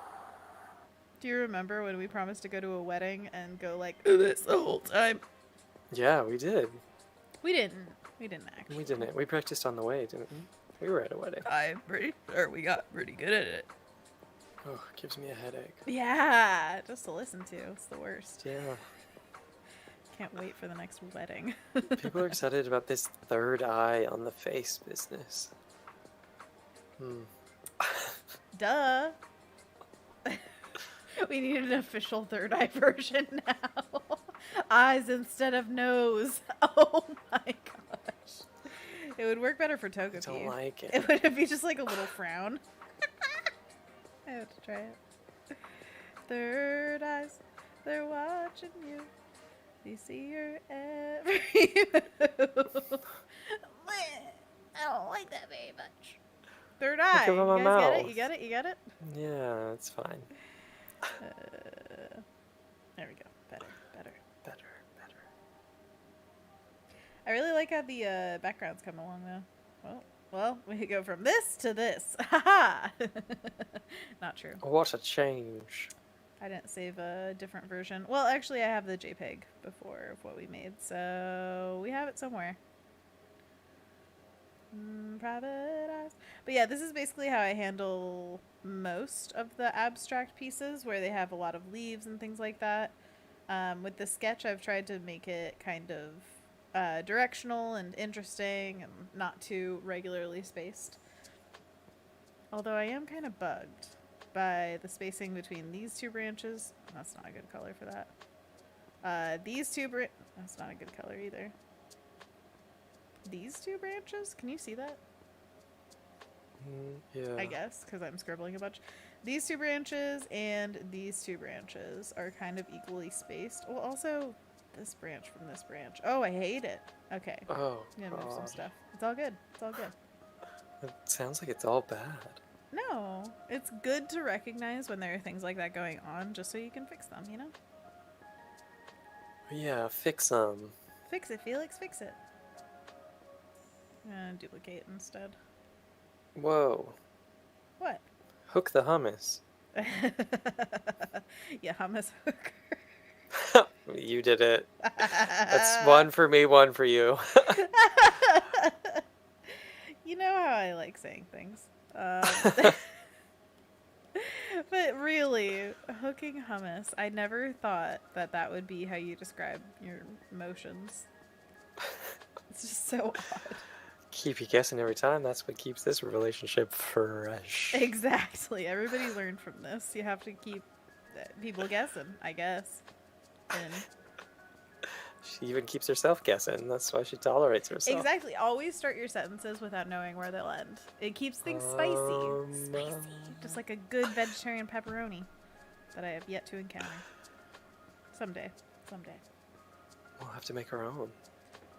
you remember when we promised to go to a wedding and go like this the whole time? Yeah, we did. We didn't. We didn't actually. We didn't. We practiced on the way, didn't we? We were at a wedding. We got pretty good at it. Oh, it gives me a headache. Yeah, just to listen to. It's the worst. Yeah. Can't wait for the next wedding. People are excited about this third eye on the face business. Duh. We need an official third eye version now. Eyes instead of nose. Oh my gosh. It would work better for Togepi. I don't like it. It would be just like a little frown. I have to try it. Third eyes, they're watching you. You see your every move. I don't like that very much. Third eye. Look at my You guys mouth. get it? You get it? You get it? Yeah, it's fine. There we go. Better. I really like how the backgrounds come along though. Well, we could go from this to this. Haha! Not true. What a change. I didn't save a different version. Well, actually, I have the JPEG before of what we made, so we have it somewhere. Private eyes. But yeah, this is basically how I handle most of the abstract pieces where they have a lot of leaves and things like that. With the sketch, I've tried to make it kind of directional and interesting and not too regularly spaced. Although I am kind of bugged by the spacing between these two branches. That's not a good color for that. That's not a good color either. These two branches? Can you see that? Yeah. I guess, because I'm scribbling a bunch. these two branches and these two branches are kind of equally spaced. Well, also this branch from this branch. Oh, I hate it. Okay. Oh, I'm gonna move some God. stuff. It's all good. It's all good. It sounds like it's all bad. No, it's good to recognize when there are things like that going on just so you can fix them, you know? Yeah, fix them. Fix it, Felix, fix it. I'm gonna duplicate instead. Whoa. What? Hook the hummus. Yeah, hummus hooker. You did it. That's one for me, one for you. You know how I like saying things. But really, hooking hummus, I never thought that that would be how you describe your emotions. It's just so odd. Keep you guessing every time. That's what keeps this relationship fresh. Exactly. Everybody learned from this. You have to keep people guessing, I guess. And She even keeps herself guessing. That's why she tolerates herself. exactly. Always start your sentences without knowing where they'll end. It keeps things spicy. Spicy. Just like a good vegetarian pepperoni that I have yet to encounter. Someday. Someday. We'll have to make our own.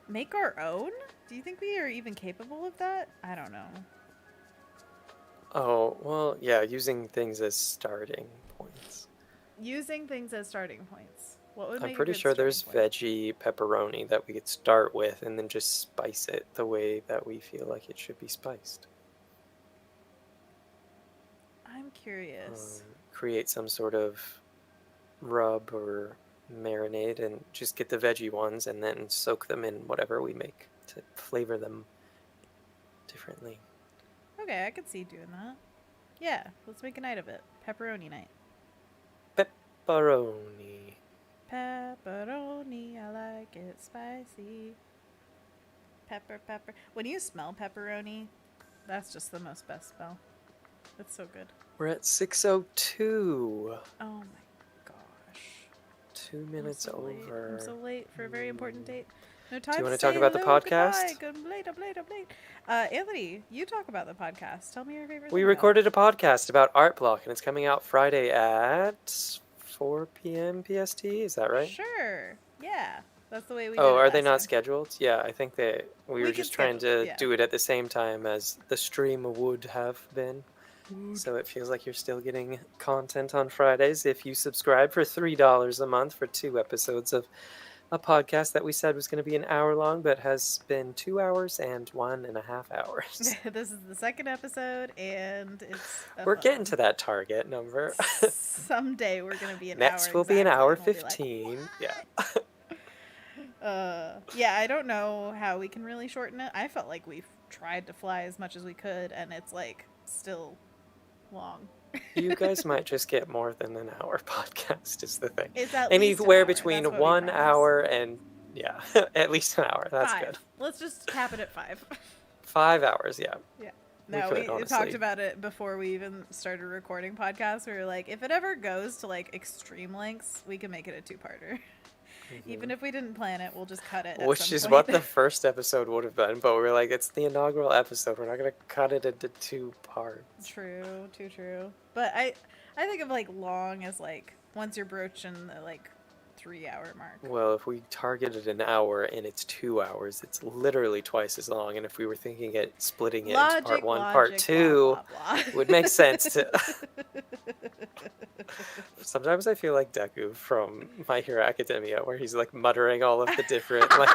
Make our own? Do you think we are even capable of that? I don't know. Oh, well, yeah, using things as starting points. Using things as starting points. What would make I'm a pretty good sure there's starting point? veggie pepperoni that we could start with and then just spice it the way that we feel like it should be spiced. I'm curious. Create some sort of rub or marinade and just get the veggie ones and then soak them in whatever we make to flavor them differently. Okay, I could see doing that. Yeah, let's make a night of it. Pepperoni night. Pepperoni. Pepperoni, I like it spicy. Pepper, pepper. When you smell pepperoni, that's just the most best smell. It's so good. We're at 6:02. Oh my gosh. 2 minutes I'm over. so late for a very important date. No time Do you want to to talk say about the hello, podcast? goodbye. I'm late. Anthony, you talk about the podcast. Tell me your favorite We thing recorded a podcast about Art Block, and it's coming out Friday at 4 p.m. PST. Is that right? Sure. Yeah. That's the way we Oh, did it are they last not time. scheduled? Yeah, I think we were could just trying schedule it, to yeah. do it at the same time as the stream would have been. So it feels like you're still getting content on Fridays if you subscribe for $3 a month for 2 episodes of a podcast that we said was going to be an hour long, but has been 2 hours and 1.5 hours. This is the second episode, and it's We're getting to that target number. someday we're gonna be an Next hour. will be an exactly, hour and we'll be 15. like, Yeah. yeah, I don't know how we can really shorten it. I felt like we've tried to fly as much as we could, and it's like still long. You guys might just get more than an hour podcast is the thing. It's at Anywhere least an hour. between That's what 1 we promise. hour and yeah, at least an hour. That's 5. good. Let's just cap it at 5. 5 hours, yeah. Yeah. We No, could, we honestly. talked about it before we even started recording podcasts. We were like, if it ever goes to like extreme lengths, we can make it a 2-parter. Even if we didn't plan it, we'll just cut it. At Which some is point. what the first episode would have been, but we're like, it's the inaugural episode. We're not going to cut it into 2 parts. True, too true. But I think of like long as like once you're broaching the like 3-hour mark. Well, if we targeted an hour and it's 2 hours, it's literally twice as long. And if we were thinking it, splitting it into part 1, part 2, blah, blah, blah. it would make sense to. Sometimes I feel like Deku from My Hero Academia, where he's like muttering all of the different, like,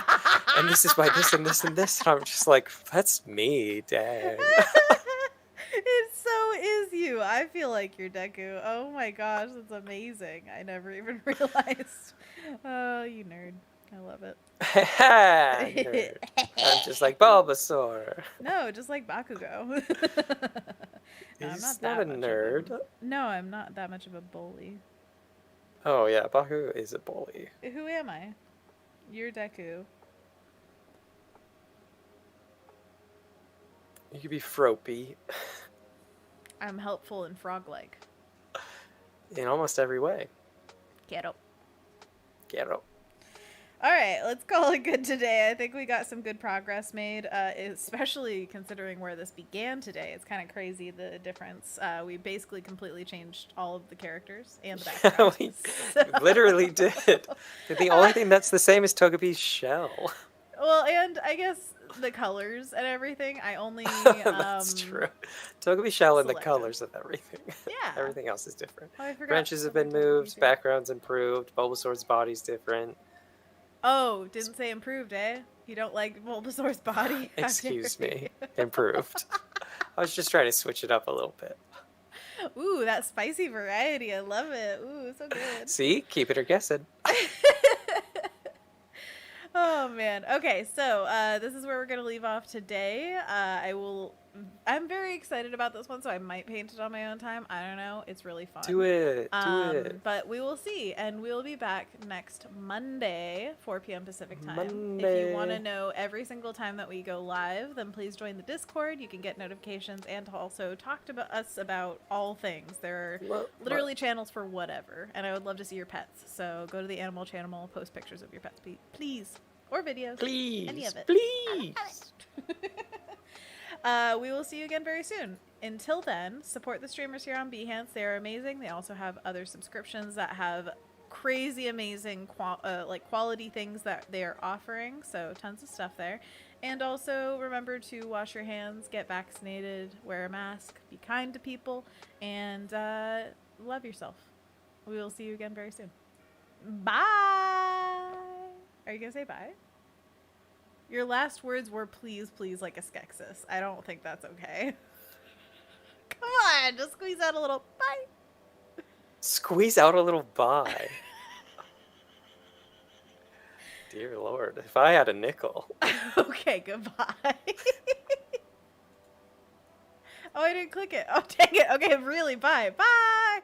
and this is why this and this and this. And I'm just like, that's me, dang. It so is you. I feel like you're Deku. Oh my gosh, that's amazing. I never even realized. Oh, you nerd. I love it. Nerd. I'm just like Bulbasaur. No, just like Bakugo. No, I'm He's not not a that much nerd. No, I'm not that much of a bully. Oh yeah, Baku is a bully. Who am I? You're Deku. You could be Fropey I'm helpful and frog-like. in almost every way. Get up. Get up. All right, let's call it good today. I think we got some good progress made, especially considering where this began today. It's kind of crazy, the difference. We basically completely changed all of the characters and the background. We literally did. The only thing that's the same is Togepi's shell. Well, and I guess the colors and everything, I only... That's true. Togepi shell and the selected. colors of everything. Yeah. Everything else is different. Oh, I forgot Branches have been something moved, easier. backgrounds improved, Bulbasaur's body's different. Oh, didn't say improved, eh? You don't like Bulbasaur's body? How Excuse dare me. you. Improved. I was just trying to switch it up a little bit. Ooh, that spicy variety. I love it. Ooh, so good. See? Keep it or guess it. Oh man. Okay, so this is where we're gonna leave off today. I'm very excited about this one, so I might paint it on my own time. I don't know. It's really fun. Do it. Do it. But we will see, and we'll be back next Monday, 4 p.m. Pacific time. If Monday. you want to know every single time that we go live, then please join the Discord. You can get notifications and also talk to us about all things. There are literally channels for whatever, and I would love to see your pets. So go to the animal channel, post pictures of your pets, please, or videos. Please. Any of it. Please. We will see you again very soon. Until then, support the streamers here on Behance. They are amazing. They also have other subscriptions that have crazy amazing quality things that they are offering. So tons of stuff there. And also remember to wash your hands, get vaccinated, wear a mask, be kind to people, and love yourself. We will see you again very soon. Bye! Are you going to say bye? Your last words were please, please, like a Skeksis. I don't think that's okay. Come on, just squeeze out a little bye. Squeeze out a little bye. Dear Lord, if I had a nickel. Okay, goodbye. Oh, I didn't click it. Oh, dang it. Okay, really, bye. Bye!